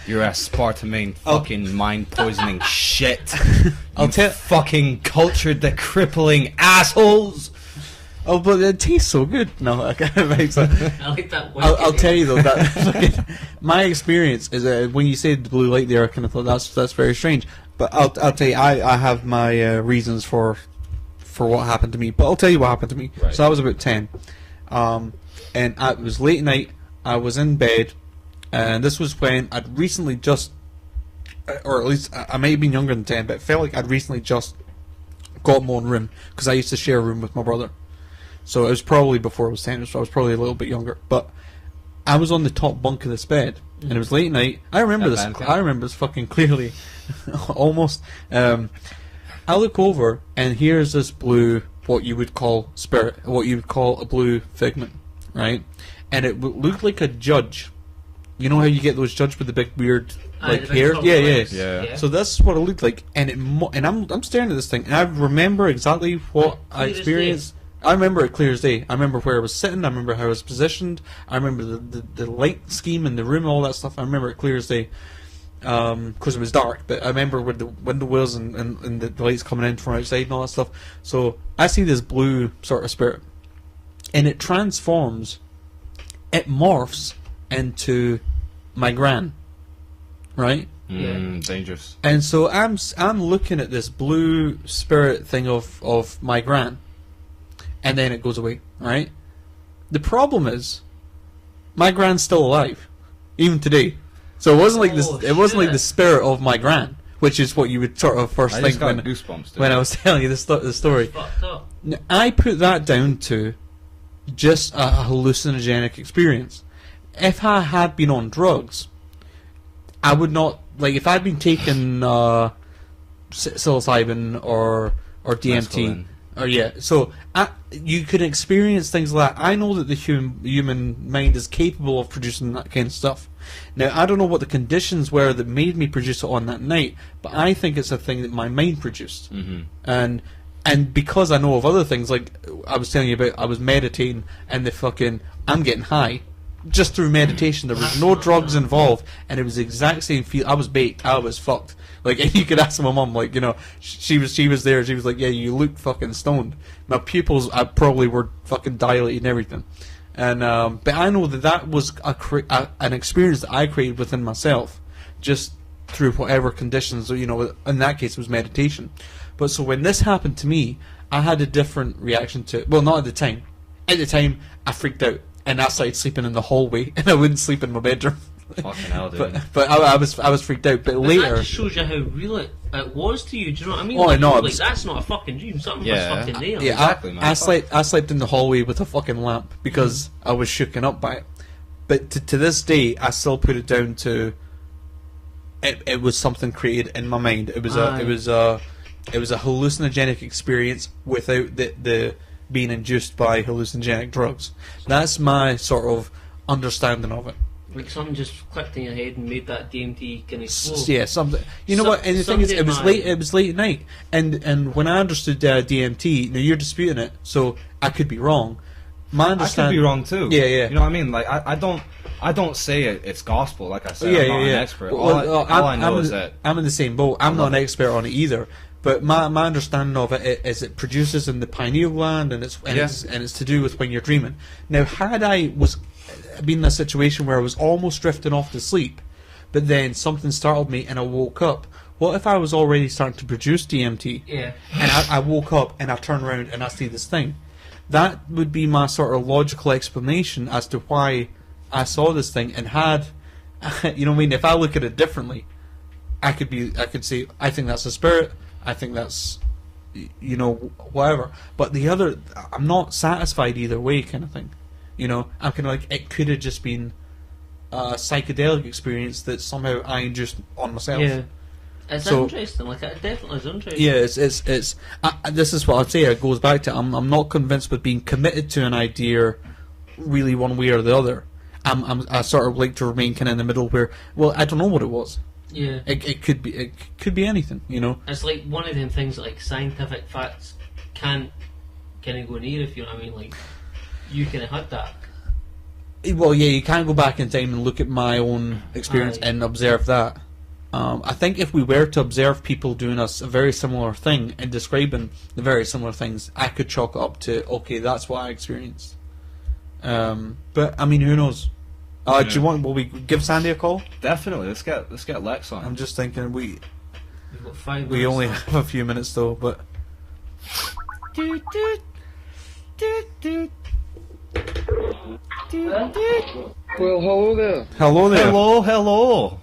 You're aspartame fucking mind-poisoning shit. You fucking cultured the crippling assholes. Oh, but it tastes so good. No, I can't make sense. I like that. I'll tell you though that my experience is when you said the blue light there, I kind of thought that's very strange. But I'll tell you, I have my reasons for what happened to me. But I'll tell you what happened to me. Right. So I was about 10, and it was late night. I was in bed, and this was when I'd recently just, or at least I may have been younger than 10, but it felt like I'd recently just got my own room because I used to share a room with my brother. So it was probably before I was 10, so I was probably a little bit younger. But I was on the top bunk of this bed, and it was late night. I remember this. I remember this fucking clearly, almost. I look over, and here's this blue, what you would call spirit, what you would call a blue figment, right? And it looked like a judge. You know how you get those judge with the big weird like hair? Yeah. So that's what it looked like, and I'm staring at this thing, and I remember exactly what I experienced. I remember it clear as day. I remember where I was sitting. I remember how I was positioned. I remember the light scheme in the room, all that stuff. I remember it clear as day. Because it was dark, but I remember where the window was and the lights coming in from outside and all that stuff. So I see this blue sort of spirit, and it transforms, it morphs into my gran, right? Dangerous. And so I'm looking at this blue spirit thing of my gran, and then it goes away, right? The problem is, my gran's still alive, even today. So it wasn't like this. It wasn't like the spirit of my gran, which is what you would sort of first think when I was telling you the story. Now, I put that down to just a hallucinogenic experience. If I had been on drugs, I would not like. If I'd been taking psilocybin or DMT, So you can experience things like that. I know that the human mind is capable of producing that kind of stuff. Now, I don't know what the conditions were that made me produce it on that night, but I think it's a thing that my mind produced. And because I know of other things, like I was telling you about, I was meditating and I'm getting high just through meditation. There was no drugs involved, and it was the exact same feel. I was baked. I was fucked. Like, and you could ask my mum, like, she was there. She was like, yeah, you look fucking stoned. My pupils, I probably were fucking dilated and everything. And but I know that was an experience that I created within myself, just through whatever conditions. In that case, it was meditation. But so when this happened to me, I had a different reaction to it. Well, not at the time. At the time, I freaked out, and I started sleeping in the hallway, and I wouldn't sleep in my bedroom. Fucking hell, dude. But I was freaked out. But later, that just shows you how real it was to you. Do you know what I mean? Oh, no, that's not a fucking dream. Something was fucking there. Yeah, exactly, man. I slept in the hallway with a fucking lamp because I was shooken up by it. But to this day, I still put it down to it was something created in my mind. It was a hallucinogenic experience without the being induced by hallucinogenic drugs. That's my sort of understanding of it. Like something just clicked in your head and made that DMT kind of flow. Yeah, something. You know what? And the thing is, it was late. It was late at night, and when I understood DMT, now you're disputing it, so I could be wrong. My understanding, I could be wrong too. Yeah. You know what I mean? Like I don't say it's gospel. Like I said, I'm not an expert. Well, all I know is that I'm in the same boat. I'm not an expert on it either. But my understanding of it is it produces in the pineal gland, and it's to do with when you're dreaming. Now, had I been in a situation where I was almost drifting off to sleep, but then something startled me and I woke up, what if I was already starting to produce DMT? Yeah. And I woke up and I turn around and I see this thing. That would be my sort of logical explanation as to why I saw this thing and had, you know what I mean? If I look at it differently, I could say, I think that's a spirit. I think that's, whatever. But the other, I'm not satisfied either way, kind of thing. I'm kind of like, it could have just been a psychedelic experience that somehow I induced on myself. Yeah, it's interesting. Like, it definitely is interesting. Yeah, it's. This is what I'd say. It goes back to I'm not convinced with being committed to an idea, really one way or the other. I sort of like to remain kind of in the middle where, well, I don't know what it was. Yeah, it could be anything. It's like one of them things that, like, scientific facts can't kind of go near, if you know what I mean. Like, you kind of had that. Well, yeah, you can't go back in time and look at my own experience and observe that. I think if we were to observe people doing a very similar thing and describing the very similar things, I could chalk it up to, okay, that's what I experienced. But I mean, who knows? Do you want? Will we give Sandy a call? Definitely. Let's get Lex on. I'm just thinking We've got 5 minutes. we only have a few minutes though, but. Well, hello there. Hello there. Hello.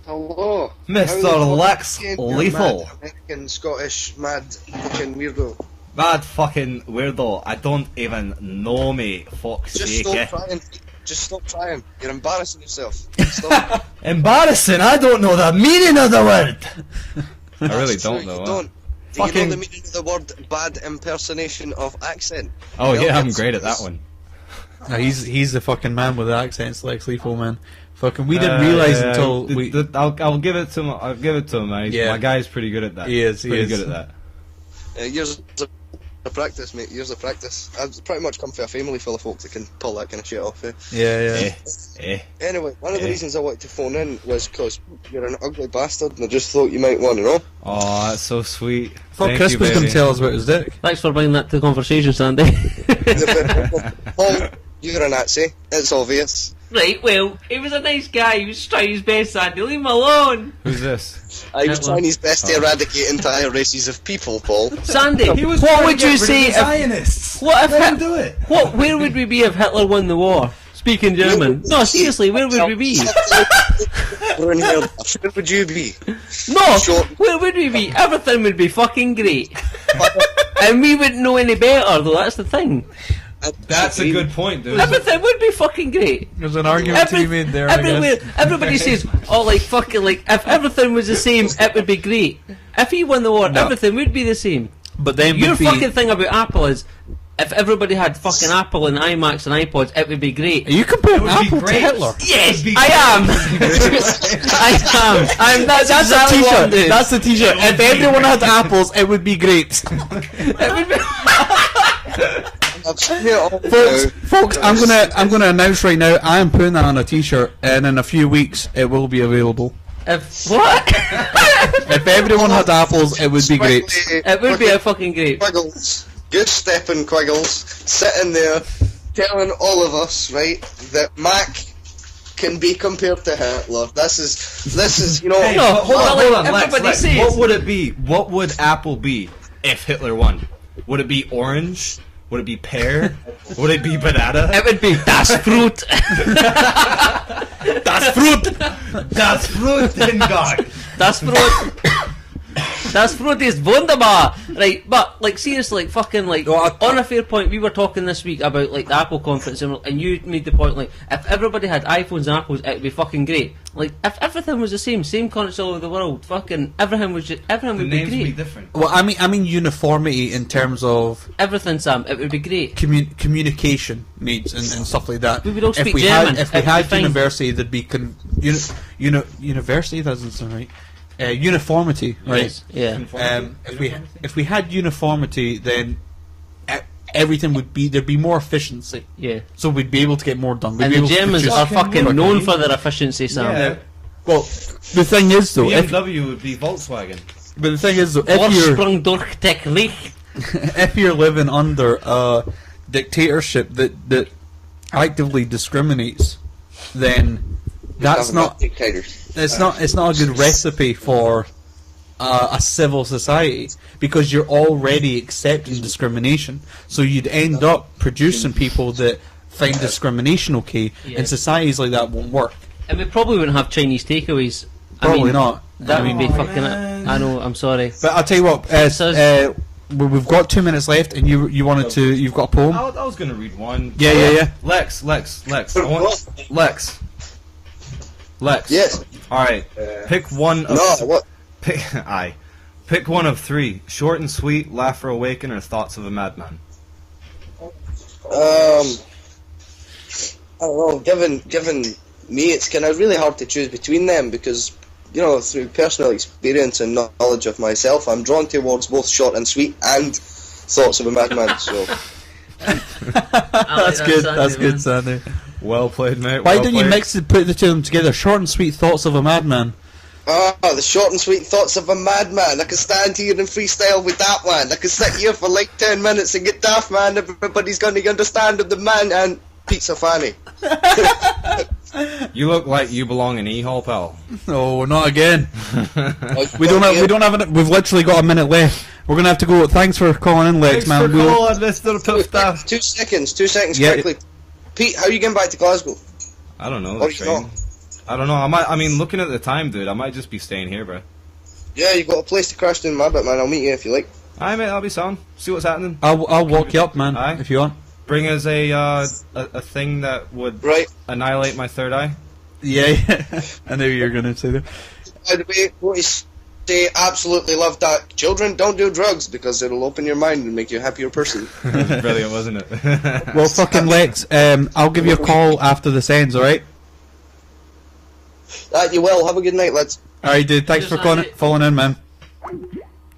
Hello. Mr. Lex Lethal. Mad American, Scottish, mad fucking weirdo. Mad fucking weirdo. I don't even know me. Fuck's Just sake. stop trying. Just stop trying. You're embarrassing yourself. Stop. Embarrassing? I don't know the meaning of the word. I really That's true, don't know. You don't. Do you know the meaning of the word bad impersonation of accent? Oh Well, yeah, I'm it's- great at that one. He's the fucking man with the accents, Lex Lethal, man. Fucking, we didn't realise until we. I'll give it to him. I'll give it to him. My guy's pretty good at that. He is. Pretty good at that. Years of practice, mate. Years of practice. I've pretty much come from a family full of folk that can pull that kind of shit off. Yeah. Anyway, one of the reasons I wanted to phone in was because you're an ugly bastard, and I just thought you might want to know. Oh, that's so sweet. Thought Chris was going to tell us about his dick. Thanks for bringing that to the conversation, Sandy. Paul, you're a Nazi. It's obvious. Right, well, he was a nice guy. He was trying his best, Sandy. Leave him alone. Who's this? I was trying his best to eradicate entire races of people, Paul. Sandy, what would you say if Zionists? What if Let him do it. Where would we be if Hitler won the war? Speaking German. No, seriously, where would we be? We're in here. Where would you be? No, Sure. where would we be? Everything would be fucking great. And we wouldn't know any better, though, that's the thing. That's a good point, dude. Everything would be fucking great. There's an argument to be made there, I guess. Everybody says, oh, like, fucking, like, if everything was the same, it would be great. If he won the war, everything would be the same. But then Your would be, fucking thing about Apple is, if everybody had fucking Apple and iMacs and iPods, it would be great. Are you comparing would be Apple to great. Hitler? Yes, I am. I am. That's That's exactly a what I'm t-shirt. doing. That's the t-shirt. It would If be everyone great. had apples, it would be great. I've seen it all Folks, now. I'm gonna announce right now. I am putting that on a t-shirt, and in a few weeks it will be available. If what? If everyone had apples, it would be great. Squiggly, It would be a fucking great. Quiggles, good stepping Quiggles, sitting there telling all of us, right, that Mac can be compared to Hitler. This is you know. Hey, No, hold on, like hold on. Lex, everybody Lex, says. what would it be? What would Apple be if Hitler won? Would it be orange? Would it be pear? Would it be banana? It would be Das Fruit. Das Fruit! Das Fruit in God! Das Fruit. Das Fruit is wunderbar. Right, but like seriously, like fucking like on a fair point, we were talking this week about like the Apple conference, and you made the point like if everybody had iPhones and Apples, it would be fucking great. Like if everything was the same countries all over the world, fucking everything would The be names would be great. different. Well, I mean uniformity in terms of Everything, Sam, it would be great. communication needs and stuff like that. We would all if speak we German. Had, if we It'd be had fine. university, there'd be university. That doesn't sound right. Uniformity, right? Yes, yeah. If we had uniformity, then everything would be there'd be more efficiency. Yeah. So we'd be able to get more done. We'd And be the able to Germans produce- are fucking quicker. known for their efficiency, Sam. Yeah. Well, the thing is though, BMW would be Volkswagen. but the thing is though, if you're Vorsprung durch Technik. if you're living under a dictatorship that actively discriminates, then that's Talking not about dictators. it's not a good recipe for a civil society, because you're already accepting discrimination. So you'd end up producing people that find discrimination okay, Yeah. and societies like that won't work. And we probably wouldn't have Chinese takeaways. Probably not. That I mean, would be fucking. man. I know. I'm sorry. But I'll tell you what. We've got 2 minutes left, and you've got a poem. I was gonna read one. Yeah. Lex. I want Lex. Yes. Alright. Pick one of No. What? Pick one of three. Short and sweet, laughter awaken, or thoughts of a madman. I don't know. Given me, it's kind of really hard to choose between them because, you know, through personal experience and knowledge of myself, I'm drawn towards both short and sweet and thoughts of a madman. So That's good. That's good, Sandy. Well played, mate. Why well don't you played. put the two of them together? Short and sweet thoughts of a madman. the short and sweet thoughts of a madman. I can stand here and freestyle with that one. I can sit here for like 10 minutes and get daft, man. Everybody's going to understand the man and Pizza Fanny. You look like you belong in E-Hall, pal. No, not again. We've literally got a minute left. We're gonna have to go. Thanks for calling in, Lex, man. Mr. Tough Stuff. 2 seconds Yeah. quickly. Pete, how are you getting back to Glasgow? I don't know. Or The you train. not? I don't know. I mean, looking at the time, dude, I might just be staying here, bro. Yeah, you got a place to crash down my bit, man. I'll meet you if you like. Aye, mate, I'll be sound. See what's happening. I'll walk you up, man, Aye. if you want. Bring us a thing that would Right. annihilate my third eye. Yeah. I knew you were gonna say that. By the way, what you say, absolutely love that. Children, don't do drugs because it'll open your mind and make you a happier person. Brilliant, wasn't it? Well, fucking Lex, I'll give you a call after this ends. All right. That you will. Have a good night, lads. All right, dude. Thanks for calling in, man.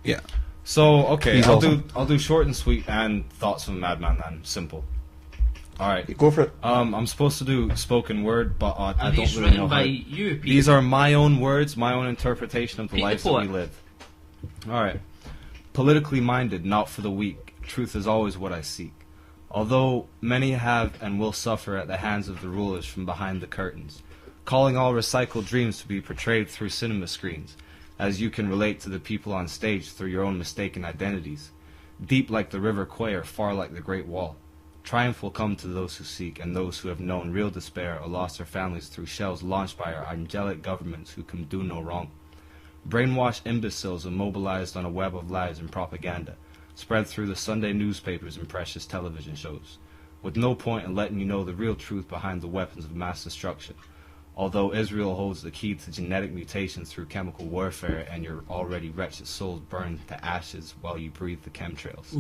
Yeah. So okay, He's awesome. I'll do short and sweet and thoughts from a madman then. Simple. All right. Go for it. I'm supposed to do spoken word, but I Are don't these really know written how. by you, Pete? These are my own words, my own interpretation of the Pete the lives that we poet. live. All right. Politically minded, not for the weak. Truth is always what I seek. Although many have and will suffer at the hands of the rulers from behind the curtains, calling all recycled dreams to be portrayed through cinema screens, as you can relate to the people on stage through your own mistaken identities. Deep like the river Kwai or far like the Great Wall. Triumph will come to those who seek and those who have known real despair or lost their families through shells launched by our angelic governments who can do no wrong. Brainwashed imbeciles immobilized on a web of lies and propaganda, spread through the Sunday newspapers and precious television shows, with no point in letting you know the real truth behind the weapons of mass destruction. Although Israel holds the key to genetic mutations through chemical warfare, and your already wretched souls burn to ashes while you breathe the chemtrails.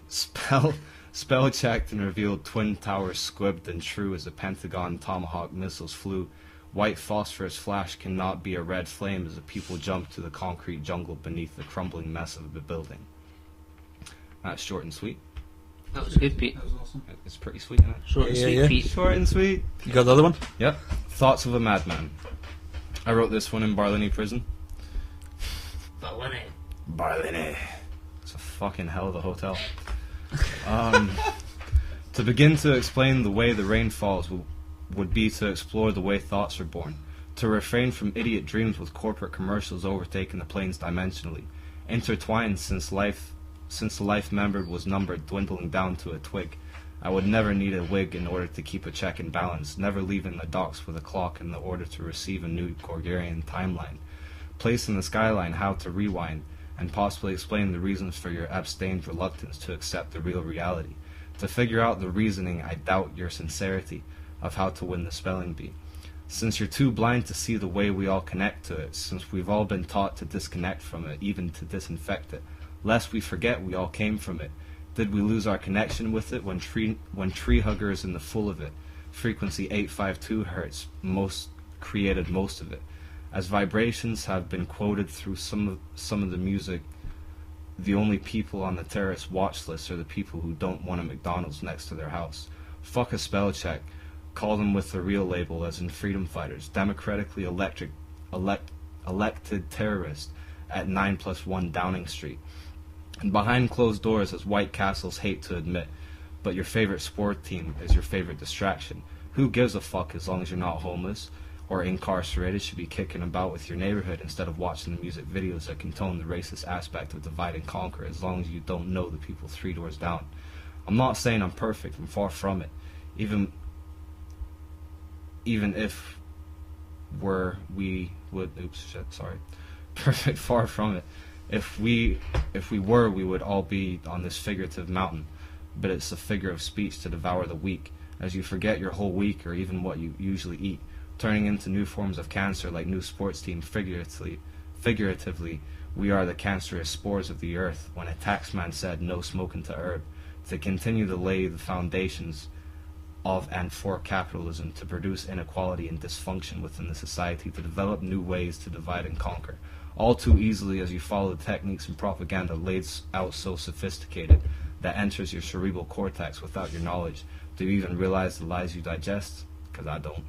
Spell checked and revealed Twin Towers squibbed and true as the Pentagon Tomahawk missiles flew. White phosphorus flash cannot be a red flame as the people jump to the concrete jungle beneath the crumbling mess of the building. That's short and sweet. That was good, Pete. That was awesome. It's pretty sweet, isn't it? Short and Yeah, sweet, yeah. Pete. Short and sweet. You got the other one? Yep. Thoughts of a Madman. I wrote this one in Barlini Prison. Barlini. It's a fucking hell of a hotel. To begin to explain the way the rain falls would be to explore the way thoughts are born. To refrain from idiot dreams with corporate commercials overtaking the planes dimensionally. Intertwined since the life membered was numbered, dwindling down to a twig. I would never need a wig in order to keep a check and balance, never leaving the docks with a clock in the order to receive a new Gorgarian timeline. Place in the skyline how to rewind, and possibly explain the reasons for your abstained reluctance to accept the real reality. To figure out the reasoning, I doubt your sincerity of how to win the spelling bee. Since you're too blind to see the way we all connect to it, since we've all been taught to disconnect from it, even to disinfect it, lest we forget we all came from it. Did we lose our connection with it when tree hugger is in the full of it? Frequency 852 hertz created most of it. As vibrations have been quoted through some of the music, the only people on the terrorist watch list are the people who don't want a McDonald's next to their house. Fuck a spell check. Call them with the real label, as in freedom fighters. Democratically elected terrorist at 9+1 Downing Street. And behind closed doors, as White Castles hate to admit, but your favorite sport team is your favorite distraction. Who gives a fuck as long as you're not homeless or incarcerated? Should be kicking about with your neighborhood instead of watching the music videos that contone the racist aspect of divide and conquer, as long as you don't know the people 3 doors down. I'm not saying I'm perfect, I'm far from it. Even if perfect, far from it. If we were, we would all be on this figurative mountain, but it's a figure of speech to devour the weak, as you forget your whole week or even what you usually eat, turning into new forms of cancer like new sports team. Figuratively, we are the cancerous spores of the earth, when a taxman said no smoking to herb, to continue to lay the foundations of and for capitalism, to produce inequality and dysfunction within the society, to develop new ways to divide and conquer. All too easily, as you follow the techniques and propaganda laid out so sophisticated that enters your cerebral cortex without your knowledge. Do you even realize the lies you digest? Because I don't.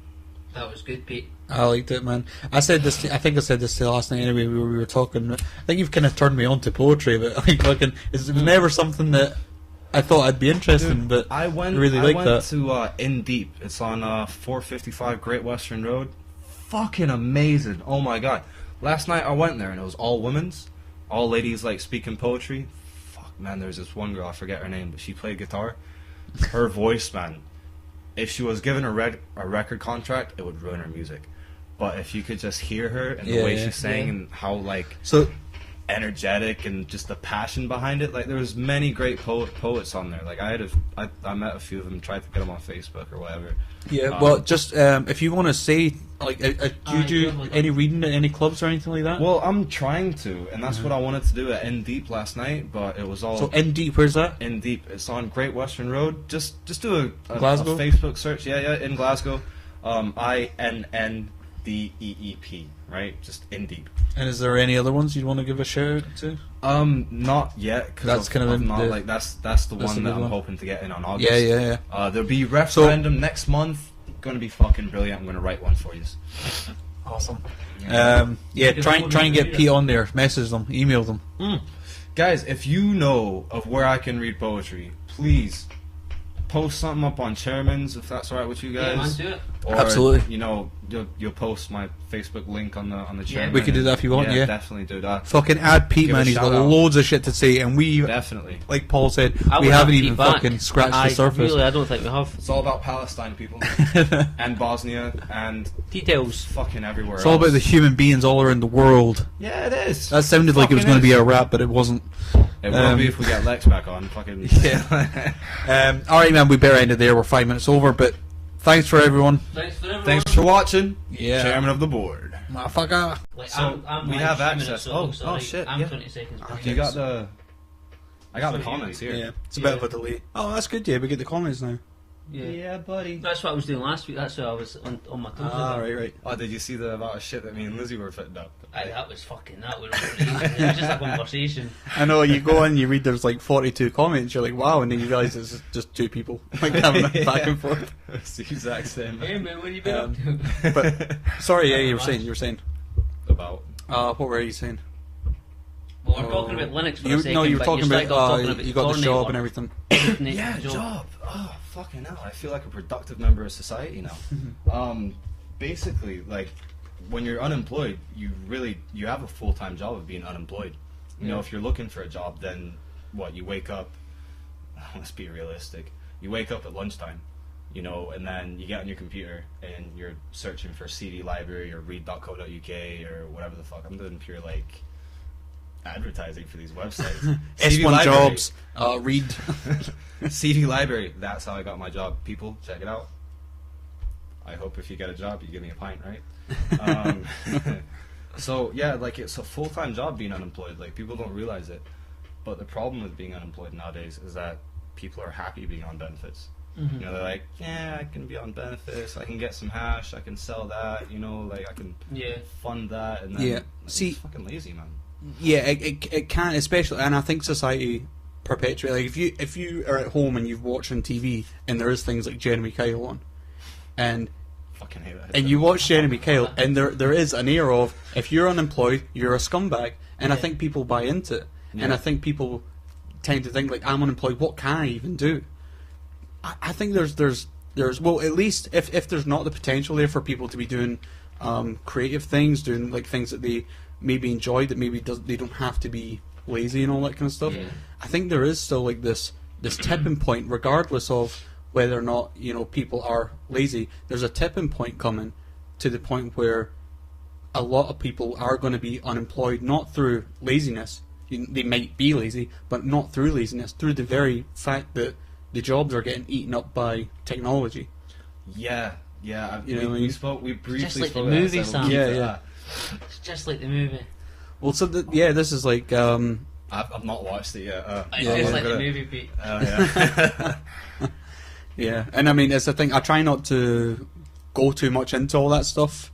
That was good, Pete. I liked it, man. I think I said this to you last night anyway. We were talking. I think you've kind of turned me on to poetry, but it was never something that I thought I'd be interested in. But I went to In Deep. It's on 455 Great Western Road. Fucking amazing! Oh my god. Last night I went there and it was all women's, all ladies like speaking poetry. Fuck man, there's this one girl, I forget her name, but she played guitar. Her voice, man. If she was given a record contract, it would ruin her music. But if you could just hear her and the way she sang and how energetic and just the passion behind it, like there was many great poets on there. Like I met a few of them, tried to get them on Facebook or whatever. Yeah, well, just if you want to say, like, do you do any reading at any clubs or anything like that? Well, I'm trying to, and that's what I wanted to do at In Deep last night, but it was all... So In Deep, where's that? In Deep, it's on Great Western Road. Just do a Glasgow? Facebook search. Yeah, in Glasgow. INNDEEP, right? Just In Deep. And is there any other ones you'd want to give a shout out to? Not yet, because that's kind of that's the one that I'm hoping to get in on August. Yeah. There'll be referendum next month. Going to be fucking brilliant. I'm going to write one for you. Awesome. Try and get Pete on there. Message them, email them. Guys, if you know of where I can read poetry, please post something up on Chairmen's, if that's alright with you guys. Yeah, man, do it. Or, absolutely. You'll post my Facebook link on the Chairman. We can do that if you want. Yeah, definitely do that. Fucking add Pete, man. He's got loads of shit to say, and we definitely, like Paul said, we haven't even fucking scratched the surface. Really, I don't think we have. It's all about Palestine, people, and Bosnia, and details. Fucking everywhere. It's all about the human beings all around the world. Yeah, it is. That sounded like it was going to be a rap, but it wasn't. It will be if we get Lex back on. Fucking yeah. All right, man. We better end it there. We're 5 minutes over, but Thanks for everyone. Thanks for everyone. Thanks for watching. Yeah. Chairman of the board. Motherfucker. Like, So, I'm we live have streaming access. it, Oh, so oh, like, shit, I'm yeah. 20 seconds behind. You got the. I got the So comments here. Yeah, it's a bit of a delay. Oh, that's good. Yeah, we get the comments now. Yeah. buddy. That's what I was doing last week. That's why I was on my toes. Ah, right. Oh, did you see the amount of shit that me and Lizzie were fitting up? Aye, that was it was just a conversation. I know, you go in, you read there's like 42 comments, you're like, wow, and then you realise it's just two people like having a back and forth. It's the exact same. Hey man, what have you been up to? But sorry, yeah, you were saying. About. What were you saying? Well, we're talking about Linux for a second. No, you were but talking started off talking about you got the Tornado job one. and everything. Yeah, job. Oh, fucking hell. I feel like a productive member of society now. Basically, like, when you're unemployed, you have a full-time job of being unemployed. You know, if you're looking for a job, then what, you wake up, let's be realistic, you wake up at lunchtime, you know, and then you get on your computer and you're searching for CD library or read.co.uk or whatever the fuck. I'm doing pure, like, advertising for these websites. S1 jobs, read. CD library, that's how I got my job. People, check it out. I hope if you get a job, you give me a pint, right? So, yeah, like, it's a full-time job being unemployed. Like, people don't realize it. But the problem with being unemployed nowadays is that people are happy being on benefits. Mm-hmm. You know, they're like, yeah, I can be on benefits, I can get some hash, I can sell that, you know, like, I can fund that, and then, Yeah. like, See- it's fucking lazy, man. Yeah, it can, especially, and I think society perpetuate. Like, if you are at home and you've watching TV and there is things like Jeremy Kyle on, and Fucking hate that. you watch Jeremy Kyle, and there is an air of, if you're unemployed, you're a scumbag, and I think people buy into it, and I think people tend to think, like, I'm unemployed, what can I even do? I think there's well, at least if there's not the potential there for people to be doing creative things, doing like things that they maybe enjoy, that maybe they don't have to be lazy and all that kind of stuff. I think there is still like this tipping point, regardless of whether or not, you know, people are lazy. There's a tipping point coming to the point where a lot of people are going to be unemployed, not through laziness. They might be lazy, but not through laziness, through the very fact that the jobs are getting eaten up by technology. Yeah. You know, we briefly just like spoke the about movie, that, so we'll Sam. keep Yeah, to yeah. that. It's just like the movie. Well, so this is like I've not watched it yet. It's Yeah, just yeah. like the movie, Pete. Oh, yeah. yeah, and I mean, it's the thing. I try not to go too much into all that stuff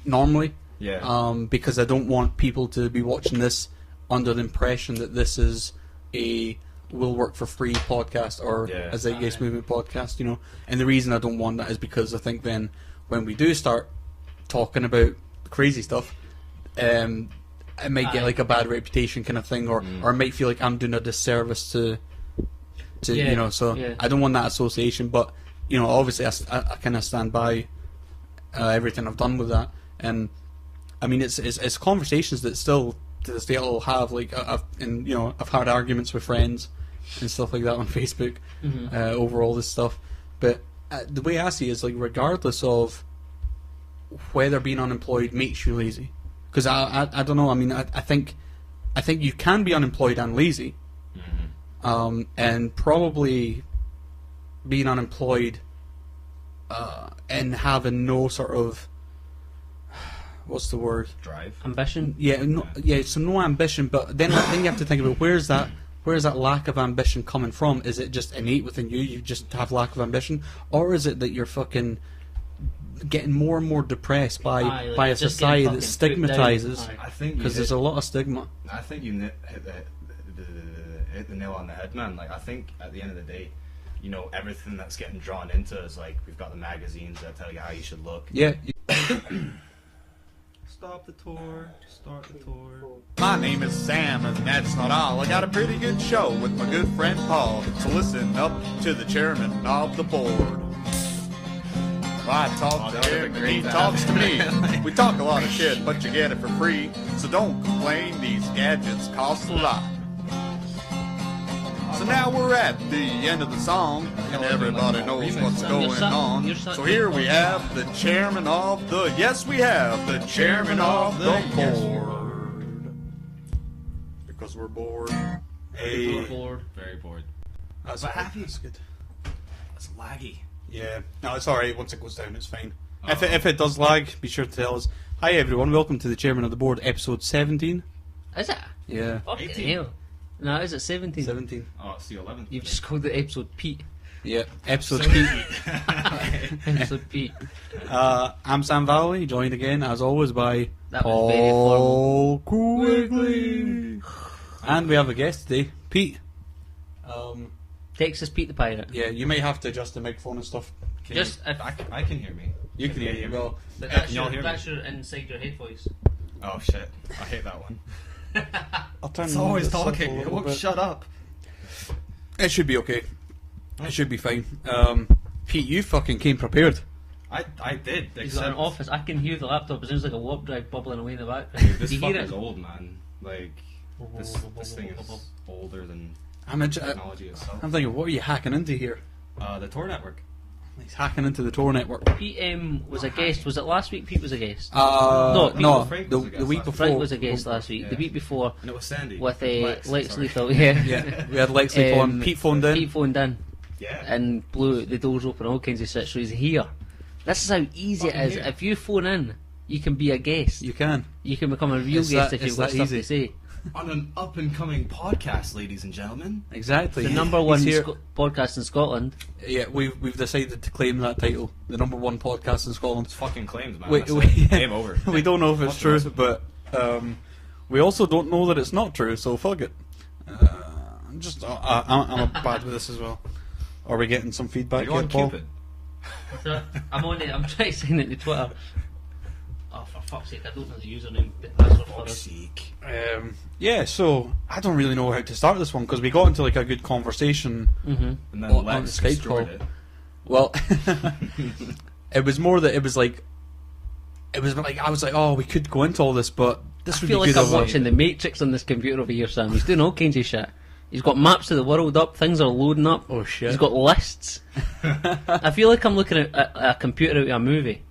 normally. Yeah. Because I don't want people to be watching this under the impression that this is a will work for free podcast or a Zeitgeist Movement podcast, you know. And the reason I don't want that is because I think then when we do start talking about crazy stuff, it might get like a bad reputation kind of thing, or it might feel like I'm doing a disservice to you know. So I don't want that association, but you know, obviously I kind of stand by everything I've done with that, and I mean it's conversations that still to this day I'll have, like I've had arguments with friends and stuff like that on Facebook over all this stuff, but the way I see it is, like, regardless of whether being unemployed makes you lazy, because I don't know, I mean I think you can be unemployed and lazy, and probably being unemployed and having no sort of, what's the word? Drive. Ambition? So no ambition, but then you have to think about where's that lack of ambition coming from? Is it just innate within you? You just have lack of ambition, or is it that you're fucking getting more and more depressed by a society that stigmatizes? I think because there's a lot of stigma. I think you hit the nail on the head, man. Like, I think at the end of the day, you know, everything that's getting drawn into is like, we've got the magazines that tell you how you should look. Yeah. Stop the tour. Start the tour. My name is Sam, and that's not all. I got a pretty good show with my good friend Paul. So listen up to the chairman of the board. I talk to him and he talks to me. We talk a lot of shit, but you get it for free. So don't complain, these gadgets cost a lot. So now we're at the end of the song, and everybody knows what's going on. So here we have the chairman of the, yes we have the chairman of the board. Because we're bored. Hey. Bored. Very bored. That's But happy. That's good. It's laggy. Yeah. No, it's alright. Once it goes down, it's fine. If it does lag, be sure to tell us. Hi everyone, welcome to the Chairman of the Board, episode 17. Is it? Yeah. Fucking 18. hell. No, is it 17? 17. Oh, it's the 11th. You've just called it episode Pete. Yeah. Episode Pete. Episode Pete. I'm Sam Valley, joined again, as always, by That was very formal. Paul Quigley. And we have a guest today, Pete. Texas Pete the Pirate. Yeah, you may have to adjust the microphone and stuff. Just if, I can hear me. You can hear you well. but Can that's, y'all your, hear me? that's your inside your head voice. Oh shit! I hate that one. I'll turn It's always this up a talking. It little won't bit. shut up. It should be okay. It should be fine. Pete, you fucking came prepared. I did. He's got an Except office. I can hear the laptop. It sounds like a warp drive bubbling away in the background. dude, this Do you hear fucker's it? old, man. Like this thing is older than I'm technology itself. thinking, what are you hacking into here? The Tor network. He's hacking into the Tor network. Pete was a guest. Was it last week Pete was a guest? No, No, Frank the was a guest week last before. Frank was a guest last week. Yeah. The week before And it was Sandy. with Lex sorry. Lethal. Yeah. Yeah, we had Lex Lethal on. Pete phoned in. Pete phoned in Yeah. and blew the doors open, all kinds of shit. So he's here. This is how easy it Fucking is. here. If you phone in, you can be a guest. You can. You can become a real It's guest that- if you've it's got that stuff easy. to say. On an up and coming podcast, ladies and gentlemen. Exactly. The number He's one here. podcast in Scotland. Yeah, we've decided to claim that title. The number one podcast in Scotland. It's fucking claims, man. Wait, That's wait, it. Game over. We don't know if it's What's true, the but we also don't know that it's not true. So fuck it. I'm just I'm bad with this as well. Are we getting some feedback You're here, on Paul? Cupid. So, I'm trying to send it to Twitter. Oh, for fuck's sake, I don't know the username. But that's what for Fuck's us. sake. Yeah, so I don't really know how to start this one because we got into like a good conversation. Mm-hmm. And then On Lex the Skype destroyed call. it. Well, it was more that it was like I was like, oh, we could go into all this, but this I would feel be like good. I'm as well. watching the Matrix on this computer over here, Sam. He's doing all kinds of shit. He's got maps of the world up, things are loading up. Oh shit! He's got lists. I feel like I'm looking at a computer out of a movie.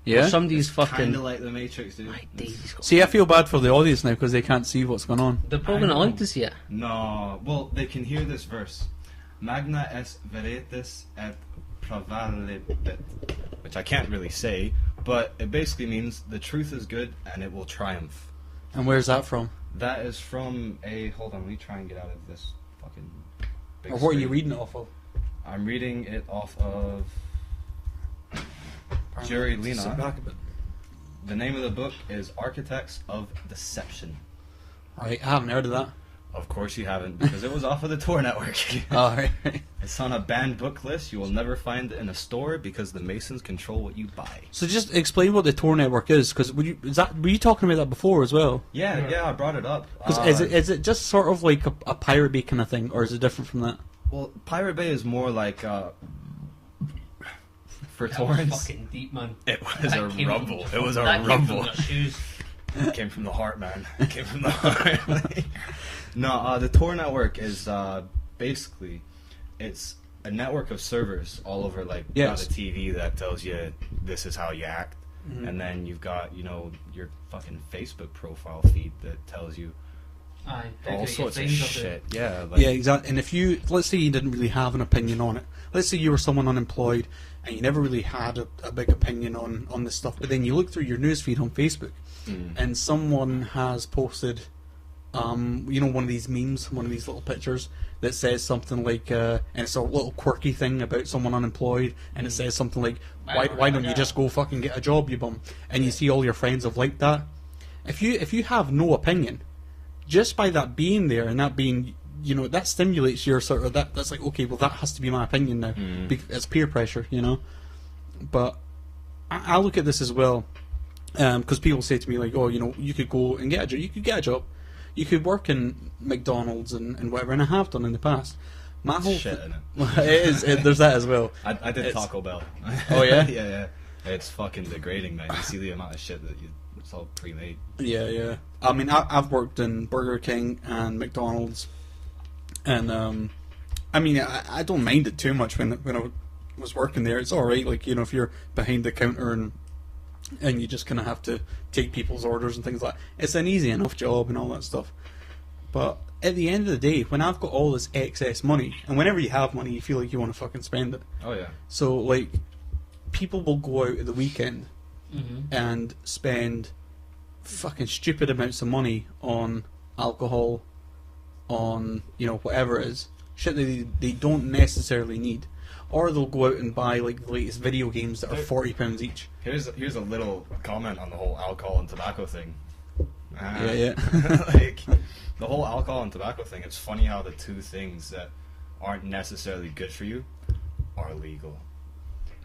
yeah. Or somebody's Kind fucking. of like the Matrix, dude. My days, he's got- See, I feel bad for the audience now because they can't see what's going on. They're probably not I know. allowed to see it. No, well, they can hear this verse. Magna est veritas et pravalebit, which I can't really say, but it basically means the truth is good and it will triumph. And where's that from? That is from a. Hold on, let me try and get out of this fucking. Big Or what are you screen. reading it off of? I'm reading it off of. Jerry Sit Lena. back a bit. The name of the book is Architects of Deception. Right, I haven't heard of that. Of course you haven't, because it was off of the Tor network. Oh, right. It's on a banned book list. You will never find it in a store because the Masons control what you buy. So just explain what the Tor network is, because were you talking about that before as well? Yeah, I brought it up. 'Cause is it just sort of like a Pirate Bay kind of thing, or is it different from that? Well, Pirate Bay is more like for That was torrents. fucking deep, man. It was That a came rumble. from- It was a that came rumble. from their shoes. It came from the heart, man. It came from the heart. No, the Tor network is basically it's a network of servers all over, like Yes. got a TV that tells you this is how you act, Mm-hmm. and then you've got your fucking Facebook profile feed that tells you Aye, all sorts of shit. Yeah, Yeah, exactly. And if let's say you didn't really have an opinion on it. Let's say you were someone unemployed and you never really had a big opinion on this stuff, but then you look through your newsfeed on Facebook and someone has posted, one of these memes, one of these little pictures that says something like, and it's a little quirky thing about someone unemployed, and it says something like, why don't you just go fucking get a job, you bum? And you see all your friends have liked that. If you have no opinion, just by that being there and that being, that stimulates your sort of that's like, okay, well that has to be my opinion now. It's peer pressure, But I look at this as well, because people say to me like, oh, you could go and get a job. You could get a job. You could work in McDonald's and whatever, and I have done in the past. My whole shit in it. there's that as well. I did It's- Taco Bell. Oh, yeah? yeah. It's fucking degrading, man. You see the amount of shit that it's all pre-made. Yeah. I mean, I've worked in Burger King and McDonald's, and I don't mind it too much when I was working there. It's all right, like if you're behind the counter and you just kind of have to take people's orders and things like that. It's an easy enough job and all that stuff. But at the end of the day, when I've got all this excess money, and whenever you have money, you feel like you want to fucking spend it. Oh yeah. So like, people will go out at the weekend Mm-hmm. and spend fucking stupid amounts of money on alcohol, on, you know, whatever it is, shit that they don't necessarily need. Or they'll go out and buy like the latest video games that are £40 each. Here's a little comment on the whole alcohol and tobacco thing. Yeah. Like, the whole alcohol and tobacco thing, it's funny how the two things that aren't necessarily good for you are legal.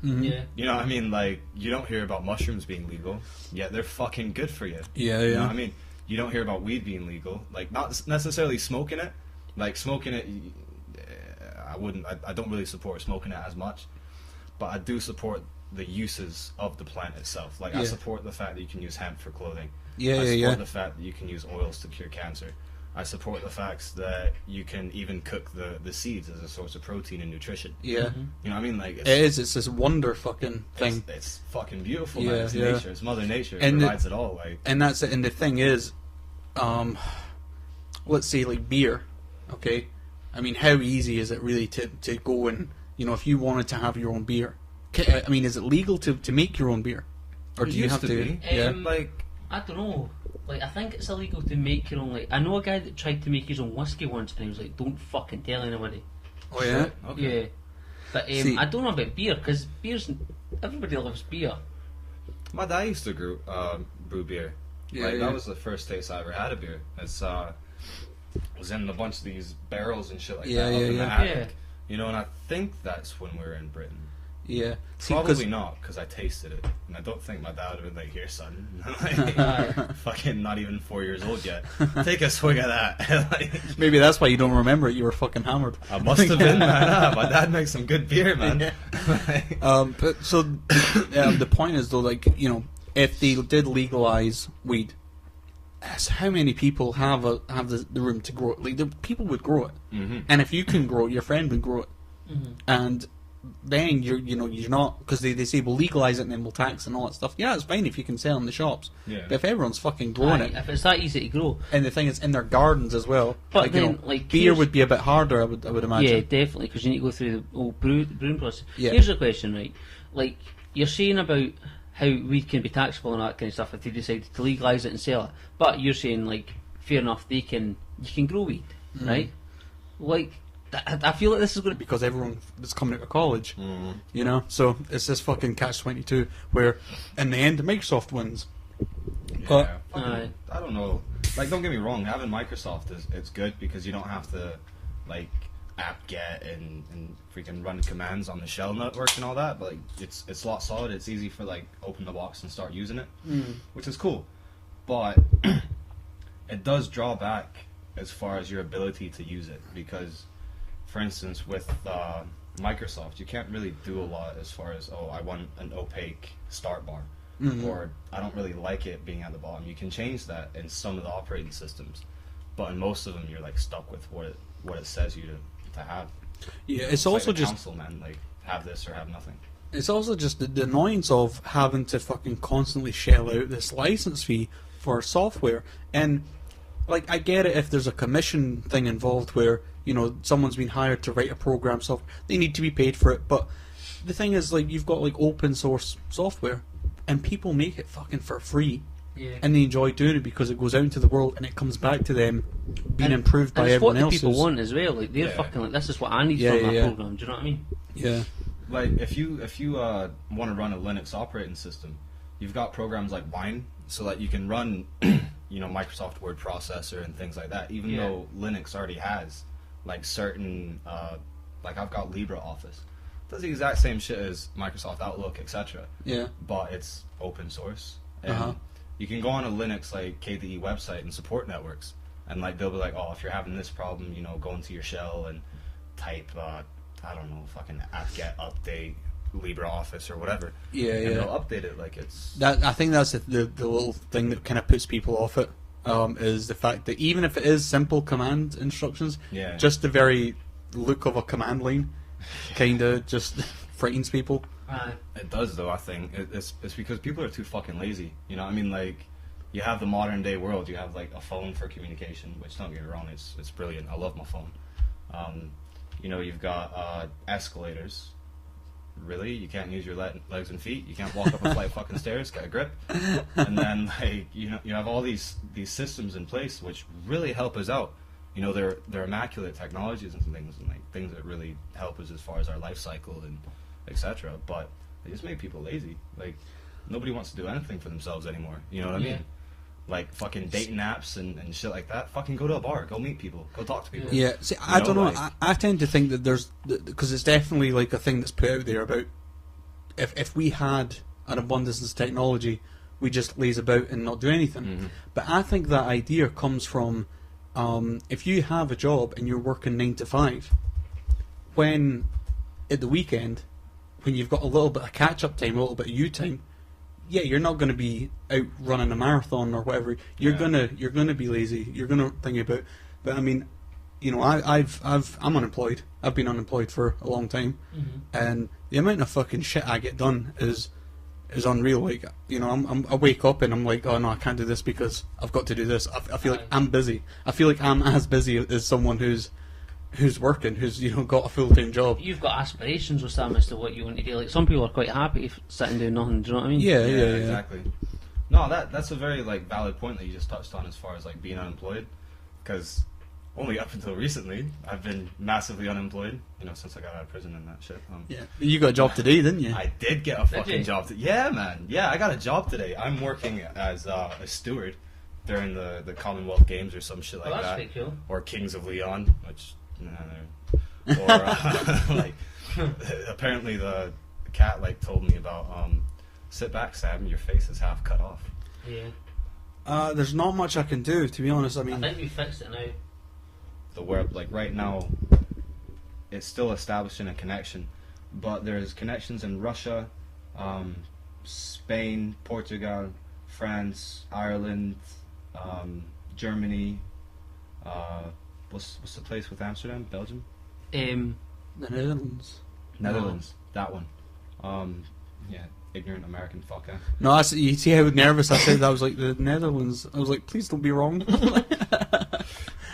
Mm-hmm. Yeah. You know what I mean? Like, you don't hear about mushrooms being legal, yet they're fucking good for you. Yeah, You know yeah. what I mean? You don't hear about weed being legal. Like, not necessarily smoking it. Like, smoking it, I don't really support smoking it as much. But I do support the uses of the plant itself. Like, I Yeah. support the fact that you can use hemp for clothing. Yeah, I yeah, support yeah. the fact that you can use oils to cure cancer. I support the facts that you can even cook the seeds as a source of protein and nutrition. Yeah. You know what I mean? Like, It's this wonder fucking thing. It's fucking beautiful, Yeah, man. It's yeah. nature. It's Mother Nature. It And provides it all. Like, And that's it. And the thing is, let's say like beer, okay? I mean, how easy is it really to go and, you know, if you wanted to have your own beer, I mean, is it legal to make your own beer? Or It do you used have to to? be. Yeah. like, I don't know. Like, I think it's illegal to make your own. Like, I know a guy that tried to make his own whiskey once, and he was like, "Don't fucking tell anybody." Oh yeah. okay. Yeah. But See- I don't know about beer, because everybody loves beer. My dad used to brew beer. Yeah, Like, yeah. that was the first taste I ever had of beer. It's was in a bunch of these barrels and shit like Yeah, that up yeah, in the yeah. attic. You know, and I think that's when we were in Britain. Yeah. See, Probably not, because I tasted it, and I don't think my dad would have been like, "Here, son, like, fucking not even 4 years old yet. Take a swig of that." Like, maybe that's why you don't remember it. You were fucking hammered. I must have been, man. My dad makes some good beer, man. But so the point is though, like, you know, if they did legalize weed, that's how many people have the room to grow it? Like, the people would grow it, and if you can grow it, your friend would grow it, and then you're not, because they say we'll legalize it and then we'll tax and all that stuff. Yeah, it's fine if you can sell in the shops, Yeah. but if everyone's fucking growing Aye, it, if it's that easy to grow. and the thing is in their gardens as well, But like, you then, know, like, beer here's- would be a bit harder. I would Yeah, imagine. definitely, because you need to go through the whole brewing process. Yeah. Here's a question, right? Like, you're saying about how weed can be taxable and that kind of stuff if they decide to legalise it and sell it. But you're saying, like, fair enough, you can grow weed, right? Like, I feel like this is going to be... Because everyone is coming out of college, you know. So it's this fucking catch-22 where, in the end, Microsoft wins. But Yeah, fucking- I don't know. Like, don't get me wrong, having Microsoft it's good because you don't have to, like, apt-get and freaking run commands on the shell network and all that. But like, it's a lot solid. It's easy for, like, open the box and start using it, which is cool. But it does draw back as far as your ability to use it because, for instance, with Microsoft, you can't really do a lot as far as, I want an opaque start bar. Or I don't really like it being at the bottom. You can change that in some of the operating systems, but in most of them, you're like stuck with what it says you to have. yeah, It's also like the just council, man, like have this or have nothing. it's also just the annoyance of having to fucking constantly shell out this license fee for software. And like, I get it if there's a commission thing involved where, you know, someone's been hired to write a program software, they need to be paid for it. But the thing is, like, you've got like open source software, and people make it fucking for free. Yeah. And they enjoy doing it because it goes out into the world and it comes back to them being improved by and it's everyone what else. the people want as well. Like, they're Yeah. fucking like, this is what I need Yeah, from yeah, my yeah. program. Do you know what I mean? Yeah. Like if you want to run a Linux operating system, you've got programs like Wine, so that you can run, you know, Microsoft Word processor and things like that. Even Yeah. though Linux already has like certain, like I've got LibreOffice, does the exact same shit as Microsoft Outlook, etc. Yeah. But it's open source. And Uh-huh. you can go on a Linux like KDE website and support networks, and like they'll be like, if you're having this problem, you know, go into your shell and type, I don't know, fucking apt-get update LibreOffice or whatever. Yeah, and yeah. they'll update it like it's. That, I think that's the little thing that kind of puts people off it, is the fact that even if it is simple command instructions, Yeah. just the very look of a command line kind of just frightens people. It does though. I think it's because people are too fucking lazy. You know what I mean? Like, you have the modern day world. You have like a phone for communication, which don't get me wrong, it's brilliant. I love my phone. You know, you've got escalators. Really, you can't use your legs and feet. You can't walk up a flight of fucking stairs. Get a grip. And then like you have all these systems in place which really help us out. You know, they're immaculate technologies and things, and like things that really help us as far as our life cycle and etc. But they just make people lazy. Like nobody wants to do anything for themselves anymore. You know what I mean? Like fucking dating apps and shit like that. Fucking go to a bar, go meet people, go talk to people. Yeah, see, I don't know. Like, I tend to think that there's, because it's definitely like a thing that's put out there about if we had an abundance of technology, we just laze about and not do anything. Mm-hmm. But I think that idea comes from if you have a job and you're working 9 to 5, when at the weekend, when you've got a little bit of catch-up time, a little bit of you time, yeah, you're not going to be out running a marathon or whatever. You're gonna be lazy. You're gonna think about. But I mean, you know, I'm unemployed. I've been unemployed for a long time, and the amount of fucking shit I get done is unreal. Like, you know, I wake up and I'm like, oh no, I can't do this because I've got to do this. I feel like I'm busy. I feel like I'm as busy as someone who's working, who's, you know, got a full-time job. You've got aspirations with Sam as to what you want to do. Like, some people are quite happy sitting doing nothing. Do you know what I mean? Yeah, exactly. No, that's a very like valid point that you just touched on as far as like being unemployed, because only up until recently I've been massively unemployed. You know, since I got out of prison and that shit. Yeah, you got a job today, didn't you? I did get a fucking job. Yeah, man. Yeah, I got a job today. I'm working as a steward during the Commonwealth Games or some shit like that's that, pretty cool. or Kings of Leon, which. Or like apparently the cat like told me about sit back, Sam, your face is half cut off. Yeah. There's not much I can do, to be honest. I mean, I think we fixed it now. The web, like right now, it's still establishing a connection, but there's connections in Russia, Spain, Portugal, France, Ireland, Germany. What's the place with Amsterdam? Belgium? the Netherlands. Netherlands. That one. Yeah, ignorant American fucker. No, you see how nervous I said that? I was like, the Netherlands. I was like, please don't be wrong.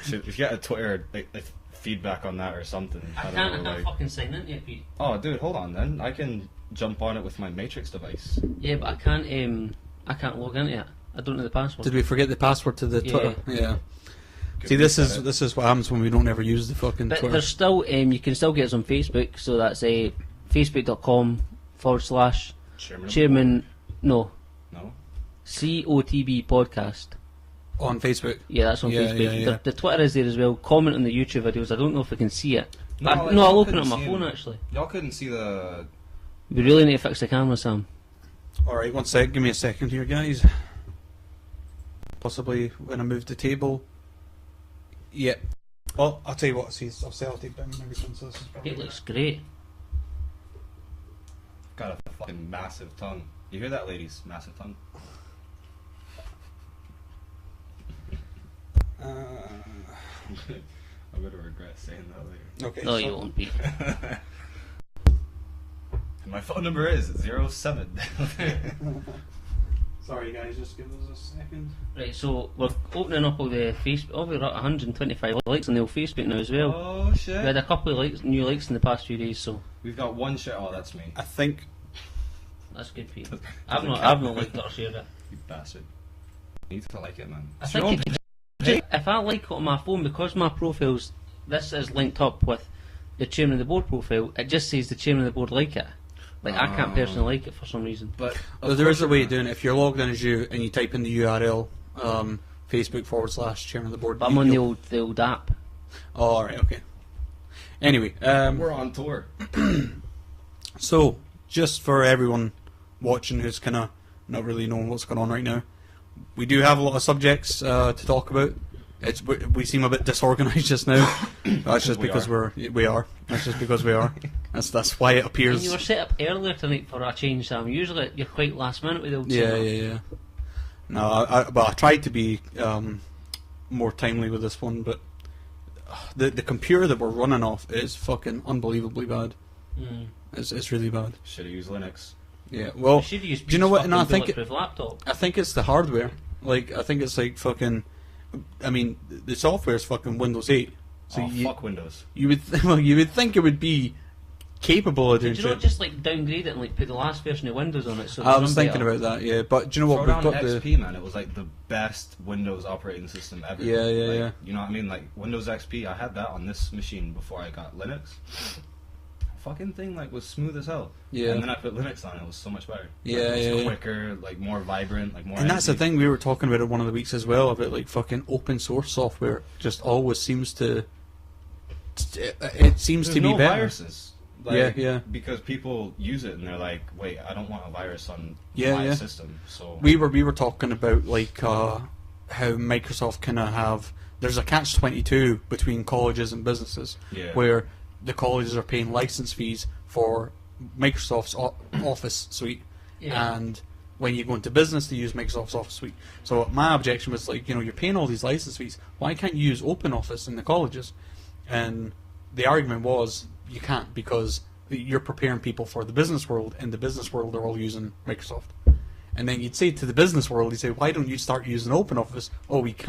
If you get a Twitter like feedback on that or something, I don't know. I can't fucking sign into it, Pete. Oh, dude, hold on then. I can jump on it with my Matrix device. Yeah, but I can't log into it. I don't know the password. Did we forget the password to the Twitter? Yeah. See, this is what happens when we don't ever use the fucking But Twitter. there's still, you can still get us on Facebook, so that's facebook.com/Chairmen, no, COTB podcast. On Facebook. Yeah, that's on Facebook. Yeah. The Twitter is there as well. Comment on the YouTube videos. I don't know if we can see it. No, I'll open it on my phone actually. Y'all couldn't see the... We really need to fix the camera, Sam. Alright, one sec. Give me a second here, guys. Possibly when I move the table. Yeah. Well, I'll tell you what. See, I'll take down everything. So this is It looks great. Got a fucking massive tongue. You hear that, ladies? Massive tongue. I'm gonna regret saying that later. Okay. No, you won't be. My phone number is 07. Sorry, guys. Just give us a second. Right, so we're opening up all the Facebook. Oh, we're at 125 likes on the old Facebook now as well. Oh shit! We had a couple of new likes in the past few days, so We've got one share. Oh, that's me. I think. that's good, Pete. I've not liked it or shared it. You bastard. You need to like it, man. I think if I like it on my phone, because my profiles, this is linked up with the Chairman of the Board profile, it just says the Chairman of the Board like it. Like, I can't personally like it for some reason. But There is a way of doing it. If you're logged in as you and you type in the URL, Facebook/Chairman of the Board. But I'm on the old app. Oh, alright, okay. Anyway, we're on tour. so just for everyone watching who's kind of not really knowing what's going on right now, we do have a lot of subjects to talk about. We seem a bit disorganised just now. That's just because we are. That's just because we are. That's why it appears. And you were set up earlier tonight for a change, Sam. Usually you're quite last minute with the old Yeah. No, I tried to be more timely with this one, but the computer that we're running off is fucking unbelievably bad. Mm. It's really bad. Should have used Linux. Yeah. Well, You should use do you know what? No, I bulletproof laptop. think it's the hardware. Like, I think it's like fucking. I mean, the software is fucking Windows 8. So fuck Windows. You would you would think it would be capable of doing Did you not shit. just like downgrade it and like put the last version of Windows on it? So I was thinking about that, yeah. But do you know what? Throw We've down got XP, man. It was like the best Windows operating system ever. Yeah, yeah, like, yeah. You know what I mean? Like Windows XP, I had that on this machine before I got Linux. Fucking thing like was smooth as hell. Yeah. And then I put Linux on it was so much better. Yeah, like, it was yeah, quicker, like more vibrant, like more. And that's the energy. thing we were talking about it one of the weeks as well, about like fucking open source software just always seems to. It seems There's to be no better. viruses. Like, Yeah, yeah. Because people use it and they're like, wait, I don't want a virus on Yeah, my yeah. system. So We were talking about like how Microsoft kind of have. There's a catch-22 between colleges and businesses, Yeah. where the colleges are paying license fees for Microsoft's Office suite, Yeah. and when you go into business, they use Microsoft's Office suite. So my objection was like, you're paying all these license fees. Why can't you use Open Office in the colleges? And the argument was you can't, because you're preparing people for the business world. In the business world, they're all using Microsoft. And then you'd say to the business world, you'd say, why don't you start using Open Office? Oh, we can't.